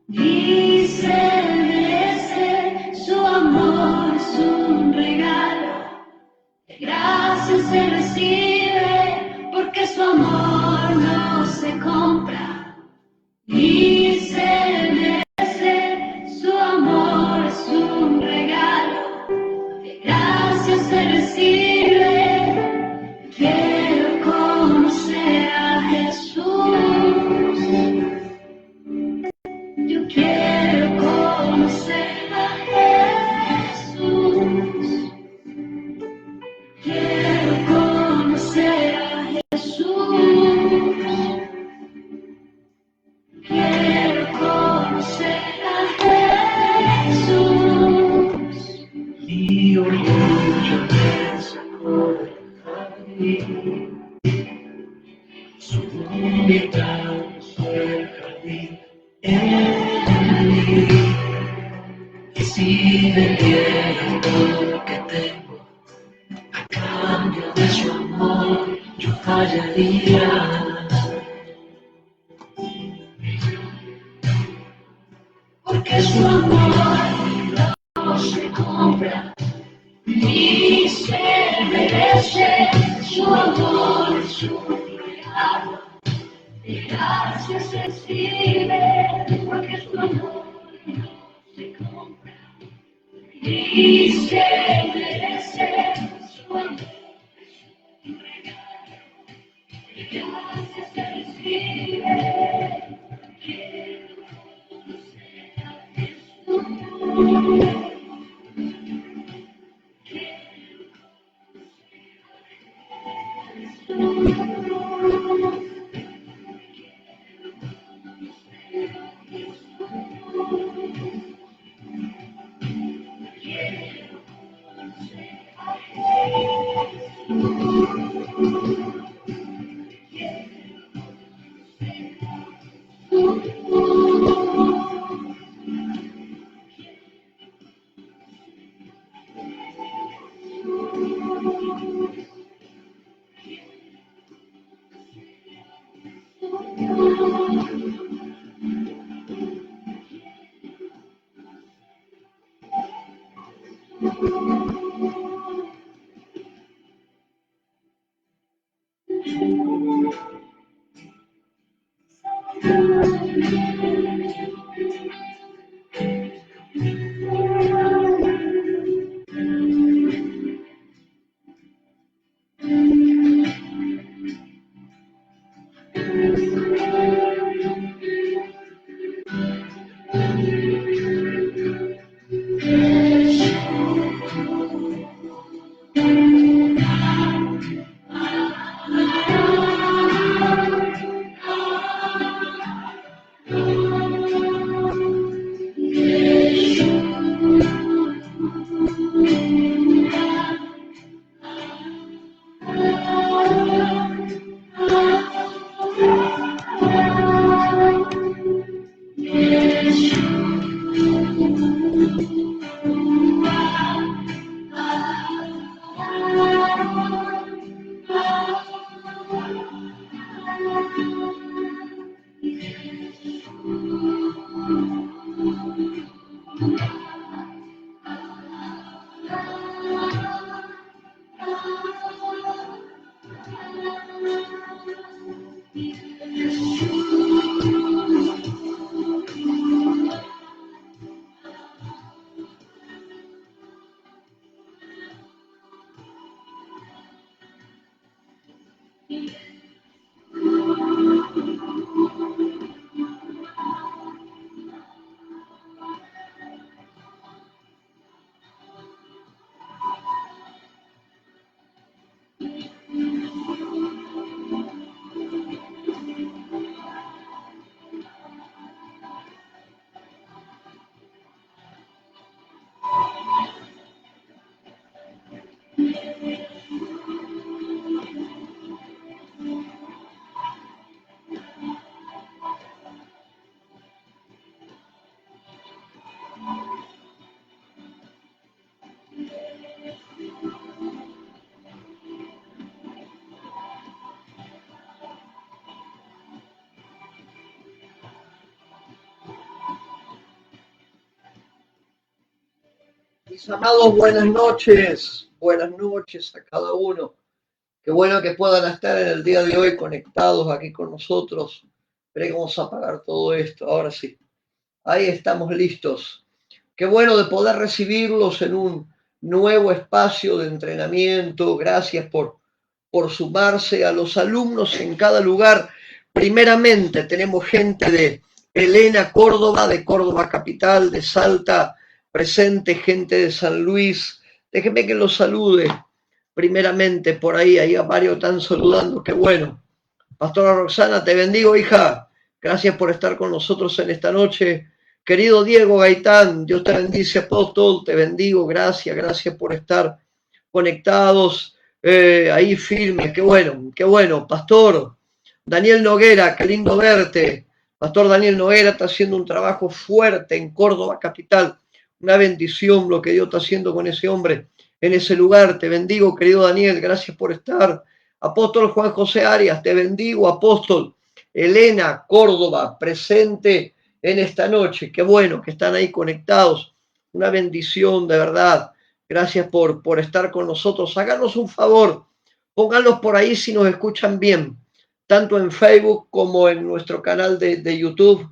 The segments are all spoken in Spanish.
Dice merece su amor, es un regalo. Gracias se recibe porque su amor no se compra. Dice merece su amor, es un regalo. Gracias se recibe. Quiero conocer a Jesús. Yo quiero conocer a Jesús. Quiero conocer a Jesús. Quiero conocer a Jesús. Y orgullo de su su humildad, su jardín en mí. Y si vendiera lo que tengo a cambio de su amor, yo fallaría. Porque su amor no se compra ni se merece. Su amor es un regalo. Gracias recibe, porque su amor no se compra ni se merece. Su amor es un regalo. Gracias recibe. Quiero conocer a Jesús. Mis amados, buenas noches a cada uno. Qué bueno que puedan estar en el día de hoy conectados aquí con nosotros. Esperen que vamos a apagar todo esto, ahora sí. Ahí estamos listos. Qué bueno de poder recibirlos en un nuevo espacio de entrenamiento. Gracias por sumarse a los alumnos en cada lugar. Primeramente tenemos gente de Elena, Córdoba, de Córdoba Capital, de Salta, presente, gente de San Luis. Déjenme que los salude. Primeramente por ahí a varios están saludando. Qué bueno. Pastora Roxana, te bendigo, hija. Gracias por estar con nosotros en esta noche. Querido Diego Gaitán, Dios te bendice, apóstol, te bendigo, gracias por estar conectados, ahí firmes, qué bueno. Pastor Daniel Noguera, qué lindo verte. Pastor Daniel Noguera está haciendo un trabajo fuerte en Córdoba capital, una bendición lo que Dios está haciendo con ese hombre en ese lugar. Te bendigo, querido Daniel, gracias por estar. Apóstol Juan José Arias, te bendigo, apóstol. Elena, Córdoba, presente en esta noche. Qué bueno que están ahí conectados. Una bendición, de verdad. Gracias por estar con nosotros. Háganos un favor, pónganlos por ahí si nos escuchan bien, tanto en Facebook como en nuestro canal de YouTube.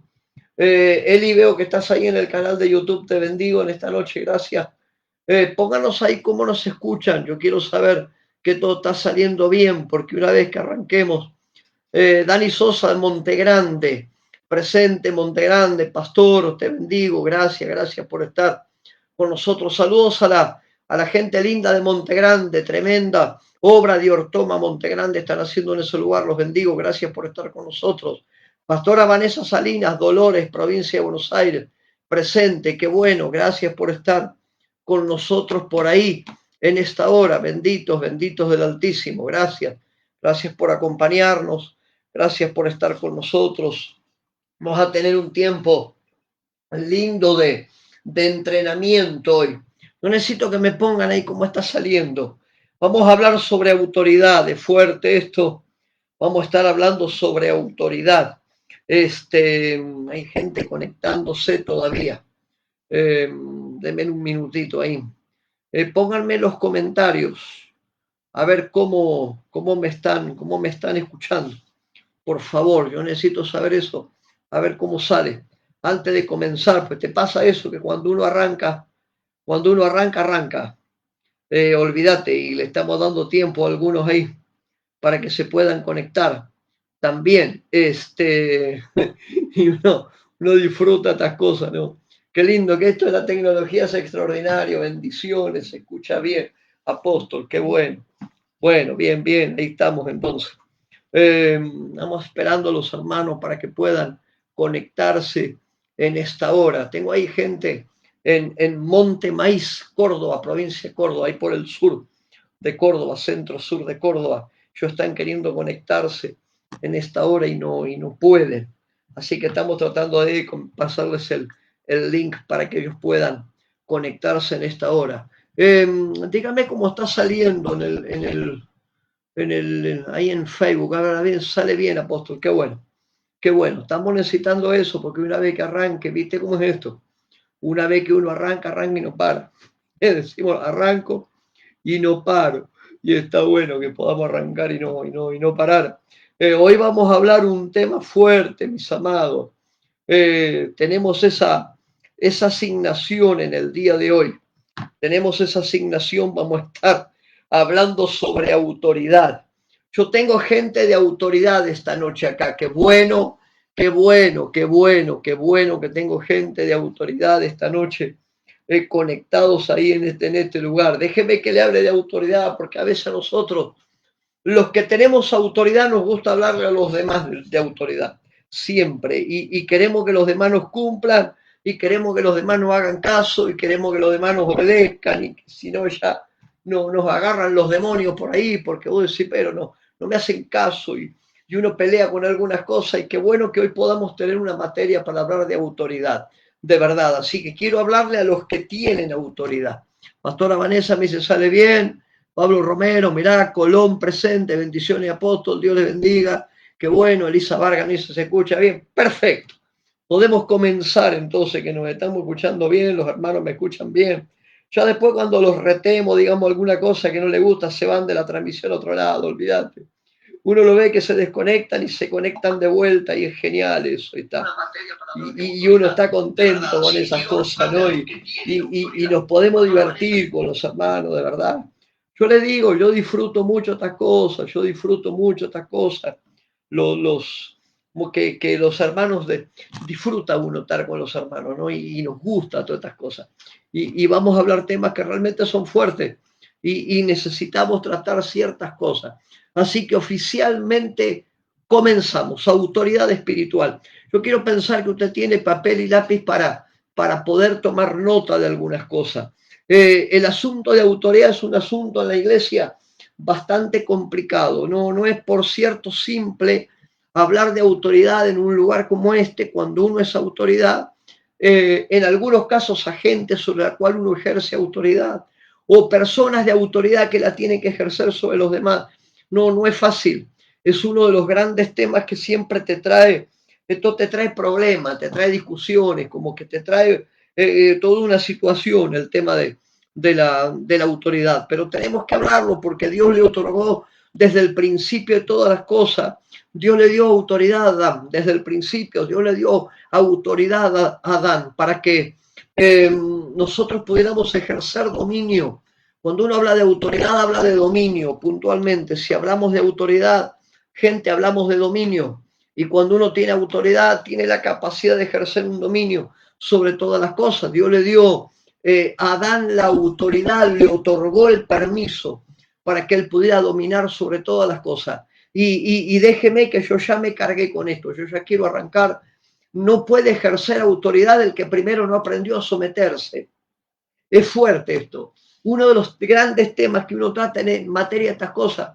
Eli, veo que estás ahí en el canal de YouTube. Te bendigo en esta noche. Gracias. Pónganos ahí cómo nos escuchan. Yo quiero saber que todo está saliendo bien, porque una vez que arranquemos, Dani Sosa de Montegrande, presente Montegrande, pastor, te bendigo, gracias por estar con nosotros. Saludos a la gente linda de Montegrande, tremenda obra de Ortoma Montegrande están haciendo en ese lugar, los bendigo, gracias por estar con nosotros. Pastora Vanessa Salinas, Dolores, provincia de Buenos Aires, presente, qué bueno, gracias por estar con nosotros por ahí en esta hora, benditos del Altísimo, gracias por acompañarnos, gracias por estar con nosotros. Vamos a tener un tiempo lindo de entrenamiento hoy. No necesito que me pongan ahí cómo está saliendo. Vamos a hablar sobre autoridad, es fuerte esto. Vamos a estar hablando sobre autoridad. Hay gente conectándose todavía. Denme un minutito ahí. Pónganme los comentarios a ver cómo me están escuchando. Por favor, yo necesito saber eso, a ver cómo sale. Antes de comenzar, pues te pasa eso, que cuando uno arranca, arranca. Olvídate, y le estamos dando tiempo a algunos ahí para que se puedan conectar. También, y uno disfruta estas cosas, ¿no? Qué lindo que esto de la tecnología es extraordinario, bendiciones, se escucha bien. Apóstol, qué bueno. Bueno, bien, ahí estamos entonces. Estamos esperando a los hermanos para que puedan conectarse en esta hora. Tengo ahí gente en Monte Maíz, Córdoba, provincia de Córdoba, ahí por el sur de Córdoba, centro-sur de Córdoba. Ellos están queriendo conectarse en esta hora y no pueden. Así que estamos tratando de pasarles el link para que ellos puedan conectarse en esta hora. Dígame cómo está saliendo ahí en Facebook. Ahora bien, sale bien, apóstol. Qué bueno. Estamos necesitando eso porque una vez que arranque, ¿viste cómo es esto? Una vez que uno arranca y no para. Decimos, arranco y no paro. Y está bueno que podamos arrancar y no parar. Hoy vamos a hablar un tema fuerte, mis amados. Tenemos esa asignación en el día de hoy. Tenemos esa asignación, vamos a estar hablando sobre autoridad. Yo tengo gente de autoridad esta noche acá. Qué bueno que tengo gente de autoridad esta noche conectados ahí en este lugar. Déjeme que le hable de autoridad, porque a veces a nosotros, los que tenemos autoridad, nos gusta hablarle a los demás de autoridad, siempre, y queremos que los demás nos cumplan, y queremos que los demás nos hagan caso, y queremos que los demás nos obedezcan, y si no ya nos agarran los demonios por ahí, porque vos decís, pero no me hacen caso, y uno pelea con algunas cosas, y qué bueno que hoy podamos tener una materia para hablar de autoridad, de verdad. Así que quiero hablarle a los que tienen autoridad. Pastora Vanessa me dice, sale bien. Pablo Romero, mirá, Colón presente, bendiciones, apóstol, Dios le bendiga. Qué bueno, Elisa Vargas me dice, se escucha bien. Perfecto. Podemos comenzar entonces, que nos estamos escuchando bien, los hermanos me escuchan bien. Ya después cuando los retemos, digamos alguna cosa que no le gusta, se van de la transmisión a otro lado, olvídate. Uno lo ve que se desconectan y se conectan de vuelta y es genial eso. Y uno está contento con esas cosas, ¿no? Y nos podemos divertir con los hermanos, de verdad. Yo le digo, yo disfruto mucho estas cosas, yo disfruto mucho estas cosas. Como que los hermanos, disfruta uno estar con los hermanos, ¿no? Y nos gusta todas estas cosas. Y vamos a hablar temas que realmente son fuertes y necesitamos tratar ciertas cosas. Así que oficialmente comenzamos. Autoridad espiritual. Yo quiero pensar que usted tiene papel y lápiz para poder tomar nota de algunas cosas. El asunto de autoridad es un asunto en la iglesia bastante complicado. No es, por cierto, simple hablar de autoridad en un lugar como este, cuando uno es autoridad. En algunos casos, agentes sobre la cual uno ejerce autoridad o personas de autoridad que la tienen que ejercer sobre los demás. No es fácil. Es uno de los grandes temas que siempre te trae, esto te trae problemas, te trae discusiones, como que te trae toda una situación, el tema de la autoridad. Pero tenemos que hablarlo porque Dios le otorgó desde el principio de todas las cosas. Dios le dio autoridad a Adán, desde el principio. Dios le dio autoridad a Adán para que nosotros pudiéramos ejercer dominio. Cuando uno habla de autoridad, habla de dominio puntualmente. Si hablamos de autoridad, gente, hablamos de dominio. Y cuando uno tiene autoridad, tiene la capacidad de ejercer un dominio sobre todas las cosas. Dios le dio a Adán la autoridad, le otorgó el permiso para que él pudiera dominar sobre todas las cosas. Y déjeme que yo ya me cargué con esto, yo ya quiero arrancar. No puede ejercer autoridad el que primero no aprendió a someterse. Es fuerte esto. Uno de los grandes temas que uno trata en materia de estas cosas,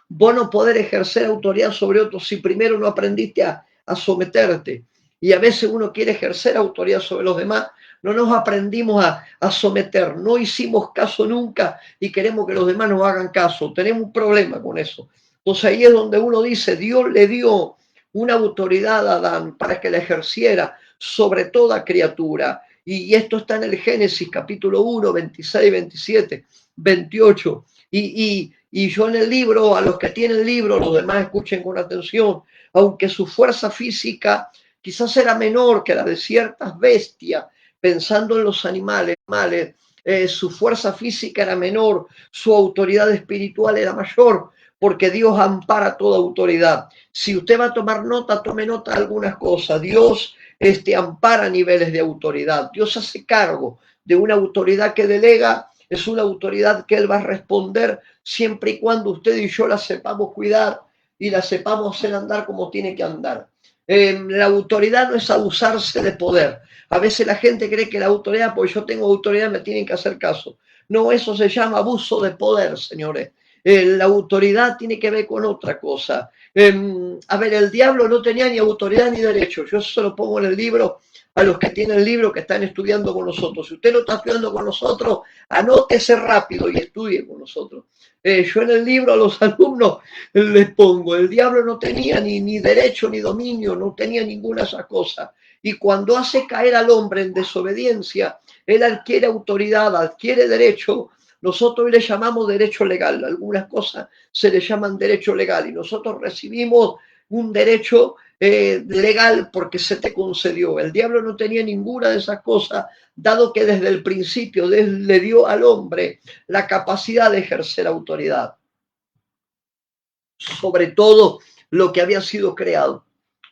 vos no poder ejercer autoridad sobre otros si primero no aprendiste a someterte. Y a veces uno quiere ejercer autoridad sobre los demás, no nos aprendimos a someter, no hicimos caso nunca y queremos que los demás nos hagan caso. Tenemos un problema con eso. Entonces ahí es donde uno dice, Dios le dio una autoridad a Adán para que la ejerciera sobre toda criatura. Y esto está en el Génesis capítulo 1, 26, 27, 28. Y yo en el libro, a los que tienen el libro, los demás escuchen con atención, aunque su fuerza física quizás era menor que la de ciertas bestias, pensando en los animales, su fuerza física era menor, su autoridad espiritual era mayor, porque Dios ampara toda autoridad. Si usted va a tomar nota, tome nota de algunas cosas. Dios ampara niveles de autoridad. Dios hace cargo de una autoridad que delega, es una autoridad que Él va a responder siempre y cuando usted y yo la sepamos cuidar y la sepamos hacer andar como tiene que andar. La autoridad no es abusarse de poder. A veces la gente cree que la autoridad, pues yo tengo autoridad, me tienen que hacer caso. No, eso se llama abuso de poder, señores. La autoridad tiene que ver con otra cosa. A ver, el diablo no tenía ni autoridad ni derecho. Yo eso lo pongo en el libro a los que tienen el libro que están estudiando con nosotros. Si usted no está estudiando con nosotros, anótese rápido y estudie con nosotros. Yo en el libro a los alumnos les pongo, el diablo no tenía ni derecho ni dominio, no tenía ninguna de esas cosas. Y cuando hace caer al hombre en desobediencia, él adquiere autoridad, adquiere derecho. Nosotros hoy le llamamos derecho legal, algunas cosas se le llaman derecho legal y nosotros recibimos un derecho legal porque se te concedió. El diablo no tenía ninguna de esas cosas, dado que desde el principio le dio al hombre la capacidad de ejercer autoridad sobre todo lo que había sido creado.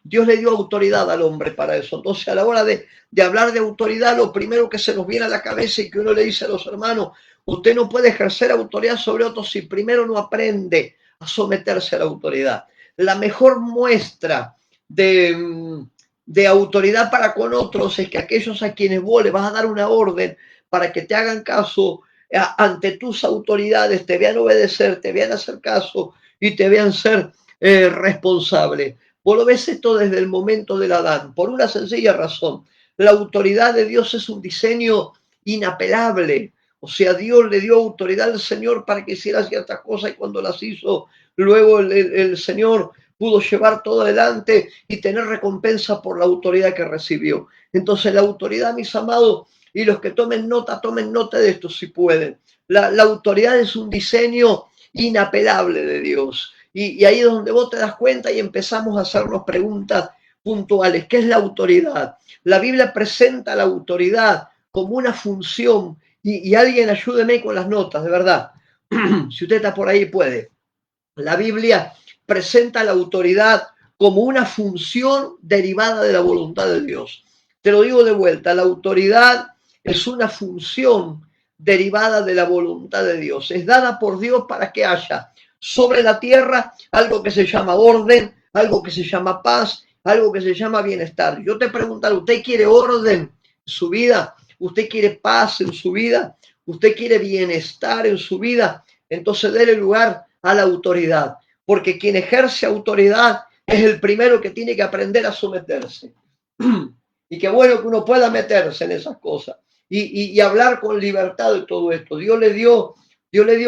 Dios le dio autoridad al hombre para eso. Entonces, a la hora de hablar de autoridad, lo primero que se nos viene a la cabeza y que uno le dice a los hermanos, usted no puede ejercer autoridad sobre otros si primero no aprende a someterse a la autoridad. La mejor muestra de autoridad para con otros es que aquellos a quienes vos le vas a dar una orden para que te hagan caso ante tus autoridades, te vean obedecer, te vean hacer caso y te vean ser responsable. Vos lo ves esto desde el momento del Adán, por una sencilla razón. La autoridad de Dios es un diseño inapelable. O sea, Dios le dio autoridad al Señor para que hiciera ciertas cosas y cuando las hizo, luego el Señor pudo llevar todo adelante y tener recompensa por la autoridad que recibió. Entonces la autoridad, mis amados, Y los que tomen nota de esto si pueden. La autoridad es un diseño inapelable de Dios. Y ahí es donde vos te das cuenta y empezamos a hacernos preguntas puntuales. ¿Qué es la autoridad? La Biblia presenta la autoridad como una función. Y alguien ayúdeme con las notas, de verdad. Si usted está por ahí, puede. La Biblia presenta la autoridad como una función derivada de la voluntad de Dios. Te lo digo de vuelta, la autoridad es una función derivada de la voluntad de Dios. Es dada por Dios para que haya sobre la tierra algo que se llama orden, algo que se llama paz, algo que se llama bienestar. Yo te pregunto, ¿usted quiere orden en su vida? ¿Usted quiere paz en su vida? ¿Usted quiere bienestar en su vida? Entonces déle lugar a la autoridad, porque quien ejerce autoridad es el primero que tiene que aprender a someterse. Y qué bueno que uno pueda meterse en esas cosas y hablar con libertad de todo esto. Dios le dio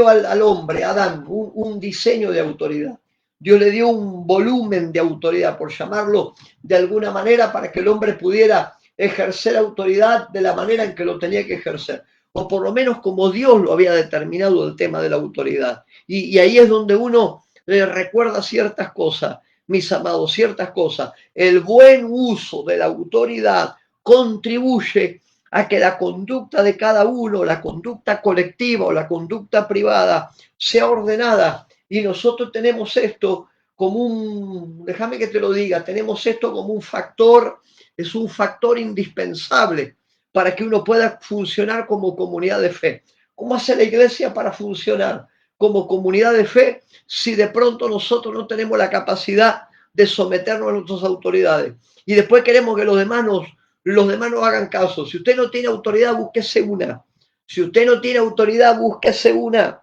al hombre, a Adán, un diseño de autoridad. Dios le dio un volumen de autoridad, por llamarlo de alguna manera, para que el hombre pudiera ejercer autoridad de la manera en que lo tenía que ejercer, o por lo menos como Dios lo había determinado el tema de la autoridad. Y ahí es donde uno recuerda ciertas cosas, mis amados, ciertas cosas. El buen uso de la autoridad contribuye a que la conducta de cada uno, la conducta colectiva o la conducta privada, sea ordenada. Y nosotros tenemos esto como déjame que te lo diga, tenemos esto como un factor, es un factor indispensable para que uno pueda funcionar como comunidad de fe. ¿Cómo hace la iglesia para funcionar como comunidad de fe si de pronto nosotros no tenemos la capacidad de someternos a nuestras autoridades? Y después queremos que los demás nos hagan caso. Si usted no tiene autoridad, búsquese una. Si usted no tiene autoridad, búsquese una.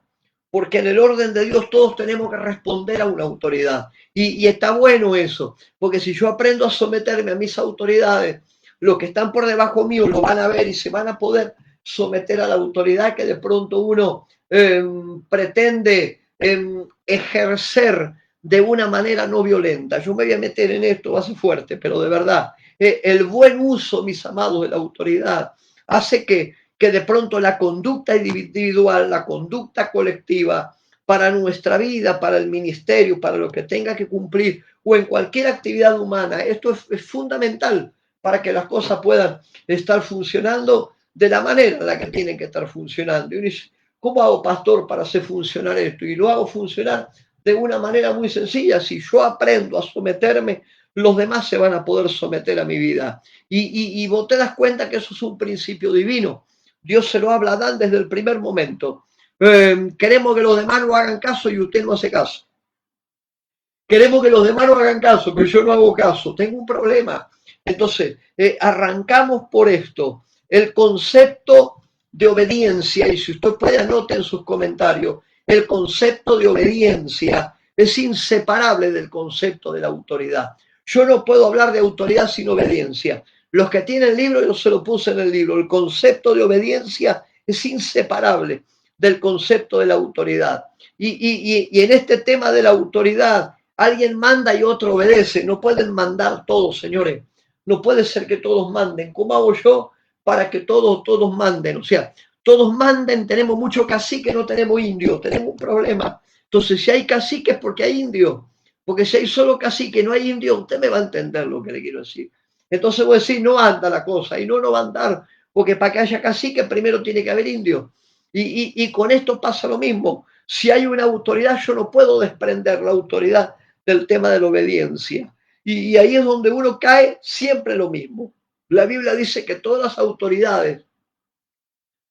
Porque en el orden de Dios todos tenemos que responder a una autoridad. Y está bueno eso, porque si yo aprendo a someterme a mis autoridades, los que están por debajo mío lo van a ver y se van a poder someter a la autoridad que de pronto uno pretende ejercer de una manera no violenta. Yo me voy a meter en esto, va a ser fuerte, pero de verdad, el buen uso, mis amados, de la autoridad hace que de pronto la conducta individual, la conducta colectiva, para nuestra vida, para el ministerio, para lo que tenga que cumplir, o en cualquier actividad humana, esto es fundamental para que las cosas puedan estar funcionando de la manera en la que tienen que estar funcionando. Y uno dice, ¿cómo hago, pastor, para hacer funcionar esto? Y lo hago funcionar de una manera muy sencilla. Si yo aprendo a someterme, los demás se van a poder someter a mi vida. Y vos te das cuenta que eso es un principio divino. Dios se lo habla a Adán desde el primer momento. Queremos que los demás no hagan caso y usted no hace caso. Queremos que los demás no hagan caso, pero yo no hago caso. Tengo un problema. Entonces, arrancamos por esto. El concepto de obediencia, y si usted puede anote en sus comentarios, el concepto de obediencia es inseparable del concepto de la autoridad. Yo no puedo hablar de autoridad sin obediencia. Los que tienen el libro, yo se lo puse en el libro. El concepto de obediencia es inseparable del concepto de la autoridad. Y en este tema de la autoridad, alguien manda y otro obedece. No pueden mandar todos, señores. No puede ser que todos manden. ¿Cómo hago yo para que todos manden? O sea, todos manden, tenemos mucho cacique, no tenemos indios, tenemos un problema. Entonces, si hay cacique es porque hay indios. Porque si hay solo cacique, no hay indio, usted me va a entender lo que le quiero decir. Entonces voy a decir, no anda la cosa, y no va a andar, porque para que haya cacique primero tiene que haber indio. Y con esto pasa lo mismo. Si hay una autoridad, yo no puedo desprender la autoridad del tema de la obediencia. Y ahí es donde uno cae siempre lo mismo. La Biblia dice que todas las autoridades,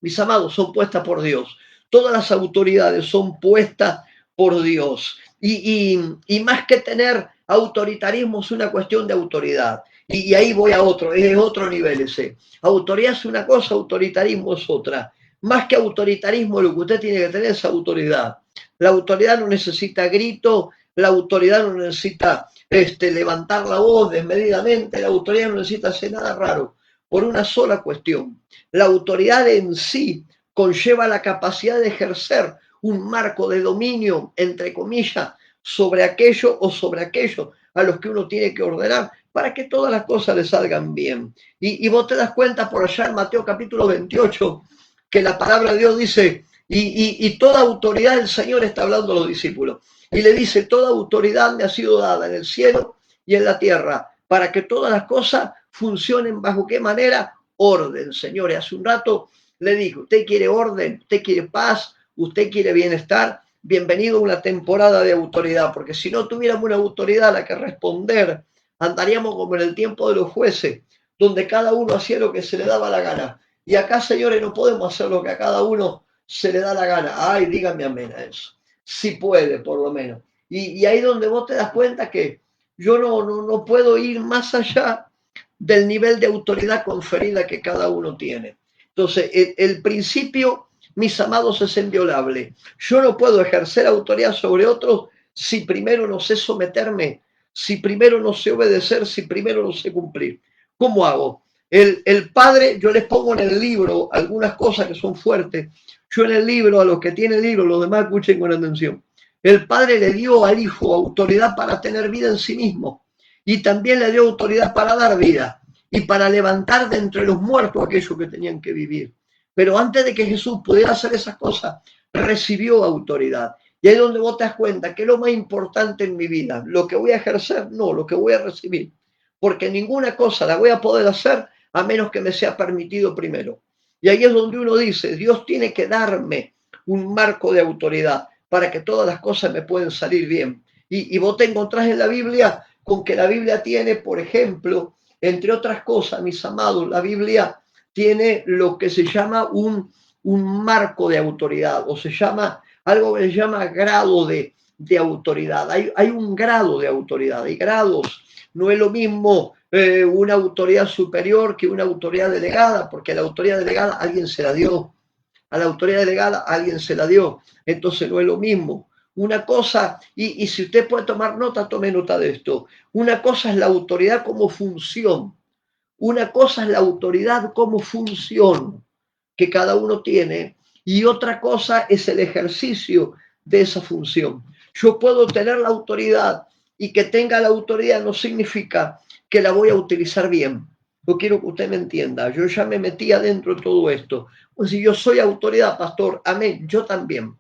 mis amados, son puestas por Dios. Todas las autoridades son puestas por Dios. Y más que tener autoritarismo es una cuestión de autoridad. Y ahí voy a otro, es otro nivel ese. Autoridad es una cosa, autoritarismo es otra. Más que autoritarismo, lo que usted tiene que tener es autoridad. La autoridad no necesita grito, la autoridad no necesita levantar la voz desmedidamente, la autoridad no necesita hacer nada raro, por una sola cuestión. La autoridad en sí conlleva la capacidad de ejercer un marco de dominio, entre comillas, sobre aquello o sobre aquello a los que uno tiene que ordenar, para que todas las cosas le salgan bien. Y vos te das cuenta por allá en Mateo capítulo 28, que la palabra de Dios dice, y toda autoridad el Señor está hablando a los discípulos, y le dice, toda autoridad me ha sido dada en el cielo y en la tierra, para que todas las cosas funcionen bajo qué manera, orden, señores. Hace un rato le dije, usted quiere orden, usted quiere paz, usted quiere bienestar, bienvenido a una temporada de autoridad, porque si no tuviéramos una autoridad a la que responder, andaríamos como en el tiempo de los jueces, donde cada uno hacía lo que se le daba la gana. Y acá, señores, no podemos hacer lo que a cada uno se le da la gana. Ay, dígame amén a eso. Si puede, por lo menos. Y ahí donde vos te das cuenta que yo no puedo ir más allá del nivel de autoridad conferida que cada uno tiene. Entonces, el principio, mis amados, es inviolable. Yo no puedo ejercer autoridad sobre otros si primero no sé someterme, si primero no sé obedecer, si primero no sé cumplir. ¿Cómo hago? El padre, yo les pongo en el libro algunas cosas que son fuertes. Yo en el libro, a los que tienen el libro, los demás escuchen con atención. El padre le dio al hijo autoridad para tener vida en sí mismo y también le dio autoridad para dar vida y para levantar de entre los muertos aquellos que tenían que vivir. Pero antes de que Jesús pudiera hacer esas cosas, recibió autoridad. Y ahí es donde vos te das cuenta que es lo más importante en mi vida, lo que voy a ejercer, no, lo que voy a recibir. Porque ninguna cosa la voy a poder hacer a menos que me sea permitido primero. Y ahí es donde uno dice, Dios tiene que darme un marco de autoridad para que todas las cosas me puedan salir bien. Y vos te encontrás en la Biblia con que la Biblia tiene, por ejemplo, entre otras cosas, mis amados, la Biblia tiene lo que se llama un marco de autoridad, o se llama algo que se llama grado de autoridad. Hay un grado de autoridad, hay grados. No es lo mismo una autoridad superior que una autoridad delegada, porque la autoridad delegada alguien se la dio. A la autoridad delegada alguien se la dio. Entonces no es lo mismo. Una cosa, y si usted puede tomar nota, tome nota de esto. Una cosa es la autoridad como función. Una cosa es la autoridad como función que cada uno tiene y otra cosa es el ejercicio de esa función. Yo puedo tener la autoridad y que tenga la autoridad no significa que la voy a utilizar bien. Yo quiero que usted me entienda. Yo ya me metí adentro de todo esto. Pues si yo soy autoridad, pastor, amén, yo también.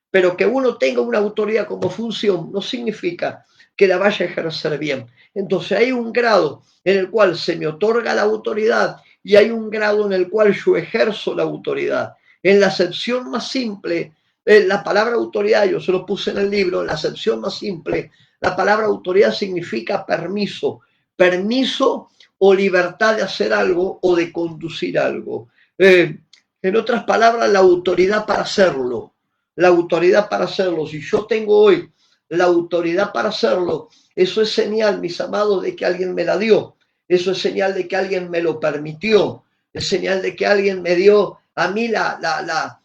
Pero que uno tenga una autoridad como función no significa que la vaya a ejercer bien. Entonces hay un grado en el cual se me otorga la autoridad y hay un grado en el cual yo ejerzo la autoridad. En la acepción más simple, la palabra autoridad, yo se lo puse en el libro, en la acepción más simple, la palabra autoridad significa permiso, permiso o libertad de hacer algo o de conducir algo. En otras palabras, la autoridad para hacerlo, la autoridad para hacerlo. Si yo tengo hoy la autoridad para hacerlo, eso es señal, mis amados, de que alguien me la dio. Eso es señal de que alguien me lo permitió. Es señal de que alguien me dio a mí la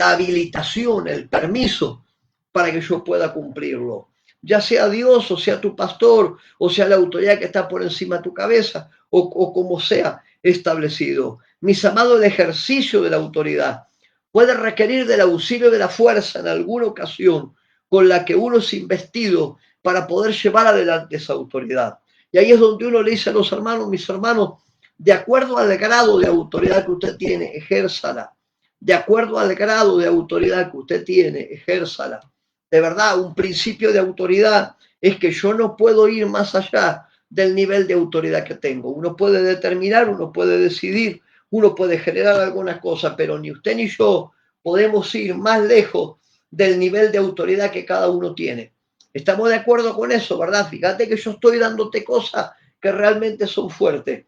habilitación, el permiso para que yo pueda cumplirlo. Ya sea Dios, o sea tu pastor, o sea la autoridad que está por encima de tu cabeza, o como sea establecido. Mis amados, el ejercicio de la autoridad puede requerir del auxilio de la fuerza en alguna ocasión con la que uno es investido para poder llevar adelante esa autoridad. Y ahí es donde uno le dice a los hermanos, mis hermanos, de acuerdo al grado de autoridad que usted tiene, ejérzala. De acuerdo al grado de autoridad que usted tiene, ejérzala. De verdad, un principio de autoridad es que yo no puedo ir más allá del nivel de autoridad que tengo. Uno puede determinar, uno puede decidir, uno puede generar algunas cosas, pero ni usted ni yo podemos ir más lejos del nivel de autoridad que cada uno tiene. Estamos de acuerdo con eso, ¿verdad? Fíjate que yo estoy dándote cosas que realmente son fuertes.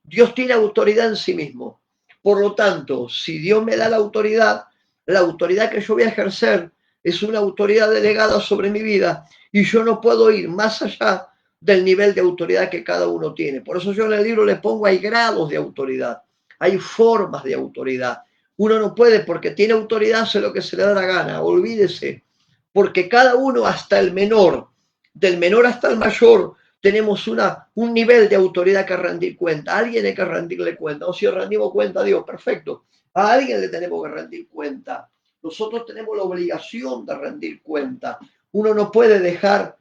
Dios tiene autoridad en sí mismo. Por lo tanto, si Dios me da la autoridad que yo voy a ejercer es una autoridad delegada sobre mi vida y yo no puedo ir más allá del nivel de autoridad que cada uno tiene. Por eso yo en el libro le pongo, hay grados de autoridad, hay formas de autoridad. Uno no puede, porque tiene autoridad, hacer lo que se le da la gana, olvídese, porque cada uno, hasta el menor, del menor hasta el mayor, tenemos un nivel de autoridad que rendir cuenta. A alguien hay que rendirle cuenta, o si rendimos cuenta a Dios, perfecto. A alguien le tenemos que rendir cuenta. Nosotros tenemos la obligación de rendir cuenta. Uno no puede dejar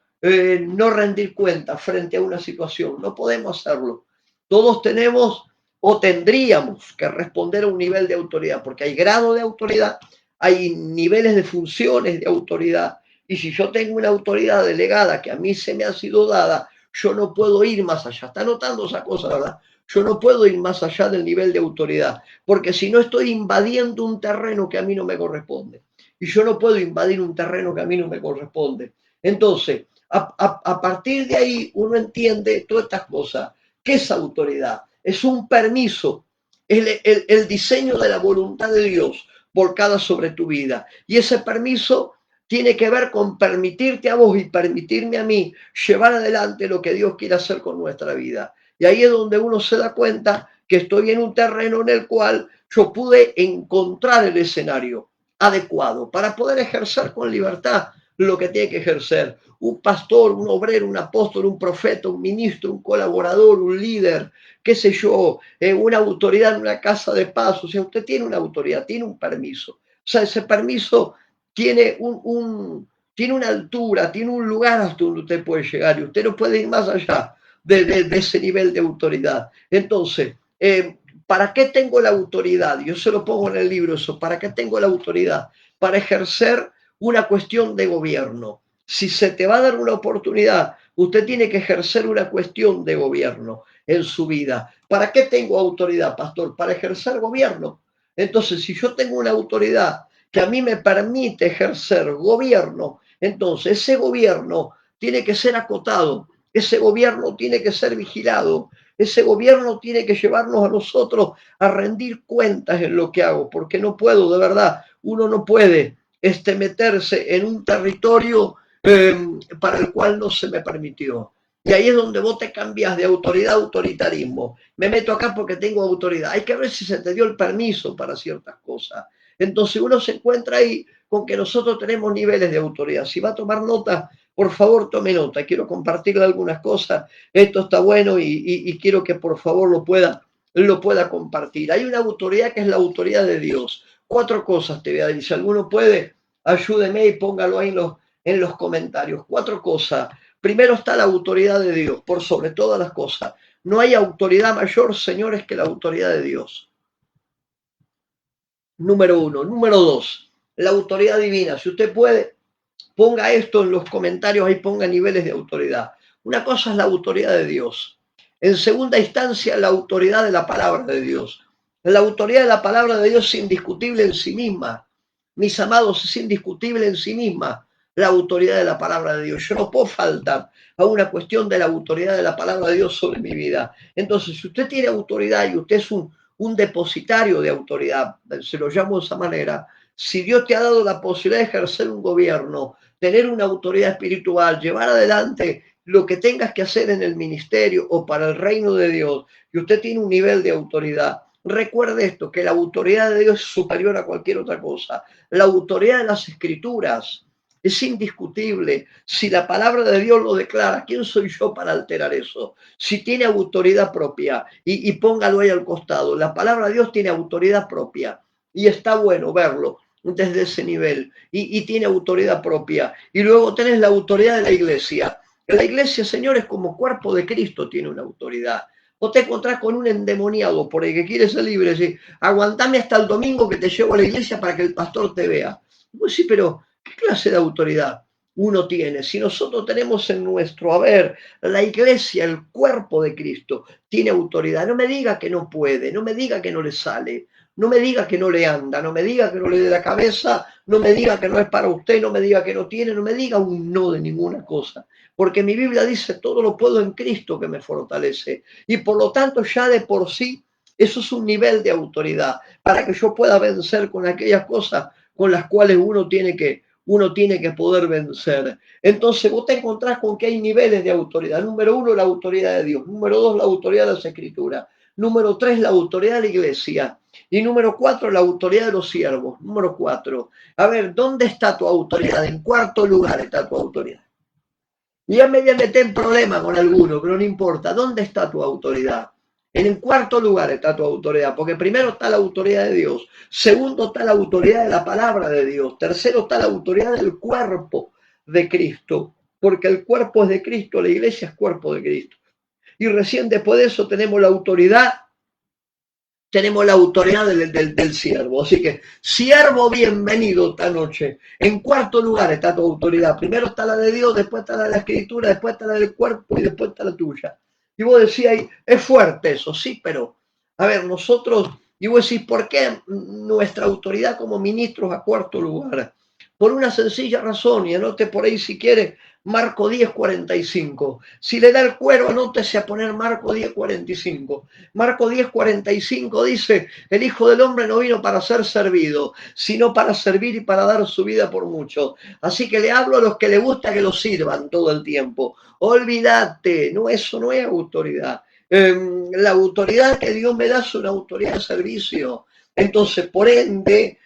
no rendir cuenta frente a una situación. No podemos hacerlo. Todos tenemos o tendríamos que responder a un nivel de autoridad, porque hay grado de autoridad, hay niveles de funciones de autoridad, y si yo tengo una autoridad delegada que a mí se me ha sido dada, yo no puedo ir más allá. Está notando esa cosa, ¿verdad? Yo no puedo ir más allá del nivel de autoridad, porque si no estoy invadiendo un terreno que a mí no me corresponde. Y yo no puedo invadir un terreno que a mí no me corresponde. Entonces, a partir de ahí uno entiende todas estas cosas. ¿Qué es autoridad? Es un permiso, el diseño de la voluntad de Dios volcada sobre tu vida. Y ese permiso tiene que ver con permitirte a vos y permitirme a mí llevar adelante lo que Dios quiere hacer con nuestra vida. Y ahí es donde uno se da cuenta que estoy en un terreno en el cual yo pude encontrar el escenario adecuado para poder ejercer con libertad lo que tiene que ejercer. Un pastor, un obrero, un apóstol, un profeta, un ministro, un colaborador, un líder, qué sé yo, una autoridad en una casa de paz. O sea, usted tiene una autoridad, tiene un permiso. O sea, ese permiso tiene tiene una altura, tiene un lugar hasta donde usted puede llegar y usted no puede ir más allá de ese nivel de autoridad. Entonces, ¿para qué tengo la autoridad? Yo se lo pongo en el libro eso. ¿Para qué tengo la autoridad? Para ejercer una cuestión de gobierno. Si se te va a dar una oportunidad, usted tiene que ejercer una cuestión de gobierno en su vida. ¿Para qué tengo autoridad, pastor? Para ejercer gobierno. Entonces, si yo tengo una autoridad que a mí me permite ejercer gobierno, entonces ese gobierno tiene que ser acotado, ese gobierno tiene que ser vigilado, ese gobierno tiene que llevarnos a nosotros a rendir cuentas en lo que hago, porque no puedo, de verdad, uno no puede meterse en un territorio para el cual no se me permitió. Y ahí es donde vos te cambias de autoridad a autoritarismo. Me meto acá porque tengo autoridad. Hay que ver si se te dio el permiso para ciertas cosas. Entonces uno se encuentra ahí con que nosotros tenemos niveles de autoridad. Si va a tomar nota, por favor tome nota. Quiero compartirle algunas cosas. Esto está bueno y quiero que por favor lo pueda compartir. Hay una autoridad que es la autoridad de Dios. 4 cosas te voy a decir. Si alguno puede, ayúdeme y póngalo ahí en los comentarios. 4 cosas. Primero está la autoridad de Dios, por sobre todas las cosas. No hay autoridad mayor, señores, que la autoridad de Dios. Número 1. Número 2, la autoridad divina. Si usted puede, ponga esto en los comentarios, ahí ponga niveles de autoridad. Una cosa es la autoridad de Dios. En segunda instancia, la autoridad de la palabra de Dios. La autoridad de la palabra de Dios es indiscutible en sí misma. Mis amados, es indiscutible en sí misma la autoridad de la palabra de Dios. Yo no puedo faltar a una cuestión de la autoridad de la palabra de Dios sobre mi vida. Entonces, si usted tiene autoridad y usted es un depositario de autoridad, se lo llamo de esa manera, si Dios te ha dado la posibilidad de ejercer un gobierno, tener una autoridad espiritual, llevar adelante lo que tengas que hacer en el ministerio o para el reino de Dios, y usted tiene un nivel de autoridad, recuerde esto, que la autoridad de Dios es superior a cualquier otra cosa. La autoridad de las escrituras es indiscutible. Si la palabra de Dios lo declara, ¿quién soy yo para alterar eso? Si tiene autoridad propia, y póngalo ahí al costado, la palabra de Dios tiene autoridad propia, y está bueno verlo desde ese nivel, y tiene autoridad propia. Y luego tenés la autoridad de la iglesia. La iglesia, señores, como cuerpo de Cristo tiene una autoridad. Vos te encontrás con un endemoniado por el que quiere ser libre, decir, aguantame hasta el domingo que te llevo a la iglesia para que el pastor te vea. Pues sí, pero ¿qué clase de autoridad uno tiene? Si nosotros tenemos en nuestro haber la iglesia, el cuerpo de Cristo, tiene autoridad. No me diga que no puede, no me diga que no le sale, no me diga que no le anda, no me diga que no le dé la cabeza, no me diga que no es para usted, no me diga que no tiene, no me diga un no de ninguna cosa. Porque mi Biblia dice, todo lo puedo en Cristo que me fortalece. Y por lo tanto, ya de por sí, eso es un nivel de autoridad para que yo pueda vencer con aquellas cosas con las cuales uno tiene que poder vencer. Entonces vos te encontrás con que hay niveles de autoridad. Número 1, la autoridad de Dios. Número 2, la autoridad de las escrituras. Número 3, la autoridad de la iglesia. Y número 4, la autoridad de los siervos. Número 4. A ver, ¿dónde está tu autoridad? En cuarto lugar está tu autoridad. Y ya me voy a meter en problema con alguno, pero no importa. ¿Dónde está tu autoridad? En el cuarto lugar está tu autoridad, porque primero está la autoridad de Dios, segundo está la autoridad de la palabra de Dios, tercero está la autoridad del cuerpo de Cristo. porque el cuerpo es de Cristo, la iglesia es cuerpo de Cristo. Y recién después de eso tenemos la autoridad del siervo. Así que, siervo, bienvenido esta noche. En cuarto lugar está tu autoridad. Primero está la de Dios, después está la de la Escritura, después está la del cuerpo y después está la tuya. Y vos decís ahí, es fuerte eso, sí, pero, a ver, nosotros, y vos decís, ¿por qué nuestra autoridad como ministros a cuarto lugar? Por una sencilla razón, y anote por ahí si quiere, Marco 10:45. Si le da el cuero, anótese a poner Marco 10:45. Marco 10:45 dice, el Hijo del Hombre no vino para ser servido, sino para servir y para dar su vida por muchos. Así que le hablo a los que les gusta que lo sirvan todo el tiempo. Olvídate, no, eso no es autoridad. La autoridad que Dios me da es una autoridad de servicio. Entonces, por ende,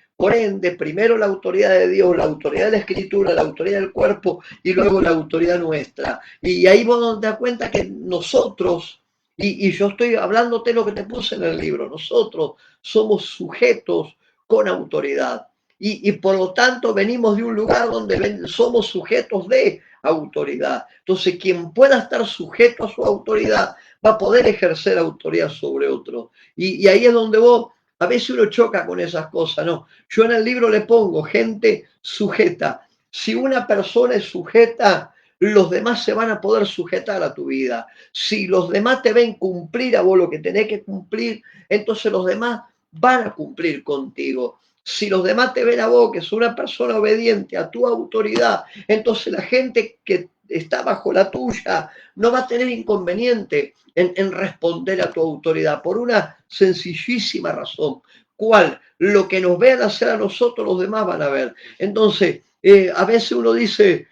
primero la autoridad de Dios, la autoridad de la Escritura, la autoridad del cuerpo y luego la autoridad nuestra. Y ahí vos te das cuenta que nosotros, y yo estoy hablándote lo que te puse en el libro, nosotros somos sujetos con autoridad. Y por lo tanto venimos de un lugar donde somos sujetos de autoridad. Entonces, quien pueda estar sujeto a su autoridad va a poder ejercer autoridad sobre otro. Y ahí es donde vos, a veces uno choca con esas cosas, ¿no? Yo en el libro le pongo gente sujeta. Si una persona es sujeta, los demás se van a poder sujetar a tu vida. Si los demás te ven cumplir a vos lo que tenés que cumplir, entonces los demás van a cumplir contigo. Si los demás te ven a vos, que es una persona obediente a tu autoridad, entonces la gente que está bajo la tuya no va a tener inconveniente en responder a tu autoridad por una sencillísima razón. ¿Cuál? Lo que nos vean hacer a nosotros, los demás van a ver. Entonces, a veces uno dice,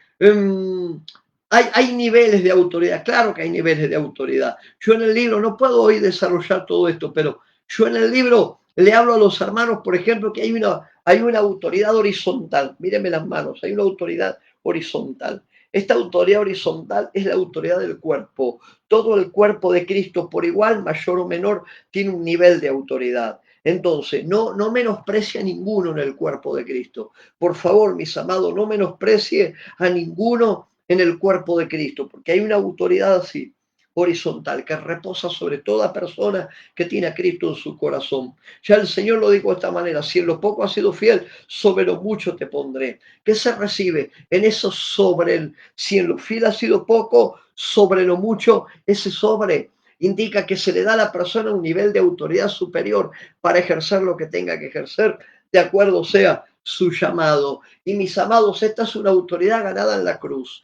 hay niveles de autoridad, claro que hay niveles de autoridad. Yo en el libro no puedo hoy desarrollar todo esto, pero yo en el libro le hablo a los hermanos, por ejemplo, que hay una autoridad horizontal. Mírenme las manos, hay una autoridad horizontal. Esta autoridad horizontal es la autoridad del cuerpo. Todo el cuerpo de Cristo, por igual, mayor o menor, tiene un nivel de autoridad. Entonces, no menosprecie a ninguno en el cuerpo de Cristo. Por favor, mis amados, no menosprecie a ninguno en el cuerpo de Cristo, porque hay una autoridad así, horizontal, que reposa sobre toda persona que tiene a Cristo en su corazón. Ya el Señor lo dijo de esta manera, si en lo poco has sido fiel, sobre lo mucho te pondré. ¿Qué se recibe? En eso si en lo fiel ha sido poco, sobre lo mucho, ese sobre indica que se le da a la persona un nivel de autoridad superior para ejercer lo que tenga que ejercer, de acuerdo sea su llamado. Y mis amados, esta es una autoridad ganada en la cruz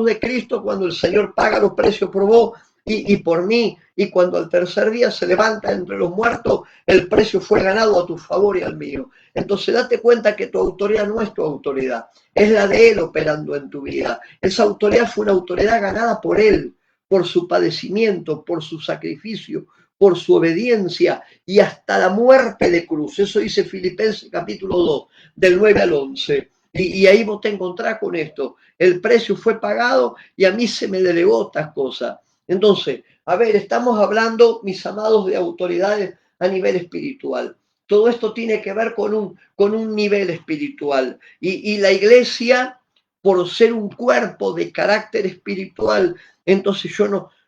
de Cristo, cuando el Señor paga los precios por vos y por mí, y cuando al tercer día se levanta entre los muertos, el precio fue ganado a tu favor y al mío. Entonces date cuenta que tu autoridad no es tu autoridad, es la de Él operando en tu vida. Esa autoridad fue una autoridad ganada por Él, por su padecimiento, por su sacrificio, por su obediencia y hasta la muerte de cruz. Eso dice Filipenses capítulo 2, del 9 al 11. Y ahí vos te encontrás con esto. El precio fue pagado y a mí se me delegó estas cosas. Entonces, a ver, estamos hablando, mis amados, de autoridades a nivel espiritual. Todo esto tiene que ver con un nivel espiritual. Y la iglesia, por ser un cuerpo de carácter espiritual, entonces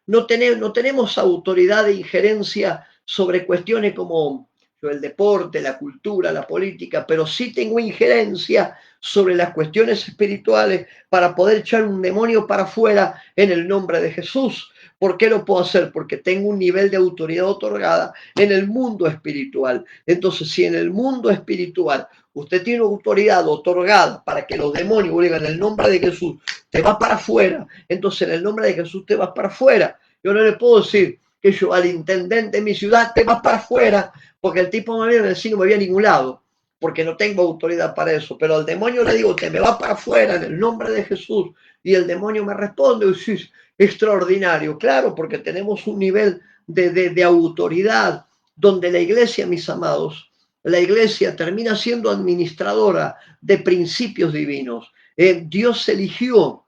no tenemos autoridad de injerencia sobre cuestiones como el deporte, la cultura, la política, pero sí tengo injerencia sobre las cuestiones espirituales para poder echar un demonio para afuera en el nombre de Jesús. ¿Por qué lo puedo hacer? Porque tengo un nivel de autoridad otorgada en el mundo espiritual. Entonces, si en el mundo espiritual usted tiene autoridad otorgada para que los demonios digan en el nombre de Jesús, te vas para afuera, entonces en el nombre de Jesús te vas para afuera. Yo no le puedo decir que yo al intendente de mi ciudad te vas para afuera, porque el tipo me viene a decir no me voy a ningún lado, porque no tengo autoridad para eso. Pero al demonio le digo, te me vas para afuera en el nombre de Jesús. Y el demonio me responde, sí, extraordinario. Claro, porque tenemos un nivel de autoridad donde la iglesia, mis amados, la iglesia termina siendo administradora de principios divinos. Dios eligió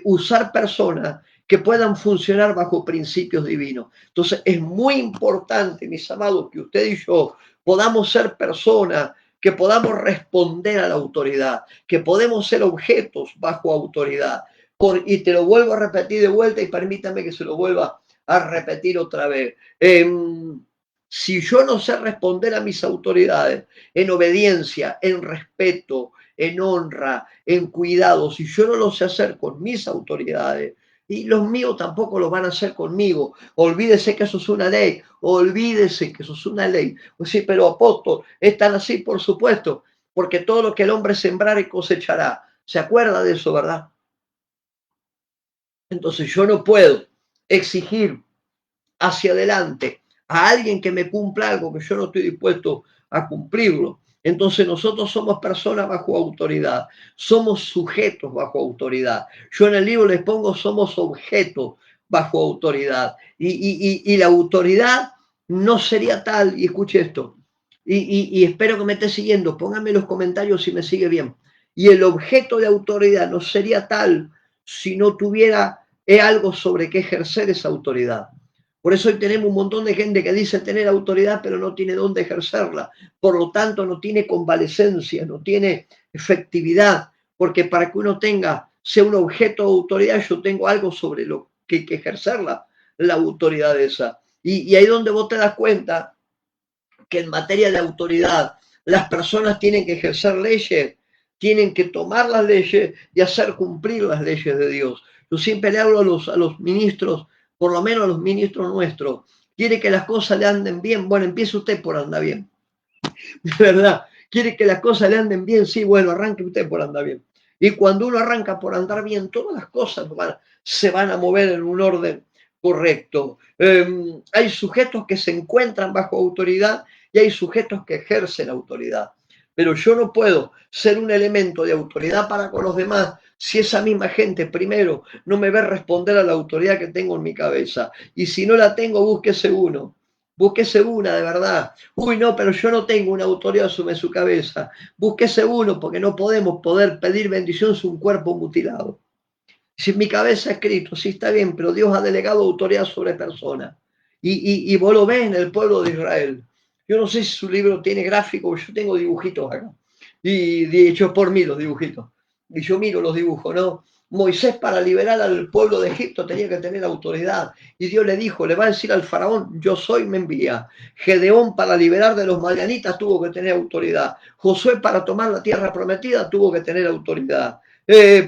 usar personas que puedan funcionar bajo principios divinos. Entonces es muy importante, mis amados, que usted y yo podamos ser personas que podamos responder a la autoridad, que podemos ser objetos bajo autoridad. y te lo vuelvo a repetir de vuelta y permítame que se lo vuelva a repetir otra vez. Si yo no sé responder a mis autoridades en obediencia, en respeto, en honra, en cuidado, si yo no lo sé hacer con mis autoridades, y los míos tampoco lo van a hacer conmigo. Olvídese que eso es una ley, olvídese que eso es una ley. Pues sí, pero apóstol, están así, por supuesto, porque todo lo que el hombre sembrare cosechará. ¿Se acuerda de eso, verdad? Entonces yo no puedo exigir hacia adelante a alguien que me cumpla algo que yo no estoy dispuesto a cumplirlo. Entonces nosotros somos personas bajo autoridad, somos sujetos bajo autoridad. Yo en el libro les pongo somos objetos bajo autoridad. Y la autoridad no sería tal, y escuche esto, y espero que me esté siguiendo, pónganme en los comentarios si me sigue bien. Y el objeto de autoridad no sería tal si no tuviera algo sobre qué ejercer esa autoridad. Por eso hoy tenemos un montón de gente que dice tener autoridad, pero no tiene dónde ejercerla. Por lo tanto, no tiene convalecencia, no tiene efectividad, porque para que uno sea un objeto de autoridad, yo tengo algo sobre lo que hay que ejercerla, la autoridad esa. Y ahí donde vos te das cuenta que en materia de autoridad las personas tienen que ejercer leyes, tienen que tomar las leyes y hacer cumplir las leyes de Dios. Yo siempre le hablo a los ministros, por lo menos a los ministros nuestros, quiere que las cosas le anden bien, bueno, empiece usted por andar bien, de verdad, quiere que las cosas le anden bien, sí, bueno, arranque usted por andar bien. Y cuando uno arranca por andar bien, todas las cosas se van a mover en un orden correcto. Hay sujetos que se encuentran bajo autoridad y hay sujetos que ejercen autoridad. Pero yo no puedo ser un elemento de autoridad para con los demás si esa misma gente primero no me ve responder a la autoridad que tengo en mi cabeza. Y si no la tengo, búsquese uno. Búsquese una de verdad. Uy, no, pero yo no tengo una autoridad sobre su cabeza. Búsquese uno porque no podemos poder pedir bendición sobre un cuerpo mutilado. Si en mi cabeza escrito, sí está bien, pero Dios ha delegado autoridad sobre personas. Y vos lo ves en el pueblo de Israel. Yo no sé si su libro tiene gráfico, yo tengo dibujitos acá. Y hechos por mí los dibujitos. Y yo miro los dibujos, ¿no? Moisés para liberar al pueblo de Egipto tenía que tener autoridad. Y Dios le dijo, le va a decir al faraón, yo soy, me envía. Gedeón para liberar de los madianitas tuvo que tener autoridad. Josué para tomar la tierra prometida tuvo que tener autoridad.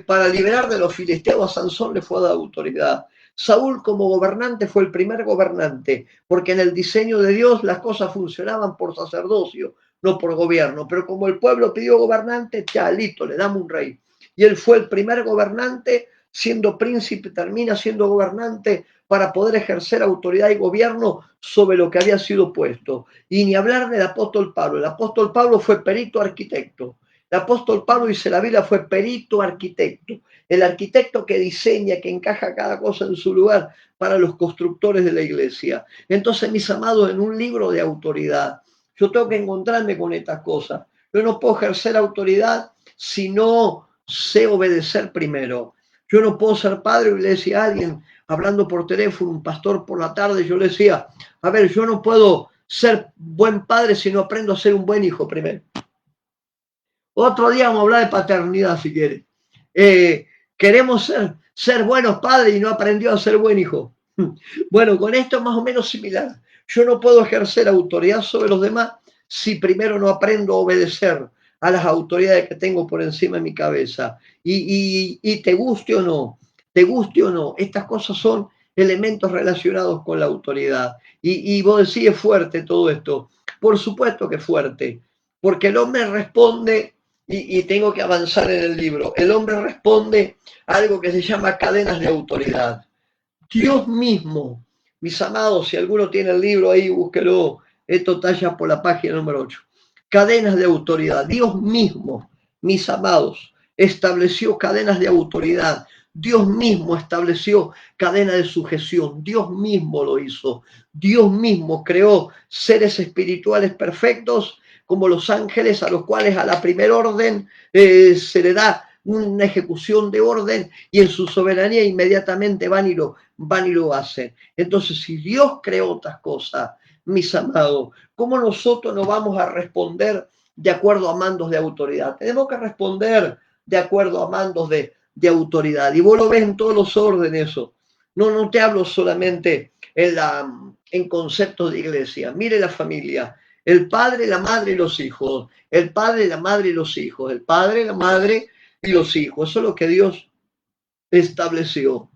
Para liberar de los filisteos a Sansón le fue dada autoridad. Saúl como gobernante fue el primer gobernante, porque en el diseño de Dios las cosas funcionaban por sacerdocio, no por gobierno. Pero como el pueblo pidió gobernante, ya listo, le damos un rey. Y él fue el primer gobernante, siendo príncipe, termina siendo gobernante para poder ejercer autoridad y gobierno sobre lo que había sido puesto. Y ni hablar del apóstol Pablo. El apóstol Pablo fue perito arquitecto. El apóstol Pablo, dice la Biblia, fue perito arquitecto. El arquitecto que diseña, que encaja cada cosa en su lugar para los constructores de la iglesia. Entonces, mis amados, en un libro de autoridad, yo tengo que encontrarme con estas cosas. Yo no puedo ejercer autoridad si no sé obedecer primero. Yo no puedo ser padre, y le decía a alguien, hablando por teléfono, un pastor por la tarde, yo le decía, a ver, yo no puedo ser buen padre si no aprendo a ser un buen hijo primero. Otro día vamos a hablar de paternidad, si quiere. Queremos ser buenos padres y no aprendió a ser buen hijo. Bueno, con esto es más o menos similar. Yo no puedo ejercer autoridad sobre los demás si primero no aprendo a obedecer a las autoridades que tengo por encima de mi cabeza. Y te guste o no, estas cosas son elementos relacionados con la autoridad. Y vos decís, es fuerte todo esto. Por supuesto que es fuerte, porque el hombre responde, y tengo que avanzar en el libro, el hombre responde a algo que se llama cadenas de autoridad. Dios mismo, mis amados, si alguno tiene el libro ahí, búsquelo, esto está ya por la página número 8. Cadenas de autoridad. Dios mismo, mis amados, estableció cadenas de autoridad. Dios mismo estableció cadena de sujeción. Dios mismo lo hizo. Dios mismo creó seres espirituales perfectos como los ángeles, a los cuales a la primera orden se le da una ejecución de orden y en su soberanía inmediatamente van y lo hacen. Entonces, si Dios creó otras cosas, mis amados, ¿cómo nosotros no vamos a responder de acuerdo a mandos de autoridad? Tenemos que responder de acuerdo a mandos de de autoridad. Y vos lo ves en todos los órdenes eso. No te hablo solamente en conceptos de iglesia. Mire la familia. El padre, la madre y los hijos. El padre, la madre y los hijos. El padre, la madre y los hijos. Eso es lo que Dios estableció.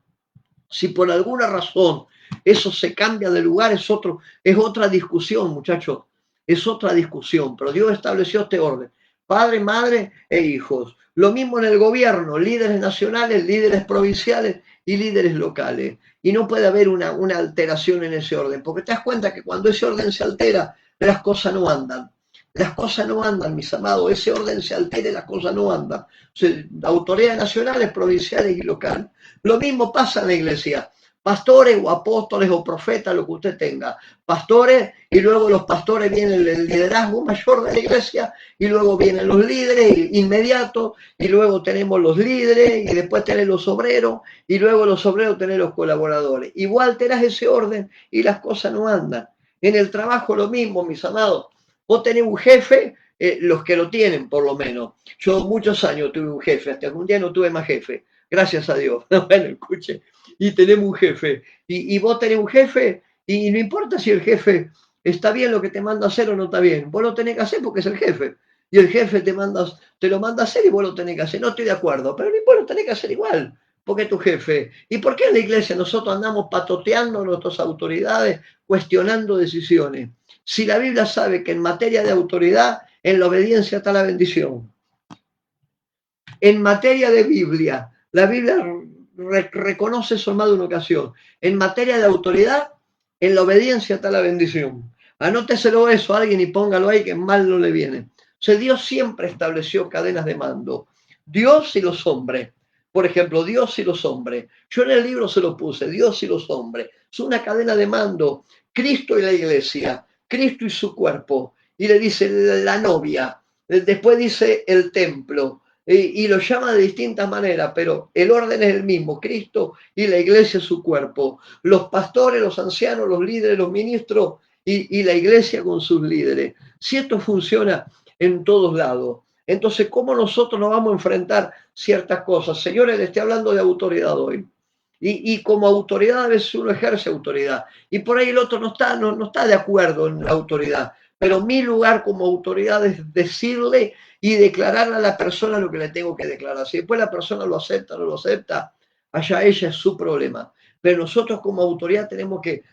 Si por alguna razón eso se cambia de lugar, es otra discusión, muchachos. Es otra discusión. Pero Dios estableció este orden. Padre, madre e hijos. Lo mismo en el gobierno, líderes nacionales, líderes provinciales y líderes locales. Y no puede haber una alteración en ese orden, porque te das cuenta que cuando ese orden se altera, las cosas no andan. Las cosas no andan, mis amados. Ese orden se altera y las cosas no andan. O sea, autoridades nacionales, provinciales y locales. Lo mismo pasa en la iglesia. Pastores o apóstoles o profetas, lo que usted tenga. Pastores, y luego los pastores vienen el liderazgo mayor de la iglesia, y luego vienen los líderes inmediatos, y luego tenemos los líderes, y después tenés los obreros, y luego los obreros tenés los colaboradores. Igual tenés ese orden y las cosas no andan. En el trabajo lo mismo, mis amados. Vos tenés un jefe, los que lo tienen por lo menos. Yo muchos años tuve un jefe, hasta que un día no tuve más jefe. Gracias a Dios. Bueno, escuche. Y tenemos un jefe. Y vos tenés un jefe, y no importa si el jefe está bien lo que te manda a hacer o no está bien. Vos lo tenés que hacer porque es el jefe. Y el jefe te lo manda a hacer y vos lo tenés que hacer. No estoy de acuerdo, pero vos lo tenés que hacer igual, porque es tu jefe. ¿Y por qué en la iglesia nosotros andamos patoteando a nuestras autoridades, cuestionando decisiones? Si la Biblia sabe que en materia de autoridad, en la obediencia está la bendición. En materia de Biblia, la Biblia reconoce eso en más de una ocasión. En materia de autoridad, en la obediencia está la bendición. Anóteselo eso a alguien y póngalo ahí que mal no le viene. O sea, Dios siempre estableció cadenas de mando. Dios y los hombres. Por ejemplo, Dios y los hombres. Yo en el libro se lo puse, Dios y los hombres. Es una cadena de mando. Cristo y la iglesia. Cristo y su cuerpo. Y le dice la novia. Después dice el templo. Y lo llama de distintas maneras, pero el orden es el mismo, Cristo y la iglesia su cuerpo, los pastores, los ancianos, los líderes, los ministros y la iglesia con sus líderes. Si esto funciona en todos lados, entonces, ¿cómo nosotros nos vamos a enfrentar ciertas cosas? Señores, le estoy hablando de autoridad hoy. Y como autoridad a veces uno ejerce autoridad y por ahí el otro no está de acuerdo en la autoridad, pero mi lugar como autoridad es decirle y declararle a la persona lo que le tengo que declarar. Si después la persona lo acepta o no lo acepta, allá ella es su problema. Pero nosotros como autoridad tenemos que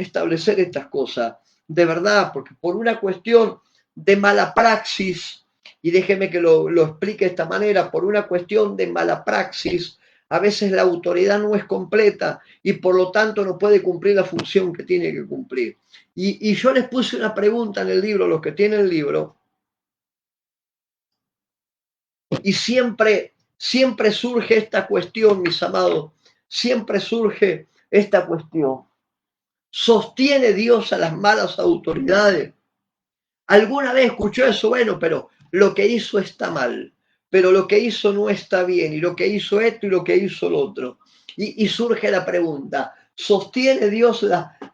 establecer estas cosas, de verdad, porque por una cuestión de mala praxis, y déjeme que lo explique de esta manera, por una cuestión de mala praxis, a veces la autoridad no es completa y por lo tanto no puede cumplir la función que tiene que cumplir. Y yo les puse una pregunta en el libro, los que tienen el libro, y siempre surge esta cuestión, mis amados, siempre surge esta cuestión. ¿Sostiene Dios a las malas autoridades? ¿Alguna vez escuchó eso? Bueno, pero lo que hizo está mal, pero lo que hizo no está bien, y lo que hizo esto y lo que hizo lo otro. Y surge la pregunta, ¿sostiene Dios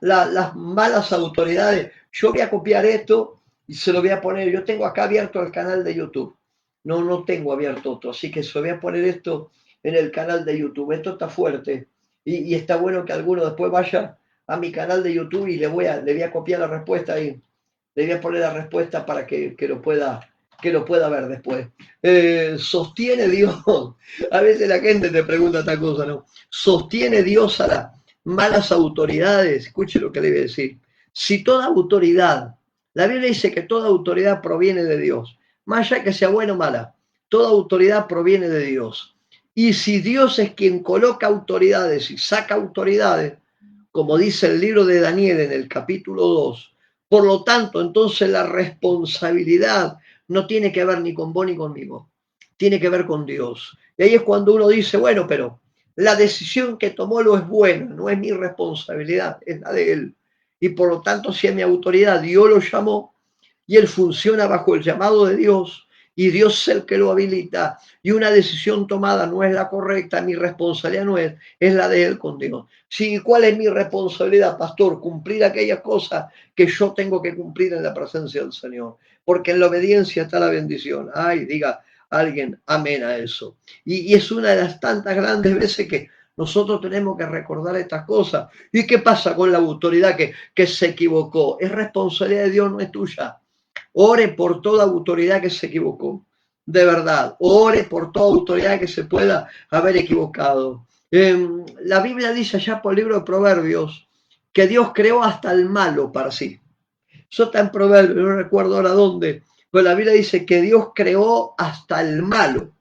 las malas autoridades? Yo voy a copiar esto y se lo voy a poner, yo tengo acá abierto el canal de YouTube. No tengo abierto otro, así que se lo voy a poner esto en el canal de YouTube. Esto está fuerte y está bueno que alguno después vaya a mi canal de YouTube y le voy a copiar la respuesta ahí. Le voy a poner la respuesta para que lo pueda ver después. ¿Sostiene Dios? A veces la gente te pregunta esta cosa, ¿no? ¿Sostiene Dios a las malas autoridades? Escuche lo que le voy a decir. Si toda autoridad, la Biblia dice que toda autoridad proviene de Dios, más allá que sea buena o mala, toda autoridad proviene de Dios. Y si Dios es quien coloca autoridades y saca autoridades, como dice el libro de Daniel en el capítulo 2, por lo tanto, entonces la responsabilidad no tiene que ver ni con vos ni conmigo, tiene que ver con Dios. Y ahí es cuando uno dice, bueno, pero la decisión que tomó lo es buena, no es mi responsabilidad, es la de él. Y por lo tanto, si es mi autoridad, Dios lo llamó y él funciona bajo el llamado de Dios y Dios es el que lo habilita y una decisión tomada no es la correcta, mi responsabilidad no es la de él con Dios. Sí, ¿cuál es mi responsabilidad, pastor? Cumplir aquellas cosas que yo tengo que cumplir en la presencia del Señor, porque en la obediencia está la bendición. Ay, diga, Alguien, amén a eso. Y es una de las tantas grandes veces que nosotros tenemos que recordar estas cosas. ¿Y qué pasa con la autoridad que se equivocó? Es responsabilidad de Dios, no es tuya. Ore por toda autoridad que se equivocó. De verdad, ore por toda autoridad que se pueda haber equivocado. La Biblia dice allá por el libro de Proverbios que Dios creó hasta el malo para sí. Eso está en Proverbios, no recuerdo ahora dónde, pero la Biblia dice que Dios creó hasta el malo,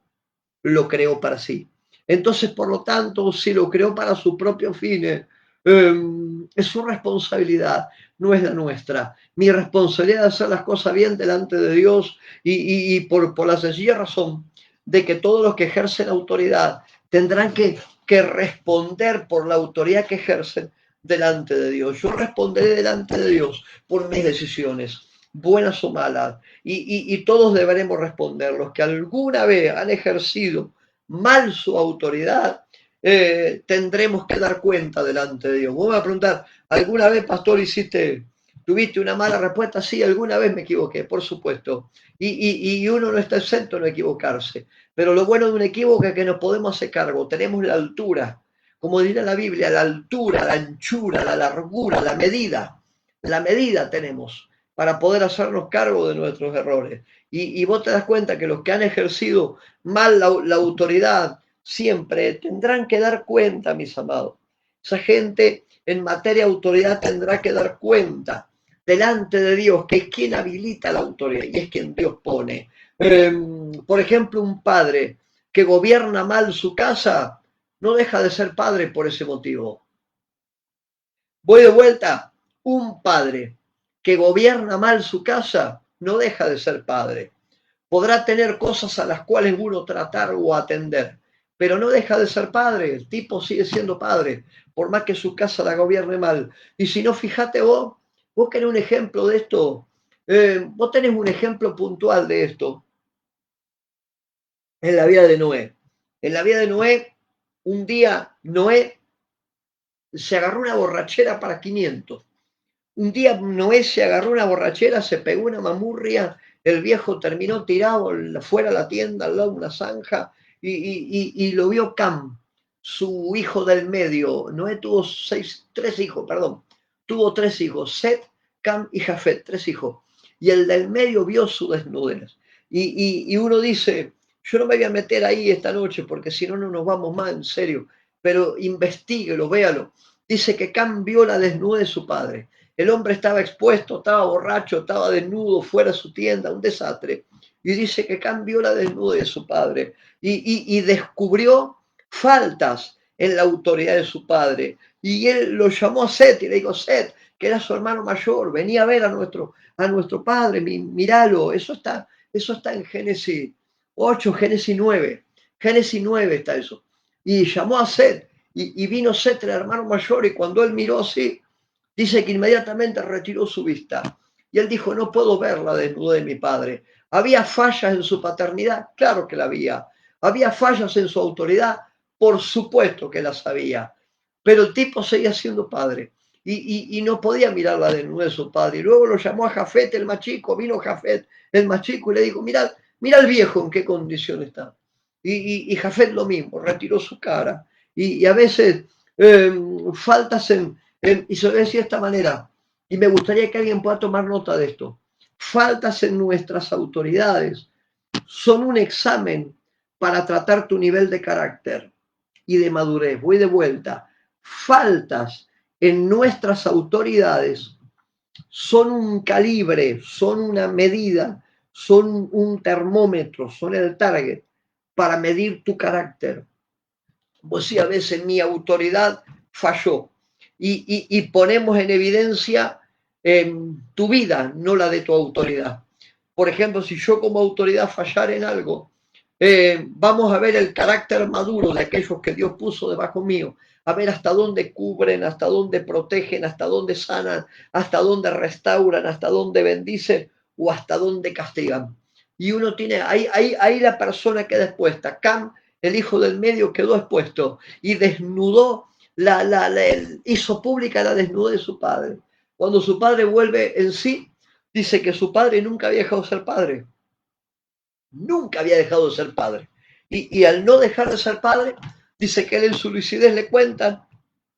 lo creó para sí. Entonces, por lo tanto, si lo creó para sus propios fines, es su responsabilidad, no es la nuestra. Mi responsabilidad es hacer las cosas bien delante de Dios y por la sencilla razón de que todos los que ejercen autoridad tendrán que responder por la autoridad que ejercen delante de Dios. Yo responderé delante de Dios por mis decisiones, buenas o malas, y todos deberemos responder. Los que alguna vez han ejercido mal su autoridad, tendremos que dar cuenta delante de Dios. Vos me vas a preguntar, ¿alguna vez, pastor, tuviste una mala respuesta? Sí, alguna vez me equivoqué, por supuesto. Y uno no está exento de no equivocarse. Pero lo bueno de un equívoco es que nos podemos hacer cargo. Tenemos la altura, como dirá la Biblia, la altura, la anchura, la largura, la medida. La medida tenemos para poder hacernos cargo de nuestros errores. Y vos te das cuenta que los que han ejercido mal la autoridad siempre tendrán que dar cuenta, mis amados. Esa gente en materia de autoridad tendrá que dar cuenta delante de Dios, que es quien habilita la autoridad y es quien Dios pone. Por ejemplo, un padre que gobierna mal su casa no deja de ser padre por ese motivo. Voy de vuelta, un padre que gobierna mal su casa no deja de ser padre. Podrá tener cosas a las cuales uno tratar o atender, pero no deja de ser padre. El tipo sigue siendo padre, por más que su casa la gobierne mal. Y si no, fíjate vos querés un ejemplo de esto, vos tenés un ejemplo puntual de esto en la vida de Noé. En la vida de Noé, un día Noé se agarró una borrachera para 500. Un día Noé se agarró una borrachera, se pegó una mamurria, el viejo terminó tirado fuera de la tienda, al lado de una zanja, y lo vio Cam, su hijo del medio. Noé tuvo tres hijos, perdón, tuvo tres hijos, Set, Cam y Jafet, tres hijos. Y el del medio vio su desnudez. Y uno dice, yo no me voy a meter ahí esta noche porque si no, no nos vamos más, en serio. Pero investiguelo, véalo. Dice que Cam vio la desnudez de su padre. El hombre estaba expuesto, estaba borracho, estaba desnudo, fuera de su tienda, un desastre. Y dice que cambió la desnudez de su padre y descubrió faltas en la autoridad de su padre. Y él lo llamó a Set y le dijo, Set, que era su hermano mayor, venía a ver a nuestro padre, míralo, eso está en Génesis 8, Génesis 9. Génesis 9 está eso. Y llamó a Set y vino Set, el hermano mayor, y cuando él miró así, dice que inmediatamente retiró su vista. Y él dijo, no puedo ver la desnudez de mi padre. ¿Había fallas en su paternidad? Claro que la había. ¿Había fallas en su autoridad? Por supuesto que las había. Pero el tipo seguía siendo padre. Y no podía mirar la desnudez de su padre. Y luego lo llamó a Jafet, el más chico. Vino Jafet, el más chico, y le dijo, mira el viejo en qué condición está. Y Jafet lo mismo, retiró su cara. Y a veces faltas y se lo decía de esta manera, y me gustaría que alguien pueda tomar nota de esto. Faltas en nuestras autoridades son un examen para tratar tu nivel de carácter y de madurez. Voy de vuelta. Faltas en nuestras autoridades son un calibre, son una medida, son un termómetro, son el target para medir tu carácter. Pues sí, a veces mi autoridad falló y ponemos en evidencia tu vida, no la de tu autoridad. Por ejemplo, si yo como autoridad fallar en algo, vamos a ver el carácter maduro de aquellos que Dios puso debajo mío, a ver hasta dónde cubren, hasta dónde protegen, hasta dónde sanan, hasta dónde restauran, hasta dónde bendicen o hasta dónde castigan. Y uno tiene, ahí la persona queda expuesta. Cam, el hijo del medio, quedó expuesto y desnudó, hizo pública la desnudez de su padre. Cuando su padre vuelve en sí, dice que su padre nunca había dejado de ser padre. Nunca había dejado de ser padre. Y al no dejar de ser padre, dice que él en su lucidez le cuentan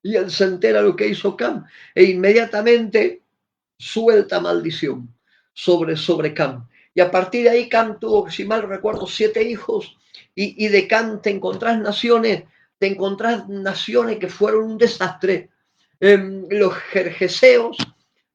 y él se entera lo que hizo Cam e inmediatamente suelta maldición sobre Cam. Y a partir de ahí Cam tuvo, si mal recuerdo, 7 hijos y de Cam te encontrás naciones que fueron un desastre. Los jerjeseos,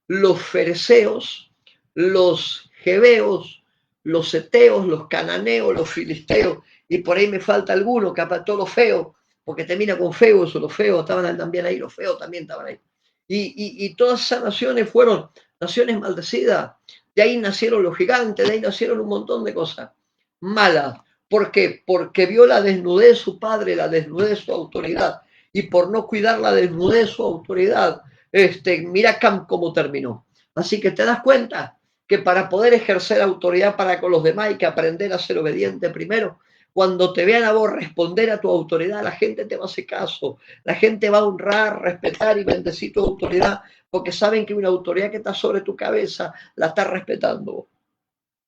los fereceos, los jebeos, los eteos, los cananeos, los filisteos, y por ahí me falta alguno, que apartó los feos, porque termina con feos, o los feos estaban también ahí, los feos también estaban ahí. Y todas esas naciones fueron naciones maldecidas. De ahí nacieron los gigantes, de ahí nacieron un montón de cosas malas. ¿Por qué? Porque vio la desnudez de su padre, la desnudez de su autoridad. Y por no cuidar la desnudez de su autoridad, mira Cam cómo terminó. Así que te das cuenta que para poder ejercer autoridad para con los demás hay que aprender a ser obediente primero. Cuando te vean a vos responder a tu autoridad, la gente te va a hacer caso. La gente va a honrar, respetar y bendecir tu autoridad porque saben que una autoridad que está sobre tu cabeza la está respetando.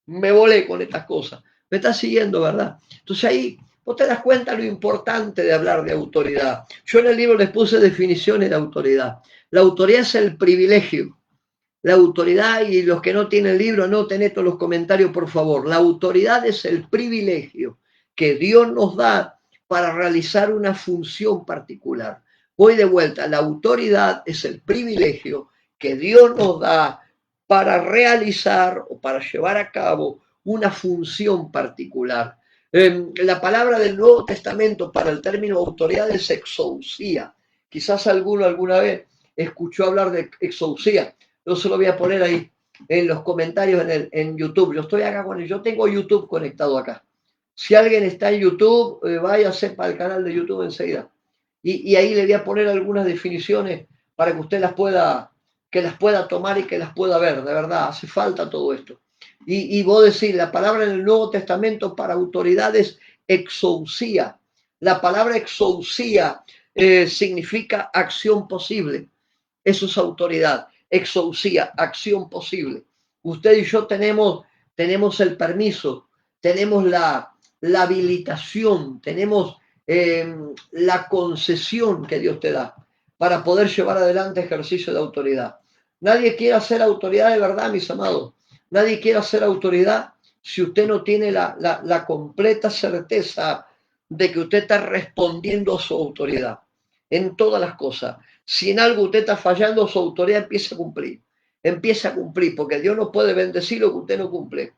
Me volé con estas cosas. Me estás siguiendo, ¿verdad? Entonces ahí vos te das cuenta lo importante de hablar de autoridad. Yo en el libro les puse definiciones de autoridad. La autoridad es el privilegio. La autoridad, y los que no tienen libro, anoten esto en los comentarios, por favor. La autoridad es el privilegio que Dios nos da para realizar una función particular. Voy de vuelta. La autoridad es el privilegio que Dios nos da para realizar o para llevar a cabo una función particular. La palabra del Nuevo Testamento para el término autoridad es exousia. Quizás alguno alguna vez escuchó hablar de exousia. Yo se lo voy a poner ahí en los comentarios en YouTube. Yo estoy acá yo tengo YouTube conectado acá. Si alguien está en YouTube, váyase para el canal de YouTube enseguida. Y ahí le voy a poner algunas definiciones para que usted que las pueda tomar y que las pueda ver. De verdad, hace falta todo esto. Y vos decís, la palabra en el Nuevo Testamento para autoridades, exousia. La palabra exousia significa acción posible. Eso es autoridad. Exousia, acción posible. Usted y yo tenemos el permiso, tenemos la habilitación, tenemos la concesión que Dios te da para poder llevar adelante ejercicio de autoridad. Nadie quiere hacer autoridad de verdad, mis amados. Nadie quiere hacer autoridad si usted no tiene la completa certeza de que usted está respondiendo a su autoridad en todas las cosas. Si en algo usted está fallando, su autoridad empieza a cumplir. Empieza a cumplir, porque Dios no puede bendecir lo que usted no cumple.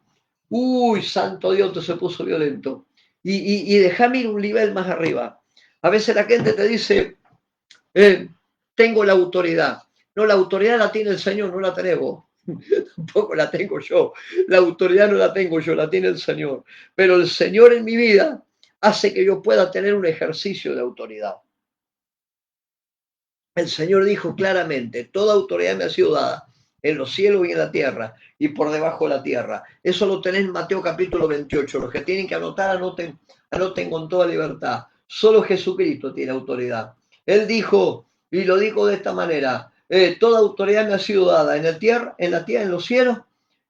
Uy, santo Dios, te se puso violento. Y déjame ir un nivel más arriba. A veces la gente te dice, tengo la autoridad. No, la autoridad la tiene el Señor, no la tenemos. Tampoco la tengo yo. La autoridad no la tengo yo, la tiene el Señor. Pero el Señor en mi vida hace que yo pueda tener un ejercicio de autoridad. El Señor dijo claramente, toda autoridad me ha sido dada en los cielos y en la tierra y por debajo de la tierra. Eso lo tenés en Mateo capítulo 28. Los que tienen que anotar, anoten con toda libertad. Solo Jesucristo tiene autoridad. Él dijo, y lo dijo de esta manera, toda autoridad me ha sido dada en la tierra, en los cielos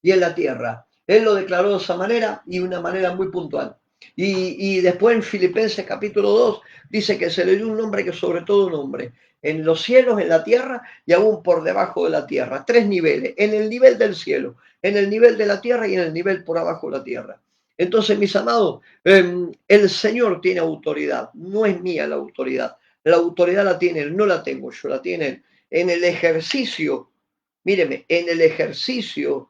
y en la tierra. Él lo declaró de esa manera y de una manera muy puntual. Y después en Filipenses capítulo 2 dice que se le dio un nombre que sobre todo nombre, en los cielos, en la tierra y aún por debajo de la tierra. 3 niveles, en el nivel del cielo, en el nivel de la tierra y en el nivel por abajo de la tierra. Entonces, mis amados, el Señor tiene autoridad, no es mía la autoridad. La autoridad la tiene Él, no la tengo yo, la tiene Él. En el ejercicio, míreme, en el ejercicio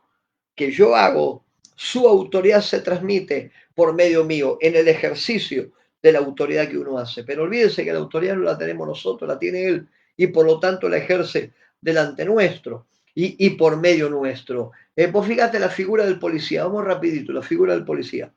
que yo hago, su autoridad se transmite por medio mío, en el ejercicio de la autoridad que uno hace. Pero olvídese que la autoridad no la tenemos nosotros, la tiene Él y por lo tanto la ejerce delante nuestro y por medio nuestro. Pues fíjate la figura del policía, vamos rapidito, la figura del policía.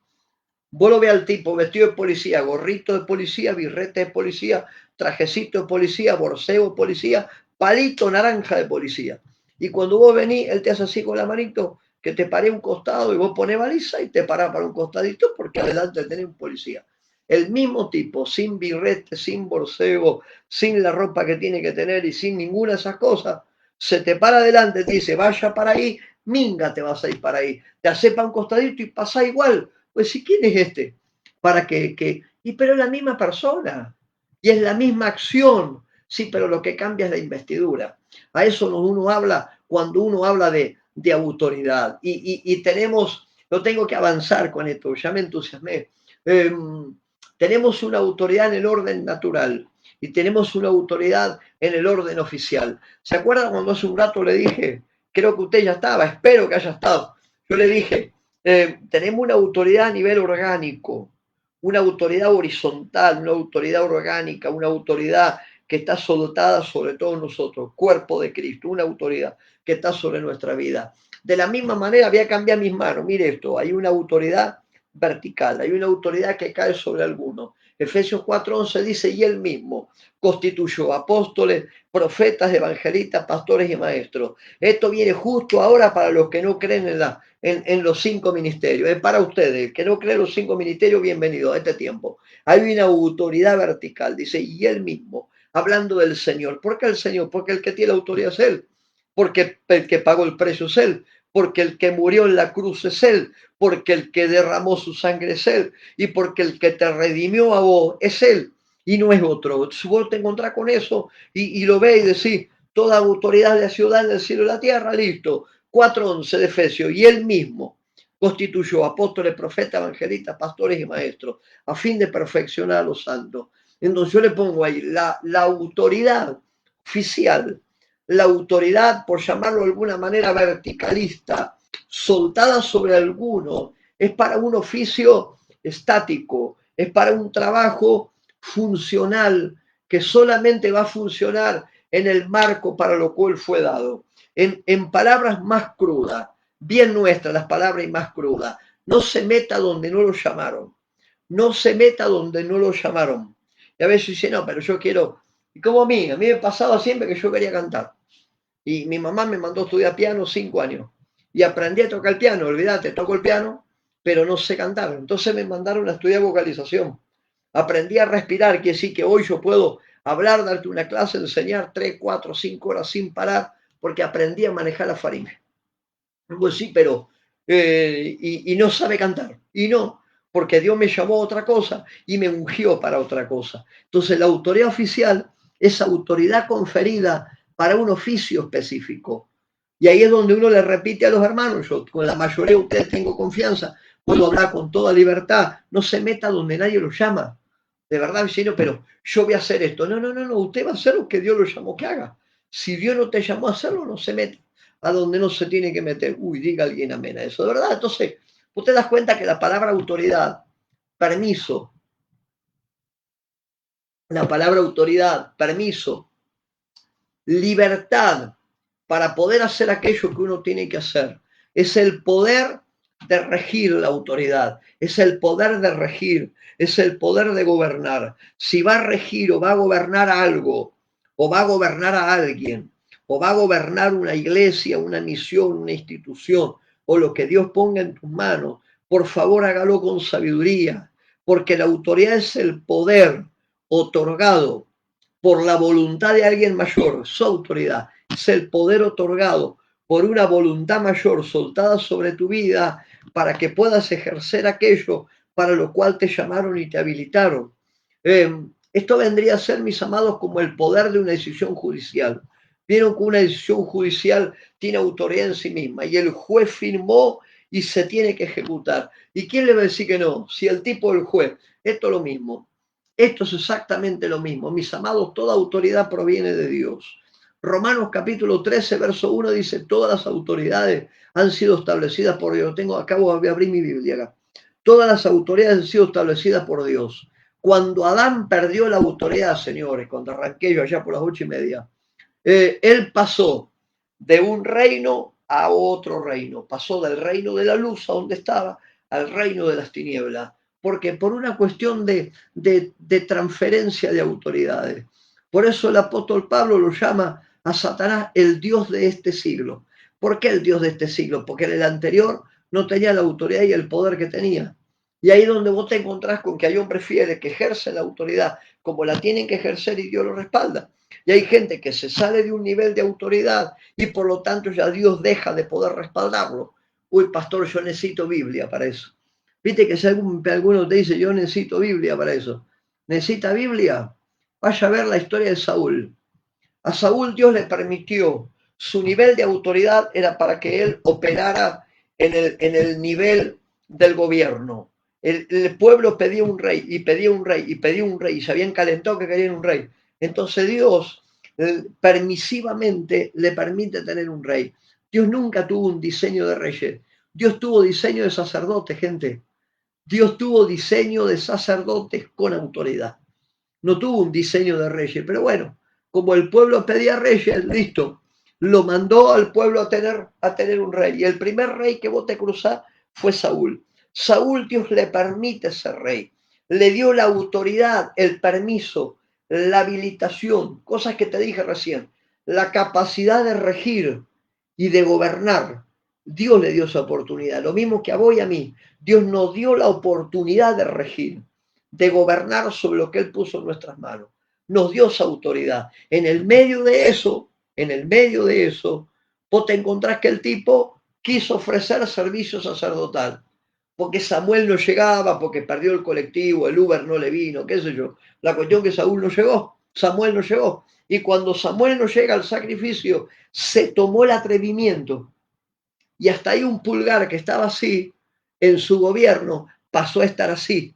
Vos lo ve al tipo vestido de policía, gorrito de policía, birrete de policía, trajecito de policía, borseo de policía, palito naranja de policía. Y cuando vos venís, él te hace así con la manito, que te pare un costado y vos ponés baliza y te parás para un costadito porque adelante tenés un policía. El mismo tipo, sin birrete, sin borseo, sin la ropa que tiene que tener y sin ninguna de esas cosas, se te para adelante, te dice, vaya para ahí, minga te vas a ir para ahí. Te hace para un costadito y pasa igual, Pues sí, ¿quién es este? Para pero es la misma persona y es la misma acción. Sí, pero lo que cambia es la investidura. A eso uno habla cuando uno habla de autoridad. Y tenemos, no tengo que avanzar con esto, ya me entusiasmé. Tenemos una autoridad en el orden natural y tenemos una autoridad en el orden oficial. ¿Se acuerdan cuando hace un rato le dije, creo que usted ya estaba, espero que haya estado? Yo le dije, tenemos una autoridad a nivel orgánico, una autoridad horizontal, una autoridad orgánica, una autoridad que está soltada sobre todos nosotros, cuerpo de Cristo, una autoridad que está sobre nuestra vida. De la misma manera voy a cambiar mis manos, mire esto, hay una autoridad vertical, hay una autoridad que cae sobre algunos. Efesios 4:11 dice, y él mismo constituyó apóstoles, profetas, evangelistas, pastores y maestros. Esto viene justo ahora para los que no creen en los 5 ministerios. Es para ustedes, que no creen los 5 ministerios, bienvenidos a este tiempo. Hay una autoridad vertical, dice, y él mismo, hablando del Señor. ¿Por qué el Señor? Porque el que tiene la autoridad es él, porque el que pagó el precio es él, porque el que murió en la cruz es él, porque el que derramó su sangre es él, y porque el que te redimió a vos es él, y no es otro. Si vos te encontrás con eso y lo ves y decís, toda autoridad de la ciudad, del cielo y la tierra, listo. 4:11 de Efesios, y él mismo constituyó apóstoles, profetas, evangelistas, pastores y maestros, a fin de perfeccionar a los santos. Entonces yo le pongo ahí la autoridad oficial, la autoridad, por llamarlo de alguna manera, verticalista, soltada sobre alguno, es para un oficio estático, es para un trabajo funcional que solamente va a funcionar en el marco para lo cual fue dado. En palabras más crudas, bien nuestras las palabras y más crudas, no se meta donde no lo llamaron, no se meta donde no lo llamaron. Y a veces dice, no, pero yo quiero, y como a mí me pasaba siempre que yo quería cantar. Y mi mamá me mandó a estudiar piano 5 años. Y aprendí a tocar el piano, olvídate, toco el piano, pero no sé cantar. Entonces me mandaron a estudiar vocalización. Aprendí a respirar, que sí que hoy yo puedo hablar, darte una clase, enseñar 3, 4, 5 horas sin parar, porque aprendí a manejar la faringe. Pues sí, pero y no sabe cantar. Y no, porque Dios me llamó a otra cosa y me ungió para otra cosa. Entonces la autoridad oficial es autoridad conferida para un oficio específico. Y ahí es donde uno le repite a los hermanos, yo con la mayoría de ustedes tengo confianza, puedo hablar con toda libertad, no se meta donde nadie lo llama. De verdad, vecino, pero yo voy a hacer esto. No, no, no, no, usted va a hacer lo que Dios lo llamó que haga. Si Dios no te llamó a hacerlo, no se meta a donde no se tiene que meter. Uy, diga alguien amén a eso, de verdad. Entonces, usted das cuenta que la palabra autoridad, permiso, la palabra autoridad, permiso, libertad para poder hacer aquello que uno tiene que hacer, es el poder de regir la autoridad, es el poder de regir, es el poder de gobernar. Si va a regir o va a gobernar algo, o va a gobernar a alguien, o va a gobernar una iglesia, una misión, una institución, o lo que Dios ponga en tus manos, por favor hágalo con sabiduría, porque la autoridad es el poder otorgado por la voluntad de alguien mayor, su autoridad, es el poder otorgado por una voluntad mayor soltada sobre tu vida para que puedas ejercer aquello para lo cual te llamaron y te habilitaron. Esto vendría a ser, mis amados, como el poder de una decisión judicial. Vieron que una decisión judicial tiene autoridad en sí misma y el juez firmó y se tiene que ejecutar. ¿Y quién le va a decir que no? Si el tipo del juez, esto es lo mismo. Esto es exactamente lo mismo. Mis amados, toda autoridad proviene de Dios. Romanos capítulo 13, verso 1 dice, todas las autoridades han sido establecidas por Dios. Acabo de abrir mi Biblia acá. Todas las autoridades han sido establecidas por Dios. Cuando Adán perdió la autoridad, señores, cuando arranqué yo allá por las 8:30, él pasó de un reino a otro reino. Pasó del reino de la luz, a donde estaba, al reino de las tinieblas. Porque por una cuestión de transferencia de autoridades. Por eso el apóstol Pablo lo llama a Satanás el Dios de este siglo. ¿Por qué el Dios de este siglo? Porque en el anterior no tenía la autoridad y el poder que tenía. Y ahí es donde vos te encontrás con que hay hombres fieles que ejercen la autoridad como la tienen que ejercer y Dios lo respalda. Y hay gente que se sale de un nivel de autoridad y por lo tanto ya Dios deja de poder respaldarlo. Uy, pastor, yo necesito Biblia para eso. Viste que si alguno te dice, yo necesito Biblia para eso. ¿Necesita Biblia? Vaya a ver la historia de Saúl. A Saúl Dios le permitió, su nivel de autoridad era para que él operara en el nivel del gobierno. El pueblo pedía un rey y pedía un rey y pedía un rey y se habían calentado que querían un rey. Entonces Dios permisivamente le permite tener un rey. Dios nunca tuvo un diseño de reyes. Dios tuvo diseño de sacerdotes, gente. Dios tuvo diseño de sacerdotes con autoridad. No tuvo un diseño de reyes, pero bueno, como el pueblo pedía reyes, listo, lo mandó al pueblo a tener un rey. Y el primer rey que vos te cruzás fue Saúl. Saúl Dios le permite ser rey, le dio la autoridad, el permiso, la habilitación, cosas que te dije recién, la capacidad de regir y de gobernar. Dios le dio esa oportunidad, lo mismo que a vos y a mí. Dios nos dio la oportunidad de regir, de gobernar sobre lo que Él puso en nuestras manos. Nos dio esa autoridad. En el medio de eso, vos te encontrás que el tipo quiso ofrecer servicio sacerdotal, porque Samuel no llegaba, porque perdió el colectivo, el Uber no le vino, qué sé yo. La cuestión que Saúl no llegó, Samuel no llegó. Y cuando Samuel no llega al sacrificio, se tomó el atrevimiento. Y hasta ahí un pulgar que estaba así, en su gobierno, pasó a estar así.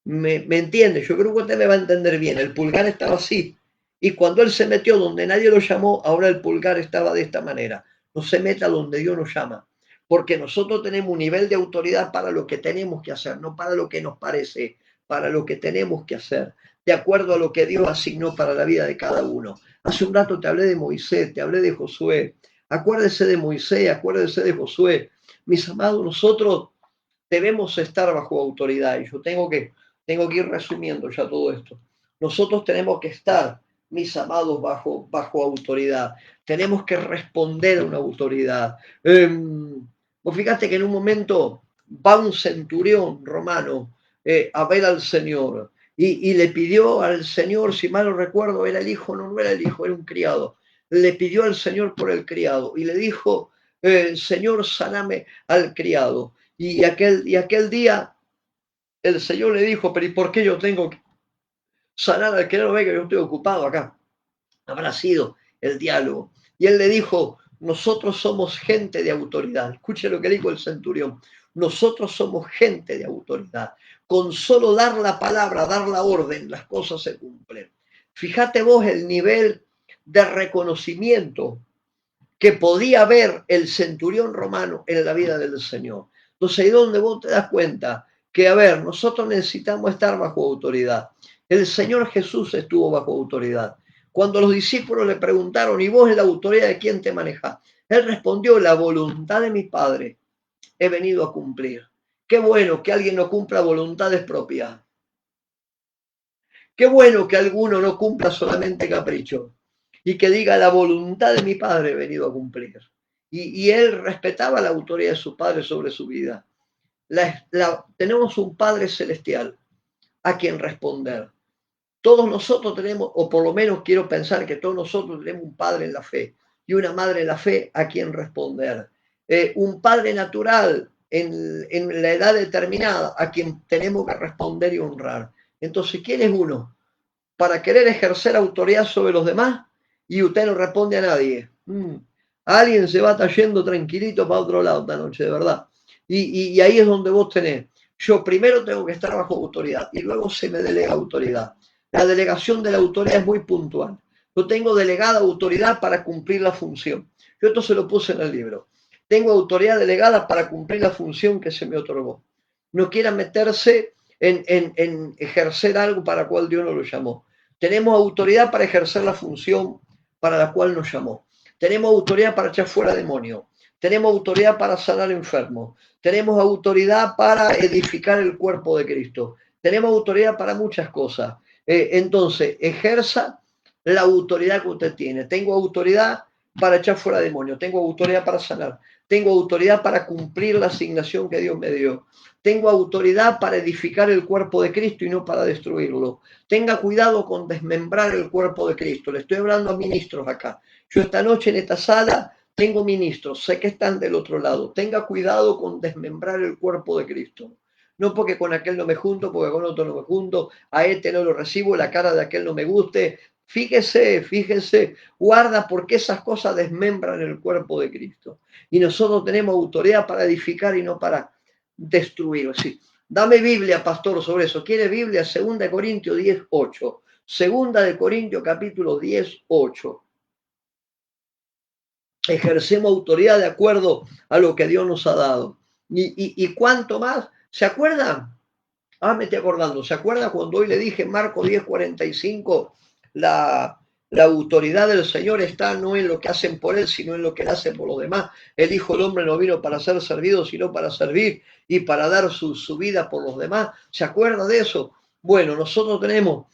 ¿Me entiende? Yo creo que usted me va a entender bien. El pulgar estaba así. Y cuando él se metió donde nadie lo llamó, ahora el pulgar estaba de esta manera. No se meta donde Dios nos llama. Porque nosotros tenemos un nivel de autoridad para lo que tenemos que hacer, no para lo que nos parece, para lo que tenemos que hacer, de acuerdo a lo que Dios asignó para la vida de cada uno. Hace un rato te hablé de Moisés, te hablé de Josué. Acuérdese de Moisés, acuérdese de Josué. Mis amados, nosotros debemos estar bajo autoridad. Y yo tengo que ir resumiendo ya todo esto. Nosotros tenemos que estar, mis amados, bajo autoridad. Tenemos que responder a una autoridad. Vos fíjate que en un momento va un centurión romano a ver al Señor y le pidió al Señor, si mal no recuerdo, era el hijo, no era el hijo, era un criado. Le pidió al Señor por el criado y le dijo, Señor, saname al criado. Y aquel día el Señor le dijo, pero ¿y por qué yo tengo que sanar al que no ve que yo estoy ocupado acá? Habrá sido el diálogo. Y él le dijo, nosotros somos gente de autoridad. Escuche lo que dijo el centurión. Nosotros somos gente de autoridad. Con solo dar la palabra, dar la orden, las cosas se cumplen. Fíjate vos el nivel de reconocimiento que podía ver el centurión romano en la vida del Señor. Entonces ahí es donde vos te das cuenta que, a ver, nosotros necesitamos estar bajo autoridad. El Señor Jesús estuvo bajo autoridad. Cuando los discípulos le preguntaron, ¿y vos la autoridad de quién te manejas? Él respondió, la voluntad de mi Padre he venido a cumplir. Qué bueno que alguien no cumpla voluntades propias. Qué bueno que alguno no cumpla solamente capricho y que diga la voluntad de mi Padre he venido a cumplir. Y él respetaba la autoridad de su Padre sobre su vida. Tenemos un Padre celestial a quien responder. Todos nosotros tenemos, o por lo menos quiero pensar que todos nosotros tenemos un padre en la fe y una madre en la fe a quien responder. Un padre natural en la edad determinada a quien tenemos que responder y honrar. Entonces, ¿quién es uno? Para querer ejercer autoridad sobre los demás y usted no responde a nadie. Alguien se va a estar yendo tranquilito para otro lado esta noche, de verdad. Y ahí es donde vos tenés. Yo primero tengo que estar bajo autoridad y luego se me delega autoridad. La delegación de la autoridad es muy puntual. Yo tengo delegada autoridad para cumplir la función. Yo esto se lo puse en el libro. Tengo autoridad delegada para cumplir la función que se me otorgó. No quiera meterse en ejercer algo para cual Dios no lo llamó. Tenemos autoridad para ejercer la función para la cual nos llamó. Tenemos autoridad para echar fuera demonios. Tenemos autoridad para sanar enfermos. Tenemos autoridad para edificar el cuerpo de Cristo. Tenemos autoridad para muchas cosas. Entonces, ejerza la autoridad que usted tiene. Tengo autoridad para echar fuera demonios. Tengo autoridad para sanar. Tengo autoridad para cumplir la asignación que Dios me dio. Tengo autoridad para edificar el cuerpo de Cristo y no para destruirlo. Tenga cuidado con desmembrar el cuerpo de Cristo. Le estoy hablando a ministros acá. Yo esta noche en esta sala tengo ministros, sé que están del otro lado. Tenga cuidado con desmembrar el cuerpo de Cristo. no porque con aquel no me junto, porque con otro no me junto, a este no lo recibo, la cara de aquel no me guste. Fíjese, guarda porque esas cosas desmembran el cuerpo de Cristo. Y nosotros tenemos autoridad para edificar y no para destruir. Sí. Dame Biblia, pastor, sobre eso. ¿Quiere Biblia? 2 Corintios 10:8. 2 Corintios capítulo 10:8. Ejercemos autoridad de acuerdo a lo que Dios nos ha dado. Y cuánto más, ¿se acuerdan? Me estoy acordando, ¿se acuerdan cuando hoy le dije Marco 10:45? La autoridad del Señor está no en lo que hacen por Él, sino en lo que Él hace por los demás. El Hijo del Hombre no vino para ser servido, sino para servir y para dar su vida por los demás. ¿Se acuerda de eso? Bueno, nosotros tenemos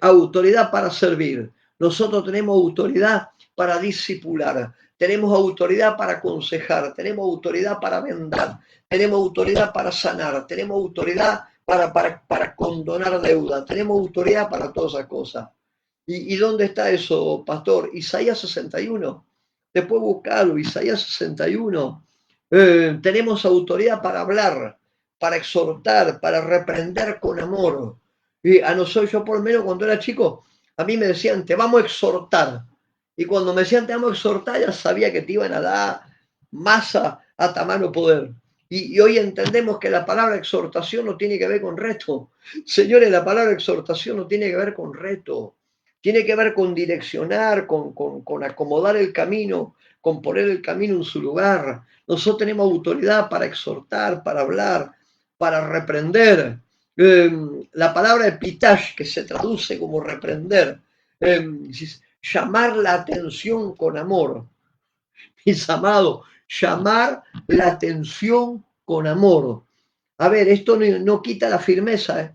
autoridad para servir. Nosotros tenemos autoridad para discipular. Tenemos autoridad para aconsejar. Tenemos autoridad para vendar. Tenemos autoridad para sanar. Tenemos autoridad para condonar deuda. Tenemos autoridad para todas esas cosas. ¿Y dónde está eso, pastor? Isaías 61. Después buscarlo, Isaías 61. Tenemos autoridad para hablar, para exhortar, para reprender con amor. Y a nosotros, yo por lo menos cuando era chico, a mí me decían, te vamos a exhortar. Y cuando me decían, te vamos a exhortar, ya sabía que te iban a dar masa a tamaño poder. Y hoy entendemos que la palabra exhortación no tiene que ver con reto. Señores, la palabra exhortación no tiene que ver con reto. Tiene que ver con direccionar, con acomodar el camino, con poner el camino en su lugar. Nosotros tenemos autoridad para exhortar, para hablar, para reprender. La palabra epitash, que se traduce como reprender, llamar la atención con amor. Mis amados, llamar la atención con amor. A ver, esto no quita la firmeza.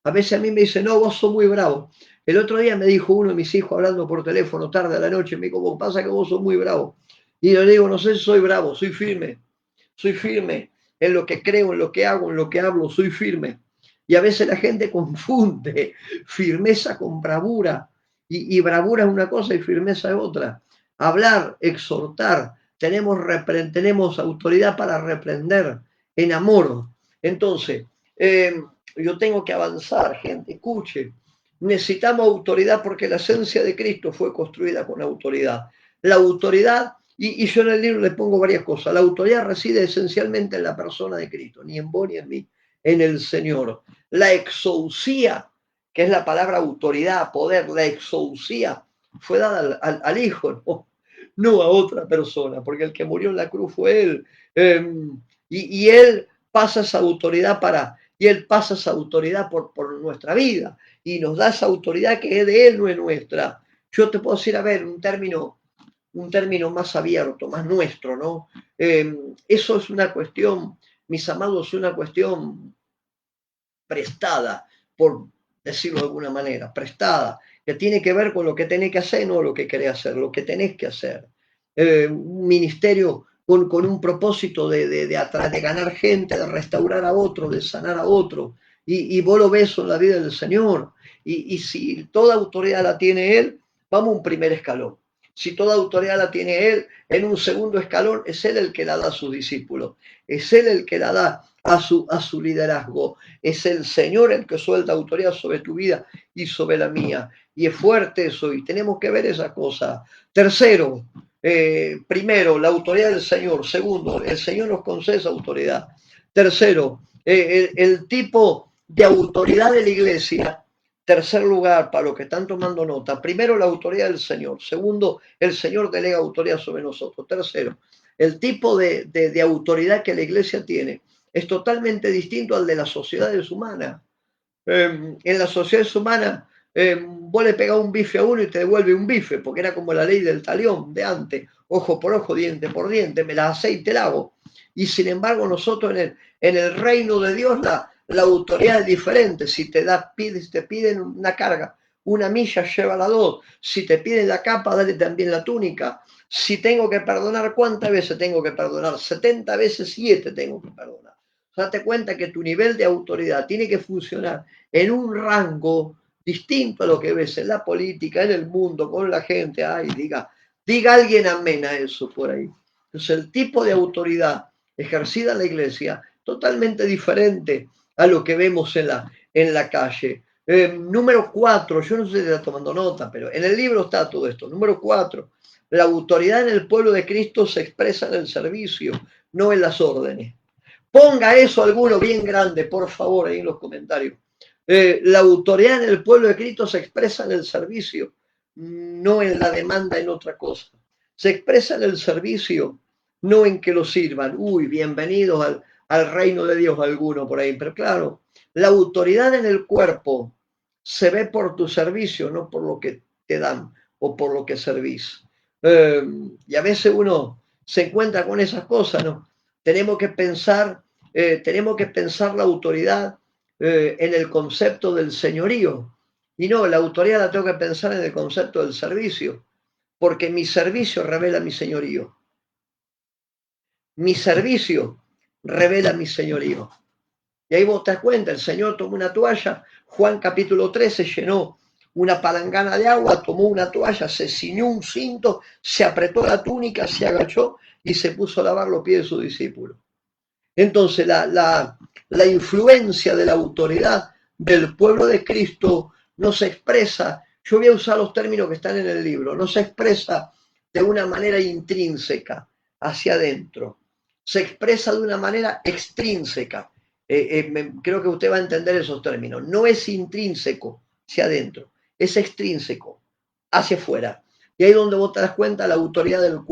A veces a mí me dicen, no, vos sos muy bravo. El otro día me dijo uno de mis hijos hablando por teléfono tarde a la noche, me dijo, ¿cómo pasa que vos sos muy bravo? Y yo le digo, no sé si soy bravo, soy firme en lo que creo, en lo que hago, en lo que hablo, soy firme. Y a veces la gente confunde firmeza con bravura. Y bravura es una cosa y firmeza es otra. Hablar, exhortar, tenemos autoridad para reprender en amor. Entonces, yo tengo que avanzar, gente, escuche. Necesitamos autoridad porque la esencia de Cristo fue construida con autoridad. La autoridad, y yo en el libro le pongo varias cosas, la autoridad reside esencialmente en la persona de Cristo, ni en vos ni en mí, en el Señor. La exousia, que es la palabra autoridad, poder, la exousia fue dada al Hijo, no a otra persona, porque el que murió en la cruz fue Él. Y Él pasa esa autoridad y Él pasa esa autoridad por nuestra vida y nos da esa autoridad que es de Él, no es nuestra. Yo te puedo decir, a ver, un término más abierto, más nuestro, ¿no? Eso es una cuestión, mis amados, es una cuestión prestada, por decirlo de alguna manera, prestada, que tiene que ver con lo que tenés que hacer, no lo que querés hacer, lo que tenés que hacer. Un ministerio con un propósito de ganar gente, de restaurar a otro, de sanar a otro. Y vos lo ves en la vida del Señor. Y si toda autoridad la tiene Él, vamos a un primer escalón. Si toda autoridad la tiene Él, en un segundo escalón es Él el que la da a sus discípulos. Es Él el que la da a su liderazgo. Es el Señor el que suelta autoridad sobre tu vida y sobre la mía. Y es fuerte eso y tenemos que ver esa cosa. Tercero, primero, la autoridad del Señor. Segundo, el Señor nos concede esa autoridad. Tercero, el tipo de autoridad de la iglesia. Tercer lugar, para los que están tomando nota. Primero, la autoridad del Señor. Segundo, el Señor delega autoridad sobre nosotros. Tercero, el tipo de autoridad que la iglesia tiene es totalmente distinto al de las sociedades humanas. En las sociedades humanas, vos le pegás un bife a uno y te devuelve un bife, porque era como la ley del talión de antes, ojo por ojo, diente por diente, me la hacé y te la hago. Y sin embargo, nosotros en el reino de Dios la autoridad es diferente. Si te piden una carga, una milla, llévala dos. Si te piden la capa, dale también la túnica. Si tengo que perdonar, ¿cuántas veces tengo que perdonar? 70 veces 7 tengo que perdonar. Date cuenta que tu nivel de autoridad tiene que funcionar en un rango distinto a lo que ves en la política, en el mundo, con la gente. Ay, diga alguien amén a eso por ahí. Entonces, el tipo de autoridad ejercida en la iglesia, totalmente diferente a lo que vemos en la calle. Número 4, yo no sé si está tomando nota, pero en el libro está todo esto. Número 4, la autoridad en el pueblo de Cristo se expresa en el servicio, no en las órdenes. Ponga eso alguno bien grande, por favor, ahí en los comentarios. La autoridad en el pueblo de Cristo se expresa en el servicio, no en la demanda en otra cosa. Se expresa en el servicio, no en que lo sirvan. Uy, bienvenidos al reino de Dios alguno por ahí. Pero claro, la autoridad en el cuerpo se ve por tu servicio, no por lo que te dan o por lo que servís. Y a veces uno se encuentra con esas cosas, ¿no? Tenemos que pensar la autoridad en el concepto del señorío. Y no, la autoridad la tengo que pensar en el concepto del servicio, porque mi servicio revela mi señorío. Mi servicio revela mi señorío. Y ahí vos te das cuenta, el Señor tomó una toalla, Juan capítulo 13 llenó una palangana de agua, tomó una toalla, se ciñó un cinto, se apretó la túnica, se agachó y se puso a lavar los pies de sus discípulos. Entonces, la influencia de la autoridad del pueblo de Cristo no se expresa, yo voy a usar los términos que están en el libro, no se expresa de una manera intrínseca hacia adentro, se expresa de una manera extrínseca. Creo que usted va a entender esos términos. No es intrínseco hacia adentro, es extrínseco hacia afuera. Y ahí es donde vos te das cuenta la autoridad del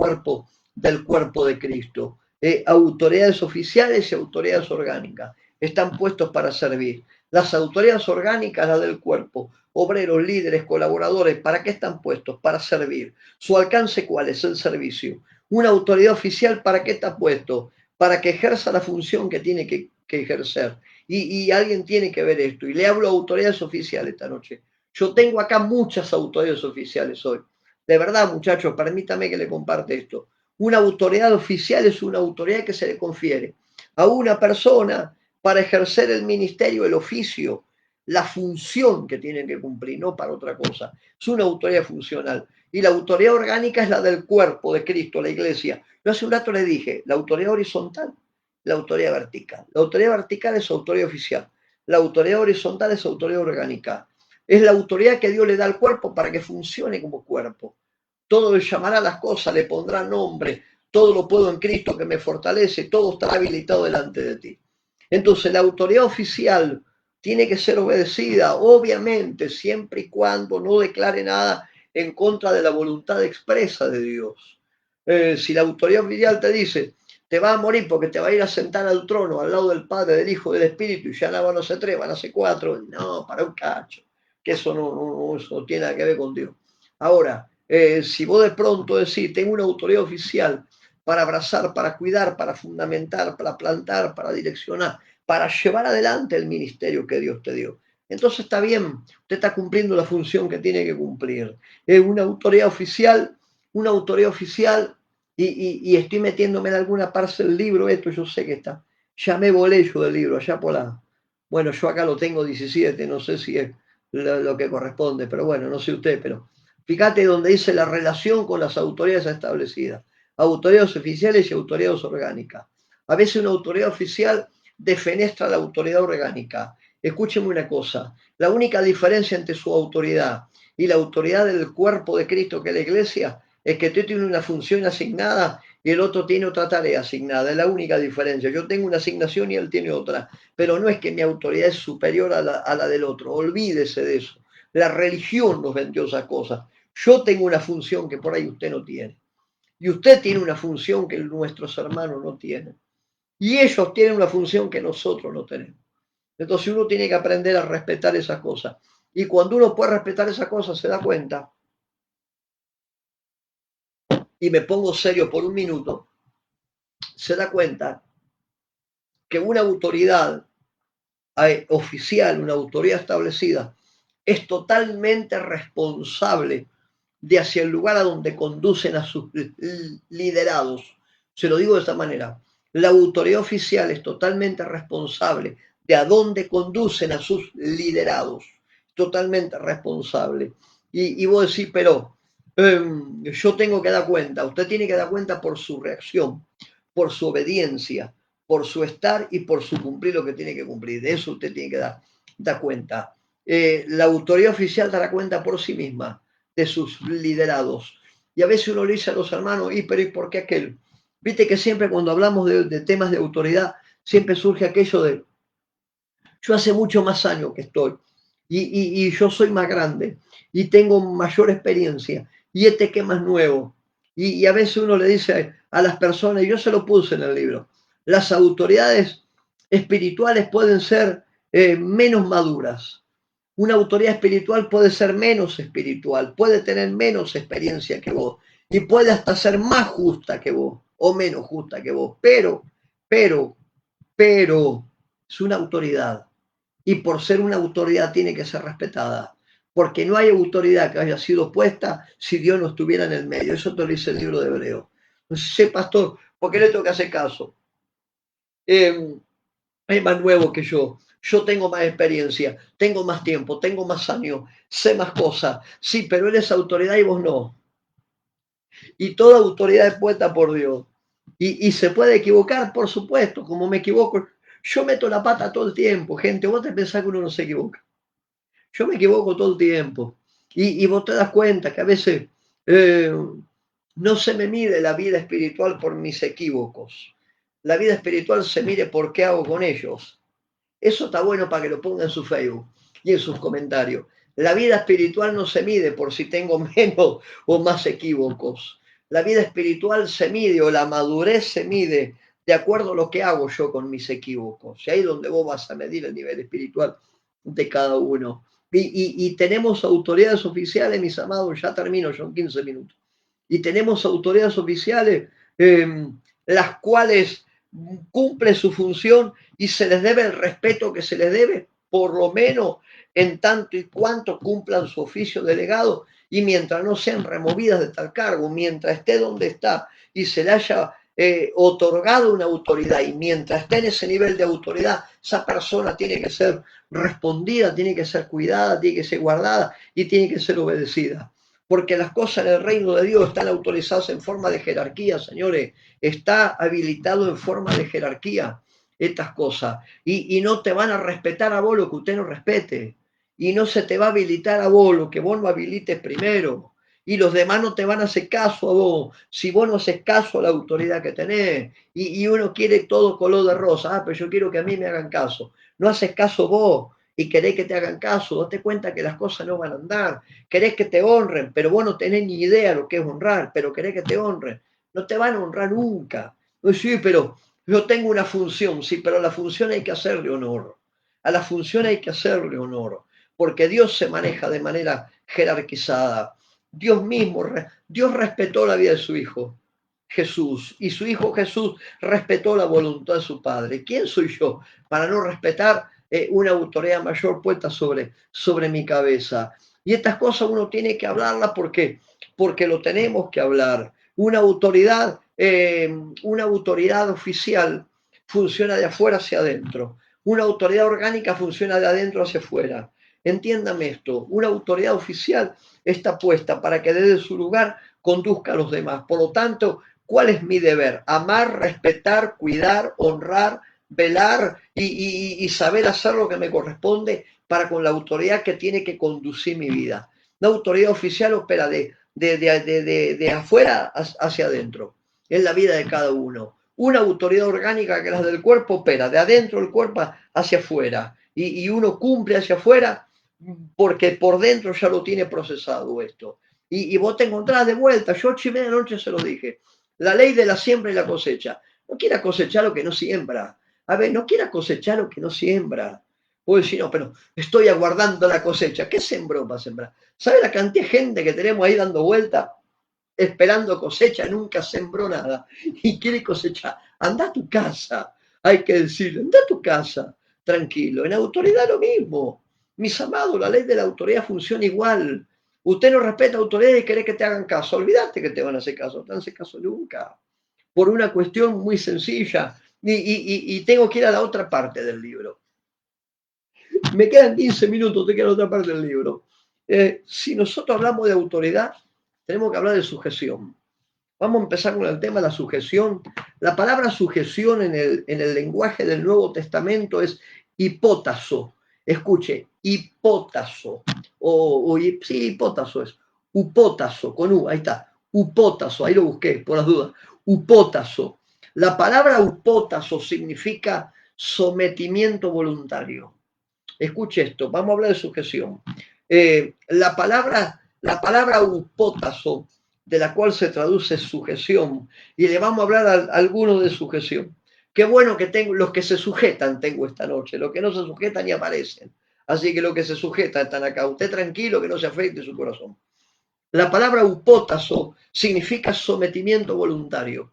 cuerpo de Cristo. Autoridades oficiales y autoridades orgánicas. Están puestos para servir. Las autoridades orgánicas, las del cuerpo, obreros, líderes, colaboradores, ¿para qué están puestos? Para servir. ¿Su alcance cuál es? El servicio. Una autoridad oficial, ¿para qué está puesto? Para que ejerza la función que tiene que ejercer. Y alguien tiene que ver esto. Y le hablo a autoridades oficiales esta noche. Yo tengo acá muchas autoridades oficiales hoy. De verdad, muchachos, permítame que le comparte esto. Una autoridad oficial es una autoridad que se le confiere a una persona para ejercer el ministerio, el oficio, la función que tienen que cumplir, no para otra cosa. Es una autoridad funcional. Y la autoridad orgánica es la del cuerpo de Cristo, la iglesia. Yo hace un rato le dije, la autoridad horizontal, la autoridad vertical. La autoridad vertical es autoridad oficial. La autoridad horizontal es autoridad orgánica. Es la autoridad que Dios le da al cuerpo para que funcione como cuerpo. Todo le llamará las cosas, le pondrá nombre, todo lo puedo en Cristo que me fortalece, todo está habilitado delante de ti. Entonces la autoridad oficial tiene que ser obedecida, obviamente, siempre y cuando no declare nada en contra de la voluntad expresa de Dios. Si la autoridad oficial te dice, te va a morir porque te va a ir a sentar al trono, al lado del Padre, del Hijo, del Espíritu, y ya no van a ser 3, van a ser 4, no, para un cacho, que eso eso no tiene nada que ver con Dios. Ahora, si vos de pronto decís, tengo una autoridad oficial para abrazar, para cuidar, para fundamentar, para plantar, para direccionar, para llevar adelante el ministerio que Dios te dio. Entonces está bien, usted está cumpliendo la función que tiene que cumplir. Es una autoridad oficial, y estoy metiéndome en alguna parte del libro, esto yo sé que está. Ya me volé yo del libro, allá por la... Bueno, yo acá lo tengo 17, no sé si es lo que corresponde, pero bueno, no sé usted, pero fíjate donde dice la relación con las autoridades establecidas, autoridades oficiales y autoridades orgánicas. A veces una autoridad oficial defenestra la autoridad orgánica. Escúcheme una cosa, la única diferencia entre su autoridad y la autoridad del cuerpo de Cristo que es la iglesia es que tú tienes una función asignada y el otro tiene otra tarea asignada. Es la única diferencia. Yo tengo una asignación y él tiene otra, pero no es que mi autoridad es superior a la del otro. Olvídese de eso. La religión nos vendió esas cosas. Yo tengo una función que por ahí usted no tiene. Y usted tiene una función que nuestros hermanos no tienen. Y ellos tienen una función que nosotros no tenemos. Entonces uno tiene que aprender a respetar esas cosas. Y cuando uno puede respetar esas cosas, se da cuenta, y me pongo serio por un minuto, se da cuenta que una autoridad oficial, una autoridad establecida, es totalmente responsable de hacia el lugar a donde conducen a sus liderados. Se lo digo de esta manera. La autoridad oficial es totalmente responsable de a dónde conducen a sus liderados. Totalmente responsable. Y vos decís, pero yo tengo que dar cuenta. Usted tiene que dar cuenta por su reacción, por su obediencia, por su estar y por su cumplir lo que tiene que cumplir. De eso usted tiene que dar cuenta. La autoridad oficial dará cuenta por sí misma de sus liderados. Y a veces uno le dice a los hermanos, pero ¿y por qué aquel? Viste que siempre cuando hablamos de temas de autoridad, siempre surge aquello de, yo hace mucho más años que estoy, y yo soy más grande, y tengo mayor experiencia, y este que más nuevo. Y a veces uno le dice a las personas, y yo se lo puse en el libro, las autoridades espirituales pueden ser menos maduras. Una autoridad espiritual puede ser menos espiritual, puede tener menos experiencia que vos, y puede hasta ser más justa que vos, o menos justa que vos, pero, pero, es una autoridad y por ser una autoridad tiene que ser respetada, porque no hay autoridad que haya sido puesta si Dios no estuviera en el medio. Eso te lo dice el libro de Hebreo. No sé, pastor, ¿por qué le tengo que hacer caso? Es más nuevo que yo tengo más experiencia, tengo más tiempo, tengo más años, sé más cosas. Sí, pero él es autoridad y vos no. Y toda autoridad es puesta por Dios. Y se puede equivocar, por supuesto, como me equivoco. Yo meto la pata todo el tiempo, gente. Vos te pensás que uno no se equivoca. Yo me equivoco todo el tiempo. Y vos te das cuenta que a veces no se me mide la vida espiritual por mis equívocos. La vida espiritual se mide por qué hago con ellos. Eso está bueno para que lo ponga en su Facebook y en sus comentarios. La vida espiritual no se mide por si tengo menos o más equívocos. La vida espiritual se mide o la madurez se mide de acuerdo a lo que hago yo con mis equívocos. Y ahí es donde vos vas a medir el nivel espiritual de cada uno. Y tenemos autoridades oficiales, mis amados, ya termino yo en 15 minutos. Y tenemos autoridades oficiales, las cuales cumplen su función y se les debe el respeto que se les debe, por lo menos en tanto y cuanto cumplan su oficio delegado y mientras no sean removidas de tal cargo, mientras esté donde está y se le haya otorgado una autoridad y mientras esté en ese nivel de autoridad, esa persona tiene que ser respondida, tiene que ser cuidada, tiene que ser guardada y tiene que ser obedecida. Porque las cosas en el reino de Dios están autorizadas en forma de jerarquía, señores. Está habilitado en forma de jerarquía estas cosas. Y no te van a respetar a vos lo que usted no respete. Y no se te va a habilitar a vos lo que vos no habilites primero. Y los demás no te van a hacer caso a vos si vos no haces caso a la autoridad que tenés. Y uno quiere todo color de rosa. Ah, pero yo quiero que a mí me hagan caso. No haces caso vos y querés que te hagan caso. Date cuenta que las cosas no van a andar. Querés que te honren, pero vos no tenés ni idea lo que es honrar, pero querés que te honren. No te van a honrar nunca. No, sí, pero yo tengo una función, sí, pero a la función hay que hacerle honor. A la función hay que hacerle honor, porque Dios se maneja de manera jerarquizada. Dios mismo, Dios respetó la vida de su Hijo Jesús, y su Hijo Jesús respetó la voluntad de su Padre. ¿Quién soy yo para no respetar una autoridad mayor puesta sobre mi cabeza? Y estas cosas uno tiene que hablarlas porque lo tenemos que hablar. Una autoridad oficial funciona de afuera hacia adentro. Una autoridad orgánica funciona de adentro hacia afuera. Entiéndame esto, una autoridad oficial está puesta para que desde su lugar conduzca a los demás. Por lo tanto, ¿cuál es mi deber? Amar, respetar, cuidar, honrar, velar y saber hacer lo que me corresponde para con la autoridad que tiene que conducir mi vida. La autoridad oficial opera de afuera hacia adentro, en la vida de cada uno. Una autoridad orgánica que es la del cuerpo opera de adentro del cuerpo hacia afuera y uno cumple hacia afuera porque por dentro ya lo tiene procesado esto. Y vos te encontrás de vuelta, yo 8:30 de la noche se lo dije, la ley de la siembra y la cosecha. No quieras cosechar lo que no siembra. A ver, no quieras cosechar lo que no siembra. Vos decís, no, pero estoy aguardando la cosecha. ¿Qué sembró para sembrar? ¿Sabe la cantidad de gente que tenemos ahí dando vuelta, esperando cosecha? Nunca sembró nada y quiere cosechar. Anda a tu casa, hay que decirle, anda a tu casa, tranquilo. En autoridad lo mismo. Mis amados, la ley de la autoridad funciona igual. Usted no respeta autoridad y quiere que te hagan caso. Olvídate que te van a hacer caso, no te van a hacer caso nunca. Por una cuestión muy sencilla. Y tengo que ir a la otra parte del libro. Me quedan 15 minutos, te queda la otra parte del libro. Si nosotros hablamos de autoridad, tenemos que hablar de sujeción. Vamos a empezar con el tema de la sujeción. La palabra sujeción en el lenguaje del Nuevo Testamento es hipótaso. Escuche, hipótaso. Sí, hipótaso es. Upótaso, con U, ahí está. Upótaso, ahí lo busqué, por las dudas. Upótaso. La palabra upótaso significa sometimiento voluntario. Escuche esto, vamos a hablar de sujeción. La palabra upótaso, de la cual se traduce sujeción, y le vamos a hablar a algunos de sujeción. Qué bueno que tengo, los que se sujetan tengo esta noche, los que no se sujetan y aparecen. Así que los que se sujetan están acá. Usted tranquilo, que no se afecte su corazón. La palabra upótaso significa sometimiento voluntario.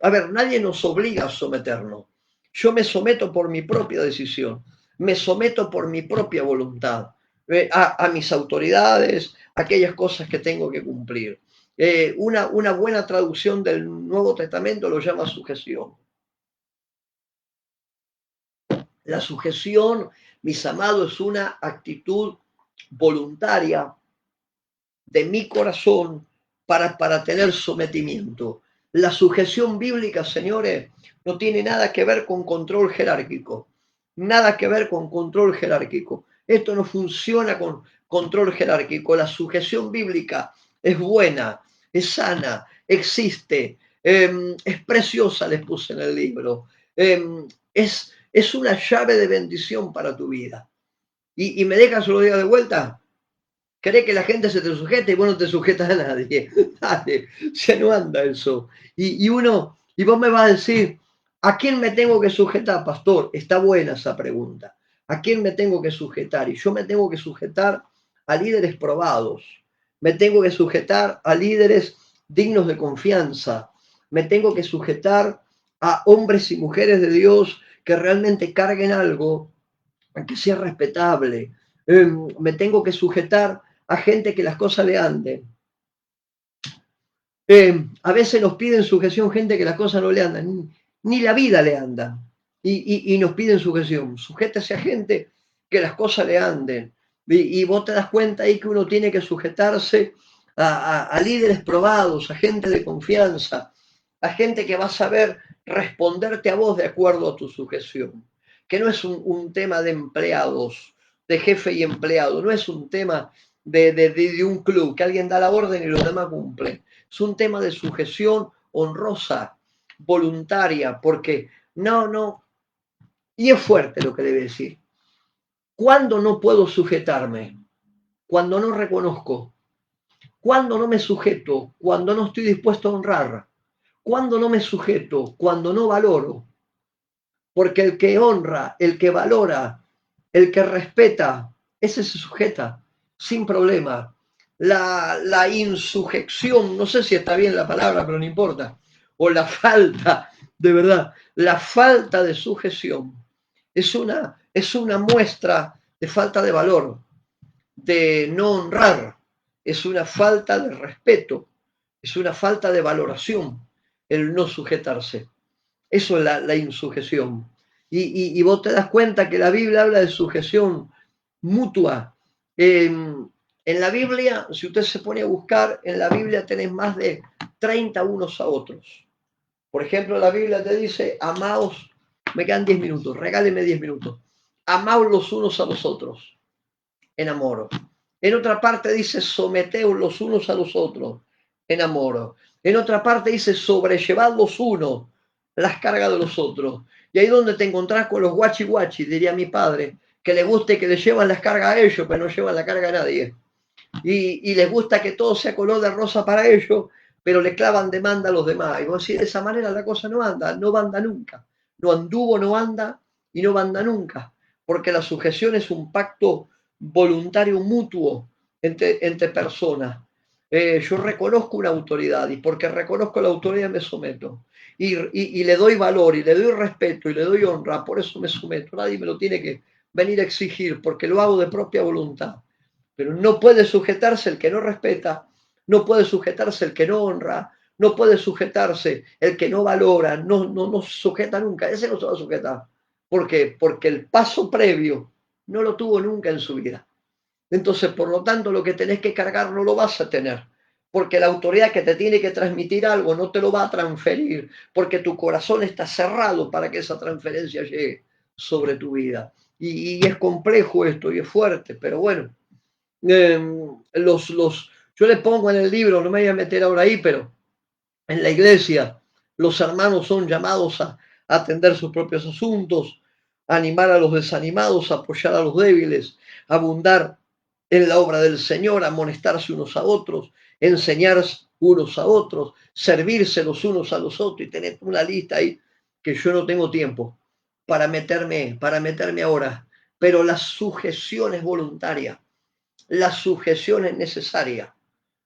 A ver, nadie nos obliga a someternos. Yo me someto por mi propia decisión, me someto por mi propia voluntad, a mis autoridades, a aquellas cosas que tengo que cumplir. Una buena traducción del Nuevo Testamento lo llama sujeción. La sujeción, mis amados, es una actitud voluntaria de mi corazón para tener sometimiento. La sujeción bíblica, señores, no tiene nada que ver con control jerárquico. Nada que ver con control jerárquico. Esto no funciona con control jerárquico. La sujeción bíblica es buena, es sana, existe, es preciosa, les puse en el libro. Es una llave de bendición para tu vida. Y me dejan, se lo diga de vuelta. ¿Querés que la gente se te sujete y vos no te sujetas a nadie? Dale, se no anda eso. Y vos me vas a decir, ¿a quién me tengo que sujetar, pastor? Está buena esa pregunta. ¿A quién me tengo que sujetar? Y yo me tengo que sujetar a líderes probados. Me tengo que sujetar a líderes dignos de confianza. Me tengo que sujetar a hombres y mujeres de Dios que realmente carguen algo que sea respetable. Me tengo que sujetar a gente que las cosas le anden. A veces nos piden sujeción gente que las cosas no le andan, ni la vida le anda. Y nos piden sujeción. Sujétese a gente que las cosas le anden. Y vos te das cuenta ahí que uno tiene que sujetarse a líderes probados, a gente de confianza, a gente que va a saber responderte a vos de acuerdo a tu sujeción. Que no es un tema de empleados, de jefe y empleado, no es un tema de un club, que alguien da la orden y los demás cumplen. Es un tema de sujeción honrosa, voluntaria, porque no, y es fuerte lo que debe decir. ¿Cuándo no puedo sujetarme? Cuando no reconozco. ¿Cuándo no me sujeto? Cuando no estoy dispuesto a honrar. ¿Cuándo no me sujeto? Cuando no valoro. Porque el que honra, el que valora, el que respeta, ese se sujeta sin problema. La insujeción, no sé si está bien la palabra, pero no importa, o la falta, de verdad, la falta de sujeción es una muestra de falta de valor, de no honrar, es una falta de respeto, es una falta de valoración el no sujetarse. Eso es la insujeción. Y vos te das cuenta que la Biblia habla de sujeción mutua. En la Biblia, si usted se pone a buscar, en la Biblia tenés más de 30 unos a otros. Por ejemplo, la Biblia te dice, amaos, me quedan 10 minutos, regáleme 10 minutos. Amaos los unos a los otros, en amor. En otra parte dice, someteos los unos a los otros, en amor. En otra parte dice, sobrellevad los unos las cargas de los otros. Y ahí donde te encontrás con los guachi guachi, diría mi padre, que les guste que le llevan las cargas a ellos, pero no llevan la carga a nadie. Y les gusta que todo sea color de rosa para ellos, pero le clavan demanda a los demás. Y vos decís, de esa manera la cosa no anda, no anda nunca. No anduvo, no anda y no anda nunca. Porque la sujeción es un pacto voluntario mutuo entre personas. Yo reconozco una autoridad y porque reconozco la autoridad me someto. Y le doy valor y le doy respeto y le doy honra, por eso me someto. Nadie me lo tiene que venir a exigir porque lo hago de propia voluntad. Pero no puede sujetarse el que no respeta, no puede sujetarse el que no honra, no puede sujetarse el que no valora, no se sujeta nunca, ese no se va a sujetar. ¿Por qué? Porque el paso previo no lo tuvo nunca en su vida. Entonces, por lo tanto, lo que tenés que cargar no lo vas a tener, porque la autoridad que te tiene que transmitir algo no te lo va a transferir, porque tu corazón está cerrado para que esa transferencia llegue sobre tu vida. Y es complejo esto y es fuerte, pero bueno, eh, yo le pongo en el libro, no me voy a meter ahora ahí, pero en la iglesia los hermanos son llamados a atender sus propios asuntos, a animar a los desanimados, a apoyar a los débiles, a abundar en la obra del Señor, amonestarse unos a otros, enseñar unos a otros, servirse los unos a los otros, y tener una lista ahí que yo no tengo tiempo para meterme ahora. Pero la sujeción es voluntaria, la sujeción es necesaria.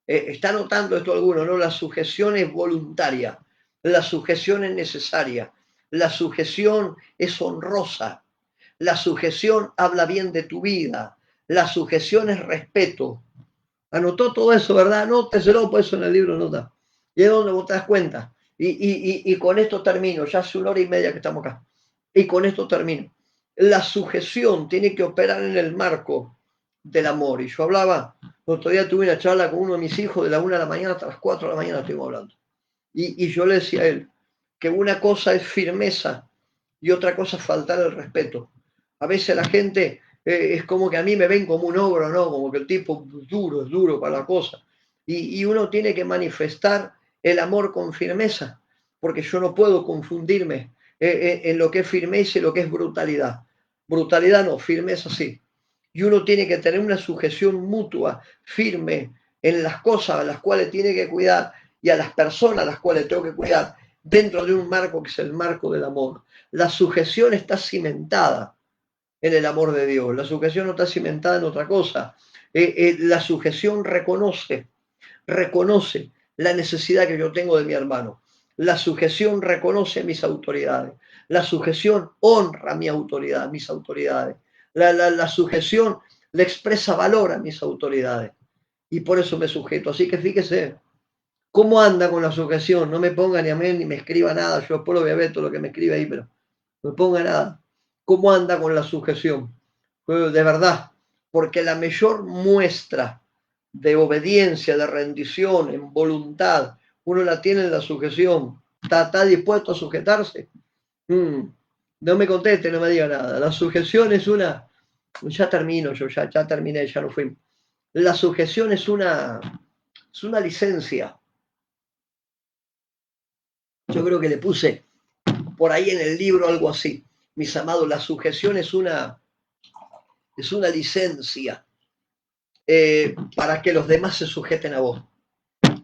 Está notando esto alguno, ¿no? La sujeción es voluntaria, la sujeción es necesaria, la sujeción es honrosa, la sujeción habla bien de tu vida, la sujeción es respeto. Anotó todo eso, ¿verdad? Anóteselo, por eso en el libro nota. Y es donde vos te das cuenta. Y con esto termino, ya hace 1 hora y media que estamos acá. Y con esto termino. La sujeción tiene que operar en el marco del amor. Y yo hablaba, el otro día tuve una charla con uno de mis hijos de la 1 de la mañana hasta las 4 de la mañana estuvimos hablando. Y yo le decía a él que una cosa es firmeza y otra cosa es faltar el respeto. A veces la gente es como que a mí me ven como un ogro, ¿no? Como que el tipo es duro para la cosa. Y uno tiene que manifestar el amor con firmeza, porque yo no puedo confundirme en lo que es firmeza y lo que es brutalidad. Brutalidad no, firmeza sí. Y uno tiene que tener una sujeción mutua, firme, en las cosas a las cuales tiene que cuidar y a las personas a las cuales tengo que cuidar, dentro de un marco que es el marco del amor. La sujeción está cimentada en el amor de Dios, la sujeción no está cimentada en otra cosa. La sujeción reconoce la necesidad que yo tengo de mi hermano. La sujeción reconoce mis autoridades. La sujeción honra mi autoridad, mis autoridades. La sujeción le expresa valor a mis autoridades. Y por eso me sujeto. Así que fíjese, ¿cómo anda con la sujeción? No me ponga ni a mí ni me escriba nada. Yo después lo voy a ver todo lo que me escribe ahí, pero no me ponga nada. ¿Cómo anda con la sujeción? De verdad, porque la mayor muestra de obediencia, de rendición, en voluntad, uno la tiene en la sujeción. ¿Está dispuesto a sujetarse? No me conteste, no me diga nada. La sujeción es una... Ya termino, yo ya terminé, ya no fui. La sujeción es una licencia. Yo creo que le puse por ahí en el libro algo así. Mis amados, la sujeción es una licencia para que los demás se sujeten a vos.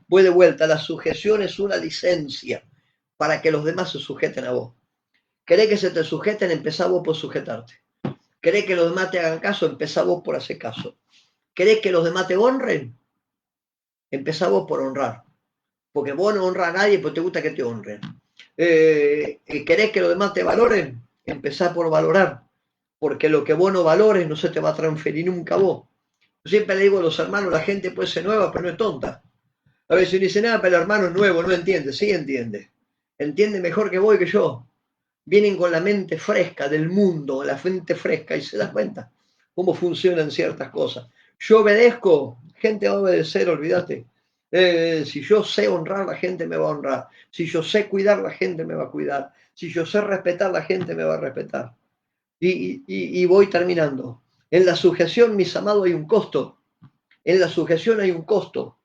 Voy de vuelta, la sujeción es una licencia para que los demás se sujeten a vos. ¿Querés que se te sujeten? Empezá vos por sujetarte. ¿Querés que los demás te hagan caso? Empezá vos por hacer caso. ¿Querés que los demás te honren? Empezá vos por honrar. Porque vos no honras a nadie, pues te gusta que te honren. ¿Querés que los demás te valoren? Empezá por valorar. Porque lo que vos no valores no se te va a transferir nunca a vos. Yo siempre le digo a los hermanos, la gente puede ser nueva, pero no es tonta. A veces uno dice, nada, pero el hermano es nuevo, no entiende. Sí entiende. Entiende mejor que vos y que yo. Vienen con la mente fresca del mundo, la mente fresca, y se da cuenta cómo funcionan ciertas cosas. Yo obedezco, gente va a obedecer, olvídate. Si yo sé honrar, la gente me va a honrar. Si yo sé cuidar, la gente me va a cuidar. Si yo sé respetar, la gente me va a respetar. Y voy terminando. En la sujeción, mis amados, hay un costo. En la sujeción hay un costo.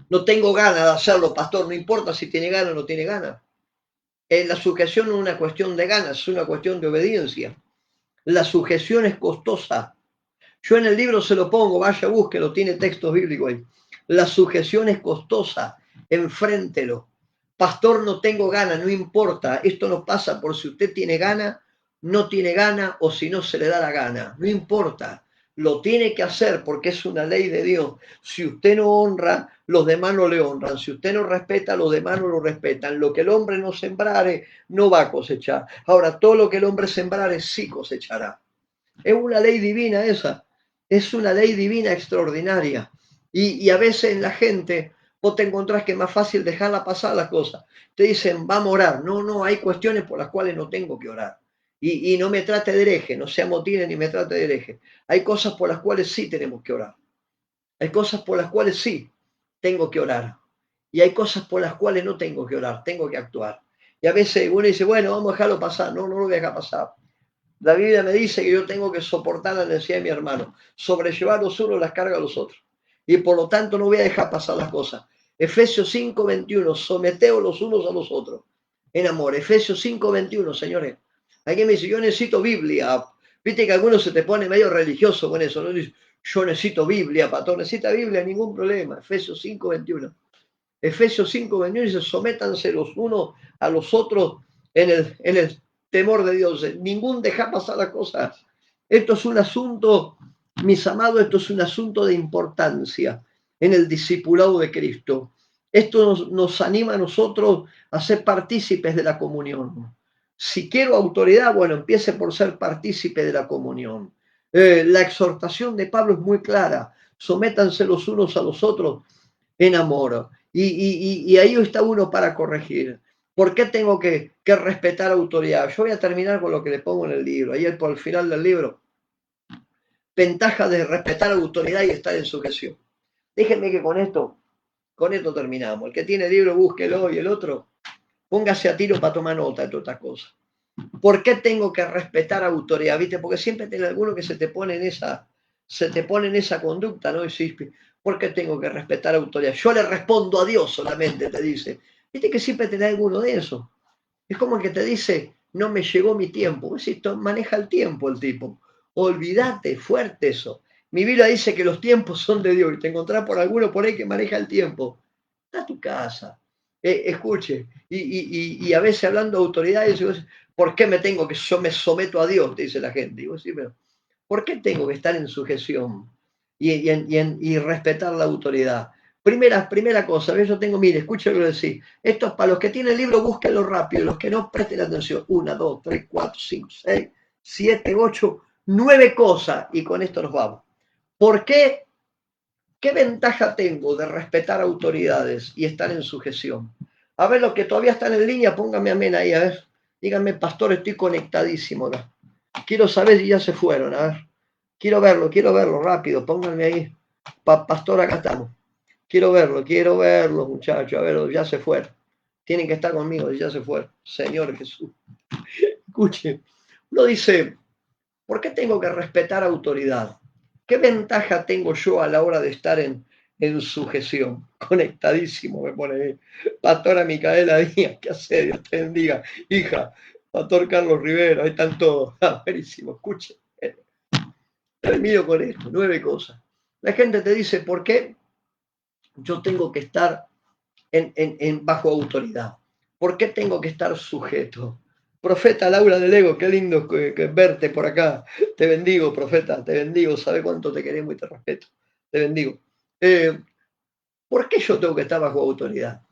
No tengo ganas de hacerlo, pastor, no importa si tiene ganas o no tiene ganas. La sujeción no es una cuestión de ganas, es una cuestión de obediencia. La sujeción es costosa. Yo en el libro se lo pongo, vaya, búsquelo, tiene textos bíblicos ahí. La sujeción es costosa, enfréntelo. Pastor, no tengo ganas, no importa, esto no pasa por si usted tiene gana, no tiene gana o si no se le da la gana, no importa. Lo tiene que hacer porque es una ley de Dios. Si usted no honra, los demás no le honran. Si usted no respeta, los demás no lo respetan. Lo que el hombre no sembrare, no va a cosechar. Ahora, todo lo que el hombre sembrare, sí cosechará. Es una ley divina esa. Es una ley divina extraordinaria. Y a veces en la gente, vos te encontrás que es más fácil dejarla pasar las cosas. Te dicen, vamos a orar. No, hay cuestiones por las cuales no tengo que orar. Y no me trate de hereje, no se amotine ni me trate de hereje. Hay cosas por las cuales sí tenemos que orar. Hay cosas por las cuales sí tengo que orar. Y hay cosas por las cuales no tengo que orar, tengo que actuar. Y a veces uno dice, bueno, vamos a dejarlo pasar. No, no lo voy a dejar pasar. La Biblia me dice que yo tengo que soportar la necesidad de mi hermano, sobrellevar los unos las cargas a los otros. Y por lo tanto no voy a dejar pasar las cosas. Efesios 5:21, someteos los unos a los otros en amor. Efesios 5:21, señores. Alguien me dice, yo necesito Biblia. Viste que algunos se te pone medio religioso con eso, ¿no? Dice, yo necesito Biblia, pastor. Necesita Biblia, ningún problema. Efesios 5:21. Efesios 5:21 dice, sométanse los unos a los otros en el temor de Dios. Ningún deja pasar las cosas. Esto es un asunto, mis amados, esto es un asunto de importancia en el discipulado de Cristo. Esto nos anima a nosotros a ser partícipes de la comunión. Si quiero autoridad, bueno, empiece por ser partícipe de la comunión. La exhortación de Pablo es muy clara. Sométanse los unos a los otros en amor. Y ahí está uno para corregir. ¿Por qué tengo que respetar autoridad? Yo voy a terminar con lo que le pongo en el libro. Ayer por el final del libro, ventaja de respetar autoridad y estar en sujeción. Déjenme que con esto terminamos. El que tiene el libro, búsquelo, y el otro, póngase a tiro para tomar nota de todas estas cosas. ¿Por qué tengo que respetar autoridad? ¿Viste? Porque siempre tiene alguno que se te pone en esa conducta, ¿no? Y sí, ¿por qué tengo que respetar autoridad? Yo le respondo a Dios solamente, te dice. Viste que siempre tenés alguno de esos. Es como el que te dice, no me llegó mi tiempo. Esto maneja el tiempo el tipo. Olvídate, fuerte eso. Mi Biblia dice que los tiempos son de Dios y te encontrás por alguno por ahí que maneja el tiempo. Está a tu casa. Escuche, y a veces hablando de autoridades, ¿por qué yo me someto a Dios? Dice la gente. Digo, sí, pero ¿por qué tengo que estar en sujeción y respetar la autoridad? Primera cosa, yo tengo, mire, escúchalo decir. Esto es para los que tienen el libro, búsquenlo rápido. Los que no, presten atención. 1, 2, 3, 4, 5, 6, 7, 8, 9 cosas. Y con esto nos vamos. ¿Por qué? ¿Qué ventaja tengo de respetar autoridades y estar en sujeción? A ver, los que todavía están en línea, pónganme amén ahí, a ver. Díganme, pastor, estoy conectadísimo acá. Quiero saber si ya se fueron, a ver. Quiero verlo, rápido, pónganme ahí. Pastor, acá estamos. Quiero verlo, muchachos, a ver, ya se fueron. Tienen que estar conmigo, ya se fueron. Señor Jesús. Escuchen, uno dice, ¿por qué tengo que respetar autoridad? ¿Qué ventaja tengo yo a la hora de estar en sujeción? Conectadísimo, me pone ahí. Pastora Micaela Díaz, ¿qué hace? Dios te bendiga. Hija, Pastor Carlos Rivero, ahí están todos. Buenísimo, escuchen. Termino con esto, 9 cosas. La gente te dice, ¿por qué yo tengo que estar bajo autoridad? ¿Por qué tengo que estar sujeto? Profeta Laura del Ego, qué lindo que verte por acá. Te bendigo, profeta, te bendigo. Sabe cuánto te queremos y te respeto. Te bendigo. ¿Por qué yo tengo que estar bajo autoridad?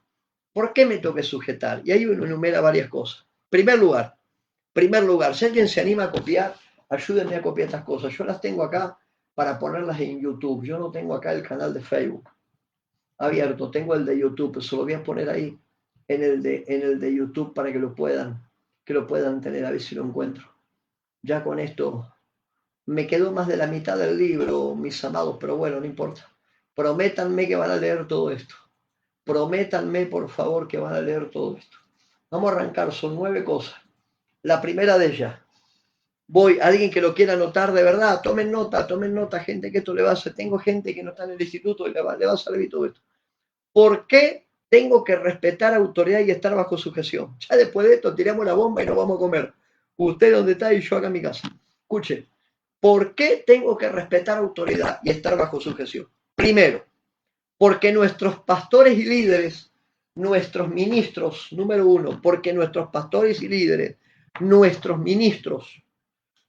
¿Por qué me tengo que sujetar? Y ahí uno enumera varias cosas. Primer lugar, si alguien se anima a copiar, ayúdenme a copiar estas cosas. Yo las tengo acá para ponerlas en YouTube. Yo no tengo acá el canal de Facebook abierto, tengo el de YouTube, se lo voy a poner ahí en el de YouTube para que lo puedan tener, a ver si lo encuentro. Ya con esto me quedó más de la mitad del libro, mis amados, pero bueno, no importa. Prométanme que van a leer todo esto. Prométanme, por favor, que van a leer todo esto. Vamos a arrancar, son 9 cosas. La primera de ellas, alguien que lo quiera anotar de verdad, tomen nota, gente, que esto le va a hacer. Tengo gente que no está en el instituto y le va a servir todo esto. ¿Por qué tengo que respetar autoridad y estar bajo sujeción? Ya después de esto tiramos la bomba y nos vamos a comer. Usted donde está y yo acá en mi casa. Escuche, ¿por qué tengo que respetar autoridad y estar bajo sujeción? Primero, porque nuestros pastores y líderes, nuestros ministros, número uno, porque nuestros pastores y líderes, nuestros ministros,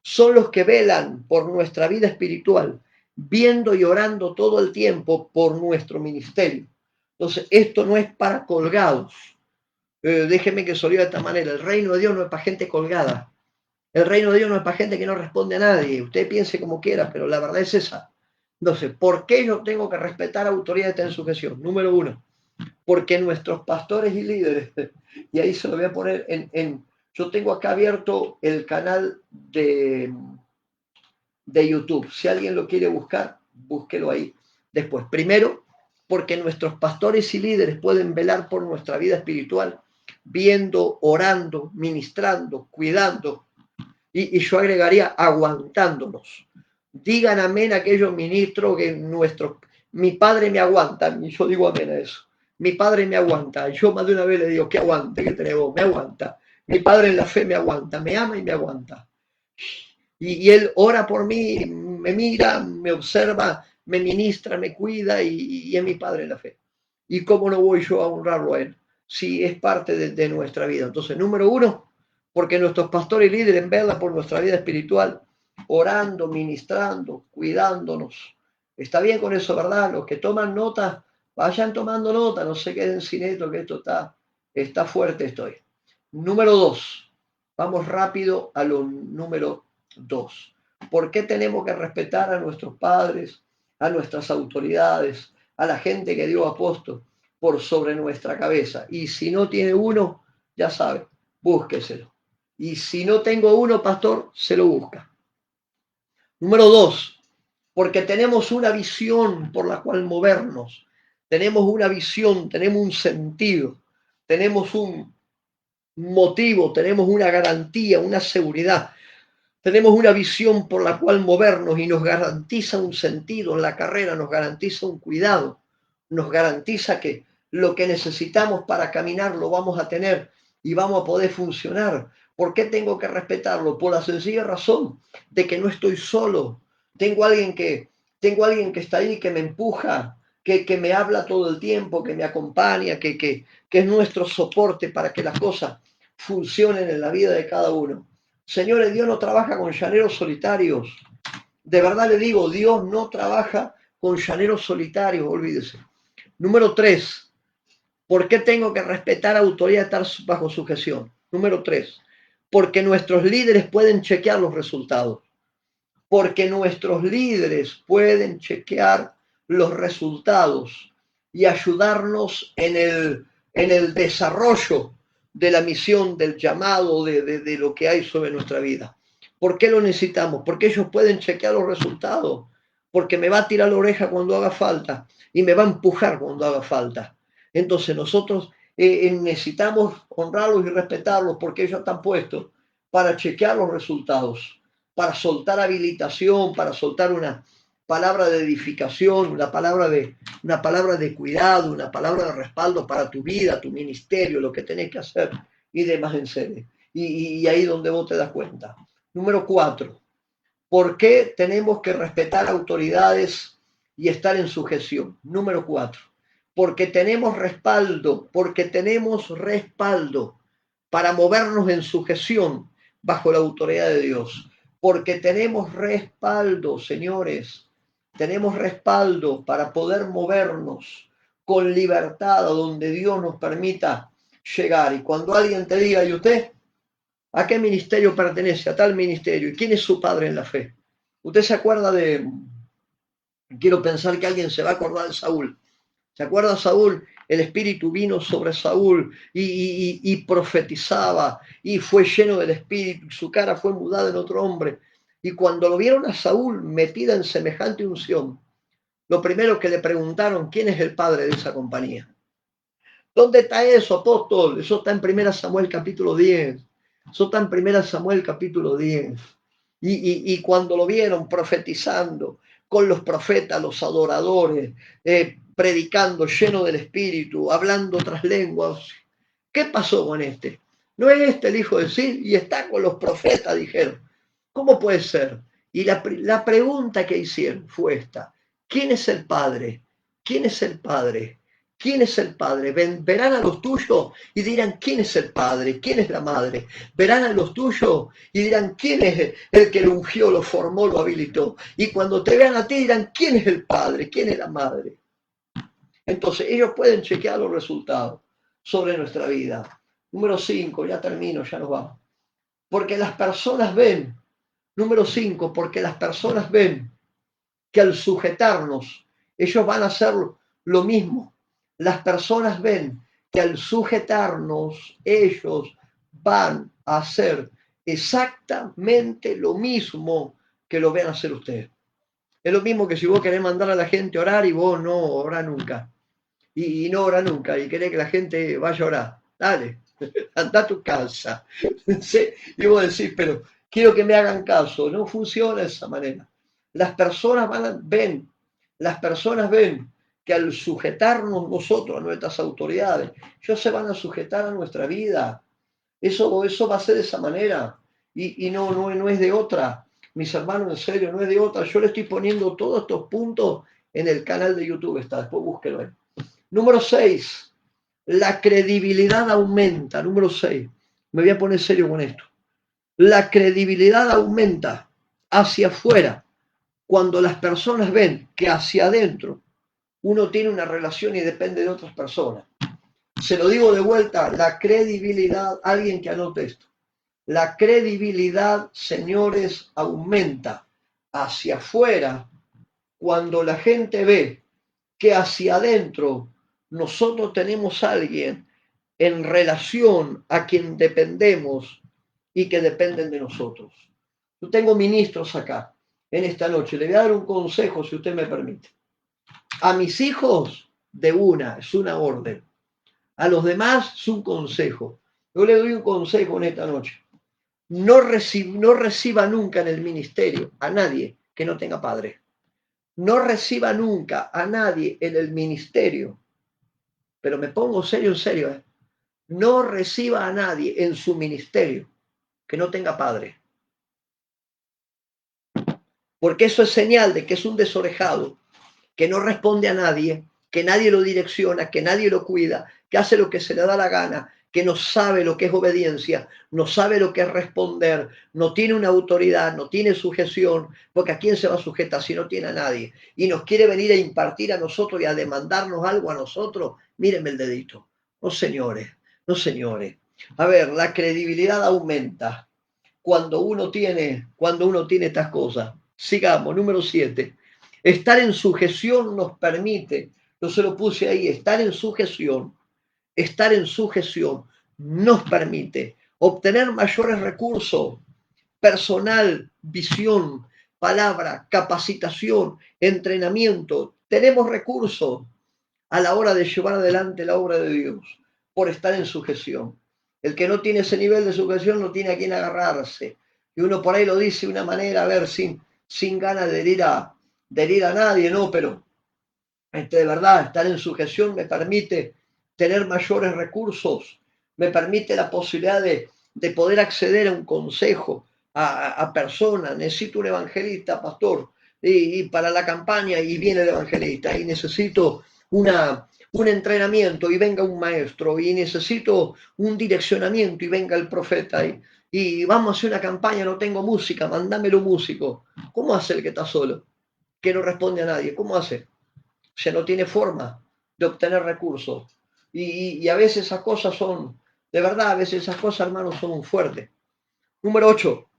son los que velan por nuestra vida espiritual, viendo y orando todo el tiempo por nuestro ministerio. Entonces, esto no es para colgados. Déjeme que se lo diga de esta manera. El reino de Dios no es para gente colgada. El reino de Dios no es para gente que no responde a nadie. Usted piense como quiera, pero la verdad es esa. Entonces, ¿por qué yo tengo que respetar autoridad en sujeción? Número uno, porque nuestros pastores y líderes, y ahí se lo voy a poner yo tengo acá abierto el canal de YouTube. Si alguien lo quiere buscar, búsquelo ahí. Después, primero, porque nuestros pastores y líderes pueden velar por nuestra vida espiritual, viendo, orando, ministrando, cuidando, y yo agregaría aguantándonos. Digan amén a aquellos ministros que mi padre me aguanta, y yo digo amén a eso. Mi padre me aguanta, yo más de una vez le digo que aguante, que tenemos, me aguanta. Mi padre en la fe me aguanta, me ama y me aguanta. Y él ora por mí, me mira, me observa, me ministra, me cuida y es mi padre en la fe. ¿Y cómo no voy yo a honrarlo a él? Si es parte de nuestra vida. Entonces, número uno, porque nuestros pastores y líderes velan por nuestra vida espiritual, orando, ministrando, cuidándonos. Está bien con eso, ¿verdad? Los que toman nota, vayan tomando nota, no se queden sin esto, que esto está fuerte estoy. Número dos, vamos rápido a lo número dos. ¿Por qué tenemos que respetar a nuestros padres, a nuestras autoridades, a la gente que Dios ha puesto por sobre nuestra cabeza? Y si no tiene uno, ya sabe, búsqueselo. Y si no tengo uno, pastor, se lo busca. Número dos, porque tenemos una visión por la cual movernos. Tenemos una visión, tenemos un sentido, tenemos un motivo, tenemos una garantía, una seguridad. Tenemos una visión por la cual movernos y nos garantiza un sentido en la carrera, nos garantiza un cuidado, nos garantiza que lo que necesitamos para caminar lo vamos a tener y vamos a poder funcionar. ¿Por qué tengo que respetarlo? Por la sencilla razón de que no estoy solo. Tengo alguien que está ahí, que me empuja, que me habla todo el tiempo, que me acompaña, que es nuestro soporte para que las cosas funcionen en la vida de cada uno. Señores, Dios no trabaja con llaneros solitarios. De verdad le digo, Dios no trabaja con llaneros solitarios, olvídese. Número tres, ¿por qué tengo que respetar autoridad y estar bajo sujeción? Número tres, porque nuestros líderes pueden chequear los resultados. Porque nuestros líderes pueden chequear los resultados y ayudarnos en el desarrollo de la misión, del llamado, de lo que hay sobre nuestra vida. ¿Por qué lo necesitamos? Porque ellos pueden chequear los resultados, porque me va a tirar la oreja cuando haga falta y me va a empujar cuando haga falta. Entonces nosotros necesitamos honrarlos y respetarlos porque ellos están puestos para chequear los resultados, para soltar habilitación, para soltar una palabra de edificación, una palabra de cuidado, una palabra de respaldo para tu vida, tu ministerio, lo que tenés que hacer y demás en serio. Y ahí donde vos te das cuenta. Número 4. ¿Por qué tenemos que respetar autoridades y estar en sujeción? Número 4. Porque tenemos respaldo para movernos en sujeción bajo la autoridad de Dios. Porque tenemos respaldo, señores, tenemos respaldo para poder movernos con libertad a donde Dios nos permita llegar. Y cuando alguien te diga, ¿y usted a qué ministerio pertenece? A tal ministerio. ¿Y quién es su padre en la fe? Usted se acuerda quiero pensar que alguien se va a acordar de Saúl. ¿Se acuerda Saúl? El Espíritu vino sobre Saúl y profetizaba y fue lleno del Espíritu. Su cara fue mudada en otro hombre. Y cuando lo vieron a Saúl metida en semejante unción, lo primero que le preguntaron, ¿quién es el padre de esa compañía? ¿Dónde está eso, apóstol? Eso está en 1 Samuel capítulo 10. Eso está en 1 Samuel capítulo 10. Y cuando lo vieron profetizando con los profetas, los adoradores, predicando lleno del Espíritu, hablando otras lenguas, ¿qué pasó con este? ¿No es este el hijo de Sid? Y está con los profetas, dijeron. ¿Cómo puede ser? Y la pregunta que hicieron fue esta. ¿Quién es el Padre? ¿Quién es el Padre? ¿Quién es el Padre? Verán a los tuyos y dirán, ¿quién es el Padre? ¿Quién es la Madre? Verán a los tuyos y dirán, ¿quién es el que lo ungió, lo formó, lo habilitó? Y cuando te vean a ti dirán, ¿quién es el Padre? ¿Quién es la Madre? Entonces ellos pueden chequear los resultados sobre nuestra vida. Número 5, ya termino, ya nos vamos. Porque las personas ven, número 5, porque las personas ven que al sujetarnos, ellos van a hacer lo mismo. Las personas ven que al sujetarnos, ellos van a hacer exactamente lo mismo que lo ven hacer ustedes. Es lo mismo que si vos querés mandar a la gente a orar y vos no orás nunca. Y no ora nunca, y querés que la gente vaya a orar. Dale, anda a tu casa. Sí, y vos decís, pero quiero que me hagan caso. No funciona de esa manera. Ven, las personas ven que al sujetarnos nosotros a nuestras autoridades, ellos se van a sujetar a nuestra vida. Eso va a ser de esa manera. Y no es de otra. Mis hermanos, en serio, no es de otra. Yo le estoy poniendo todos estos puntos en el canal de YouTube. Está, después búsquelo ahí. Número 6, la credibilidad aumenta. Número 6, me voy a poner serio con esto. La credibilidad aumenta hacia afuera cuando las personas ven que hacia adentro uno tiene una relación y depende de otras personas. Se lo digo de vuelta, la credibilidad, alguien que anote esto. La credibilidad, señores, aumenta hacia afuera cuando la gente ve que hacia adentro nosotros tenemos a alguien en relación a quien dependemos y que dependen de nosotros. Yo tengo ministros acá en esta noche. Le voy a dar un consejo, si usted me permite. A mis hijos, es una orden. A los demás, es un consejo. Yo le doy un consejo en esta noche. No reciba nunca en el ministerio a nadie que no tenga padre. No reciba nunca a nadie en el ministerio, pero me pongo serio en serio, no reciba a nadie en su ministerio que no tenga padre, porque eso es señal de que es un desorejado, que no responde a nadie, que nadie lo direcciona, que nadie lo cuida, que hace lo que se le da la gana, que no sabe lo que es obediencia, no sabe lo que es responder, no tiene una autoridad, no tiene sujeción, porque ¿a quién se va a sujetar si no tiene a nadie? Y nos quiere venir a impartir a nosotros y a demandarnos algo a nosotros. Mírenme el dedito. No, señores, no, señores. A ver, la credibilidad aumenta cuando uno tiene estas cosas. Sigamos, número 7. Estar en sujeción nos permite, yo se lo puse ahí, estar en sujeción nos permite obtener mayores recursos, personal, visión, palabra, capacitación, entrenamiento. Tenemos recursos a la hora de llevar adelante la obra de Dios por estar en sujeción. El que no tiene ese nivel de sujeción no tiene a quién agarrarse. Y uno por ahí lo dice de una manera, a ver, sin ganas de herir a nadie, ¿no? Pero de verdad, estar en sujeción me permite tener mayores recursos, me permite la posibilidad de poder acceder a un consejo, a personas. Necesito un evangelista, pastor, y para la campaña, y viene el evangelista, y necesito un entrenamiento, y venga un maestro, y necesito un direccionamiento, y venga el profeta, y vamos a hacer una campaña, no tengo música, mándamelo músico. ¿Cómo hace el que está solo? Que no responde a nadie. ¿Cómo hace? Se no tiene forma de obtener recursos. Y a veces esas cosas son, de verdad, a veces esas cosas, hermanos, son fuertes. Número 8.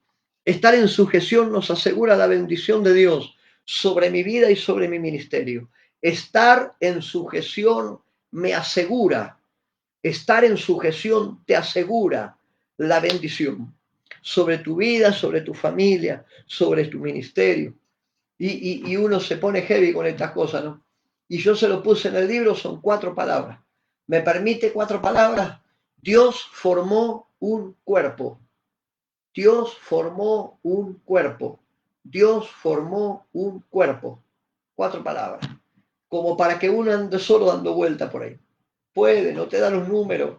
Estar en sujeción nos asegura la bendición de Dios sobre mi vida y sobre mi ministerio. Estar en sujeción me asegura, estar en sujeción te asegura la bendición sobre tu vida, sobre tu familia, sobre tu ministerio. Y uno se pone heavy con estas cosas, ¿no? Y yo se lo puse en el libro, son 4 palabras. ¿Me permite 4 palabras? Dios formó un cuerpo. Dios formó un cuerpo. Dios formó un cuerpo. 4 palabras. Como para que uno ande solo dando vuelta por ahí. No te da los números.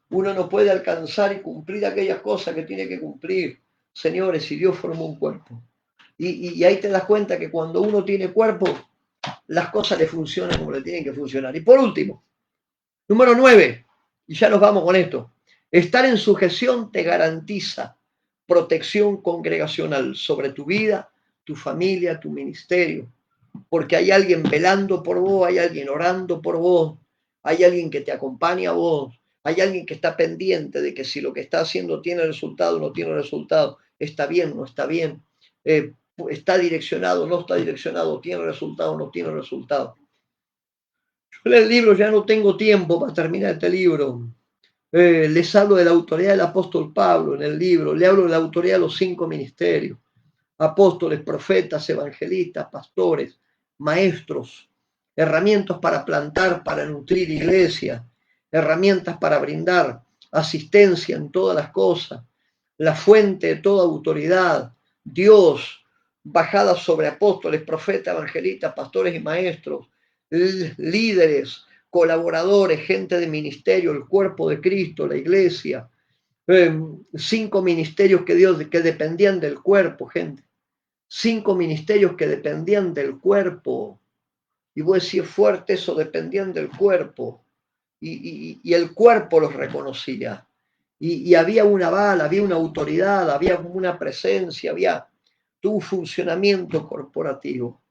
Uno no puede alcanzar y cumplir aquellas cosas que tiene que cumplir. Señores, si Dios formó un cuerpo. Y ahí te das cuenta que cuando uno tiene cuerpo, las cosas le funcionan como le tienen que funcionar. Y por último, número 9, y ya nos vamos con esto, estar en sujeción te garantiza protección congregacional sobre tu vida, tu familia, tu ministerio, porque hay alguien velando por vos, hay alguien orando por vos, hay alguien que te acompaña a vos, hay alguien que está pendiente de que si lo que está haciendo tiene resultado o no tiene resultado, está bien, no está bien, está direccionado, no está direccionado, tiene resultado, no tiene resultado. Yo en el libro ya no tengo tiempo para terminar este libro. Les hablo de la autoridad del apóstol Pablo en el libro, le hablo de la autoridad de los 5 ministerios. apóstoles, profetas, evangelistas, pastores, maestros, herramientas para plantar, para nutrir iglesia, herramientas para brindar asistencia en todas las cosas, la fuente de toda autoridad, Dios, bajada sobre apóstoles, profetas, evangelistas, pastores y maestros, líderes, colaboradores, gente de ministerio, el cuerpo de Cristo, la iglesia, 5 ministerios que dependían del cuerpo, gente. 5 ministerios que dependían del cuerpo. Y vos decís, fuerte eso, dependían del cuerpo. Y el cuerpo los reconocía. Y había una bala, había una autoridad, había una presencia, había un funcionamiento corporativo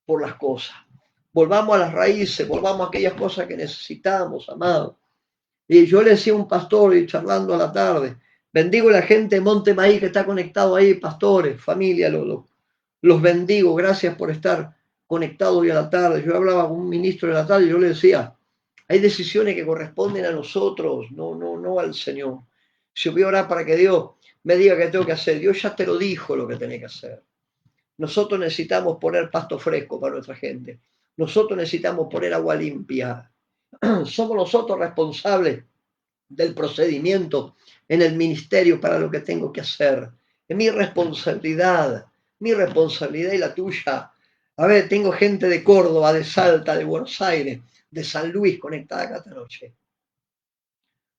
por las cosas. Volvamos a las raíces, volvamos a aquellas cosas que necesitamos, amados. Y yo le decía a un pastor, y charlando a la tarde, bendigo a la gente de Monte Maí que está conectado ahí, pastores, familia, los bendigo, gracias por estar conectados hoy a la tarde. Yo hablaba con un ministro de la tarde y yo le decía, hay decisiones que corresponden a nosotros, no al Señor. Si voy a orar para que Dios me diga qué tengo que hacer, Dios ya te lo dijo lo que tenés que hacer. Nosotros necesitamos poner pasto fresco para nuestra gente. Nosotros necesitamos poner agua limpia. Somos nosotros responsables del procedimiento en el ministerio para lo que tengo que hacer. Es mi responsabilidad y la tuya. A ver, tengo gente de Córdoba, de Salta, de Buenos Aires, de San Luis conectada acá esta noche.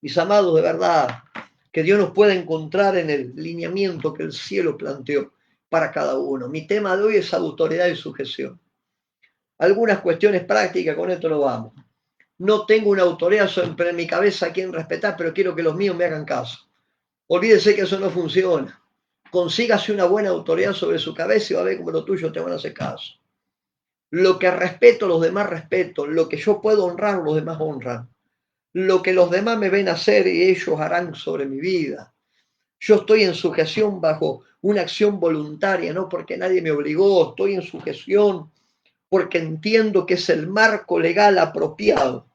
Mis amados, de verdad, que Dios nos pueda encontrar en el lineamiento que el cielo planteó para cada uno. Mi tema de hoy es autoridad y sujeción. Algunas cuestiones prácticas, con esto no vamos. No tengo una autoridad sobre mi cabeza a quien respetar, pero quiero que los míos me hagan caso. Olvídese que eso no funciona. Consígase una buena autoridad sobre su cabeza y va a ver cómo los tuyos te van a hacer caso. Lo que respeto, los demás respeto. Lo que yo puedo honrar, los demás honran. Lo que los demás me ven hacer y ellos harán sobre mi vida. Yo estoy en sujeción bajo una acción voluntaria, no porque nadie me obligó, estoy en sujeción porque entiendo que es el marco legal apropiado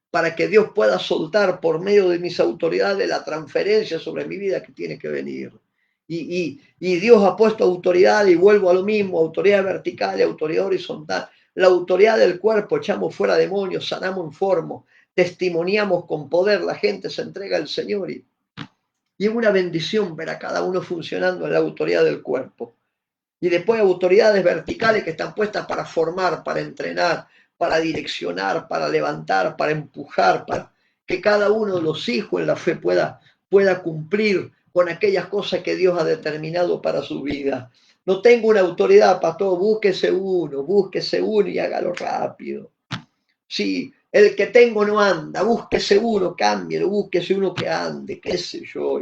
para que Dios pueda soltar por medio de mis autoridades la transferencia sobre mi vida que tiene que venir. Y Dios ha puesto autoridad, y vuelvo a lo mismo, autoridad vertical y autoridad horizontal. La autoridad del cuerpo, echamos fuera demonios, sanamos enfermos, testimoniamos con poder, la gente se entrega al Señor y es una bendición ver a cada uno funcionando en la autoridad del cuerpo. Y después autoridades verticales que están puestas para formar, para entrenar, para direccionar, para levantar, para empujar, para que cada uno de los hijos en la fe pueda cumplir con aquellas cosas que Dios ha determinado para su vida. No tengo una autoridad, pastor, búsquese uno y hágalo rápido. Si el que tengo no anda, búsquese uno, cámbielo, búsquese uno que ande, qué sé yo.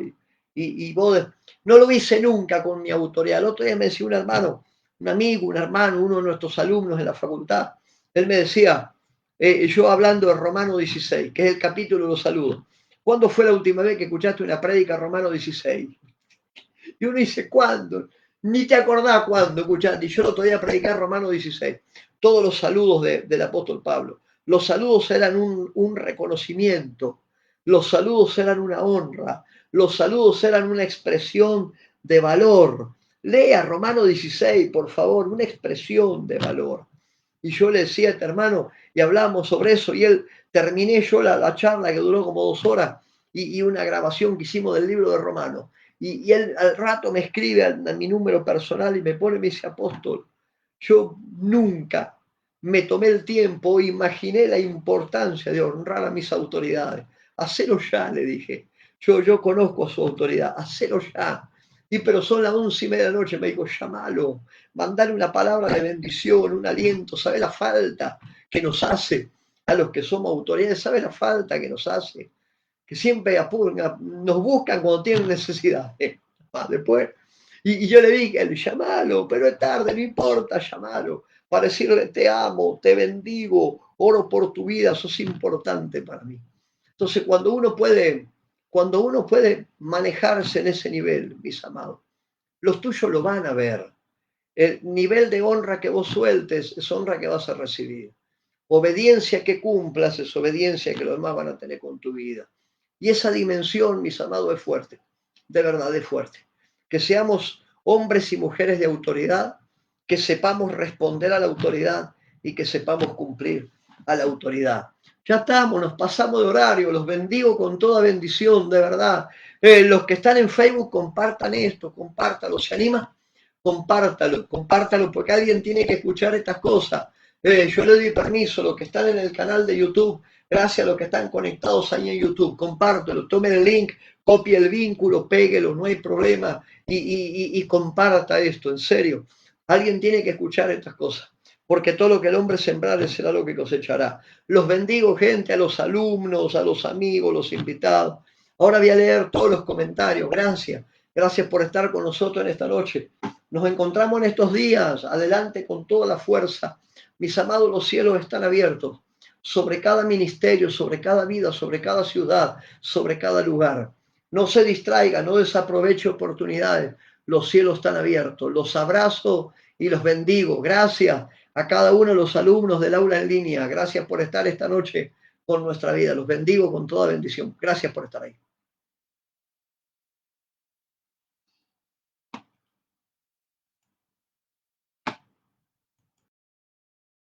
Y vos, no lo hice nunca con mi autoridad. El otro día me decía un hermano, un amigo, un hermano, uno de nuestros alumnos en la facultad, él me decía, yo hablando de Romano 16, que es el capítulo de los saludos. ¿Cuándo fue la última vez que escuchaste una prédica Romano 16? Y uno dice, ¿cuándo? Ni te acordás cuándo escuchaste. Y yo el otro día prediqué Romano 16, todos los saludos del apóstol Pablo. Los saludos eran un reconocimiento, los saludos eran una honra, los saludos eran una expresión de valor. Lea Romano 16, por favor, una expresión de valor. Y yo le decía a este hermano, y hablamos sobre eso, y él terminé yo la charla que duró como 2 horas, y una grabación que hicimos del libro de Romano. Y él al rato me escribe a mi número personal y me dice, apóstol, yo nunca me tomé el tiempo, imaginé la importancia de honrar a mis autoridades. Hacelo ya, le dije. Yo conozco a su autoridad, hacelo ya. Y pero son las 11:30 de la noche, me dijo, llamalo, mandale una palabra de bendición, un aliento, ¿sabe la falta que nos hace a los que somos autoridades? ¿Sabe la falta que nos hace? Que siempre nos buscan cuando tienen necesidad. Después, y yo le dije, llamalo, pero es tarde, no importa, llamalo, para decirle te amo, te bendigo, oro por tu vida, sos importante para mí. Entonces, cuando uno puede manejarse en ese nivel, mis amados, los tuyos lo van a ver. El nivel de honra que vos sueltes es honra que vas a recibir. Obediencia que cumplas es obediencia que los demás van a tener con tu vida. Y esa dimensión, mis amados, es fuerte. De verdad, es fuerte. Que seamos hombres y mujeres de autoridad, que sepamos responder a la autoridad y que sepamos cumplir a la autoridad. Ya estamos, nos pasamos de horario, los bendigo con toda bendición, de verdad. Los que están en Facebook, compartan esto, compártalo, ¿se anima? Compártalo, porque alguien tiene que escuchar estas cosas. Yo le doy permiso, los que están en el canal de YouTube, gracias a los que están conectados ahí en YouTube, compártelo, tomen el link, copie el vínculo, péguelo, no hay problema, y comparta esto, en serio. Alguien tiene que escuchar estas cosas, porque todo lo que el hombre sembrare será lo que cosechará. Los bendigo, gente, a los alumnos, a los amigos, los invitados. Ahora voy a leer todos los comentarios. Gracias por estar con nosotros en esta noche. Nos encontramos en estos días, adelante con toda la fuerza. Mis amados, los cielos están abiertos sobre cada ministerio, sobre cada vida, sobre cada ciudad, sobre cada lugar. No se distraiga, no desaproveche oportunidades. Los cielos están abiertos. Los abrazo y los bendigo. Gracias a cada uno de los alumnos del aula en línea. Gracias por estar esta noche con nuestra vida. Los bendigo con toda bendición. Gracias por estar ahí.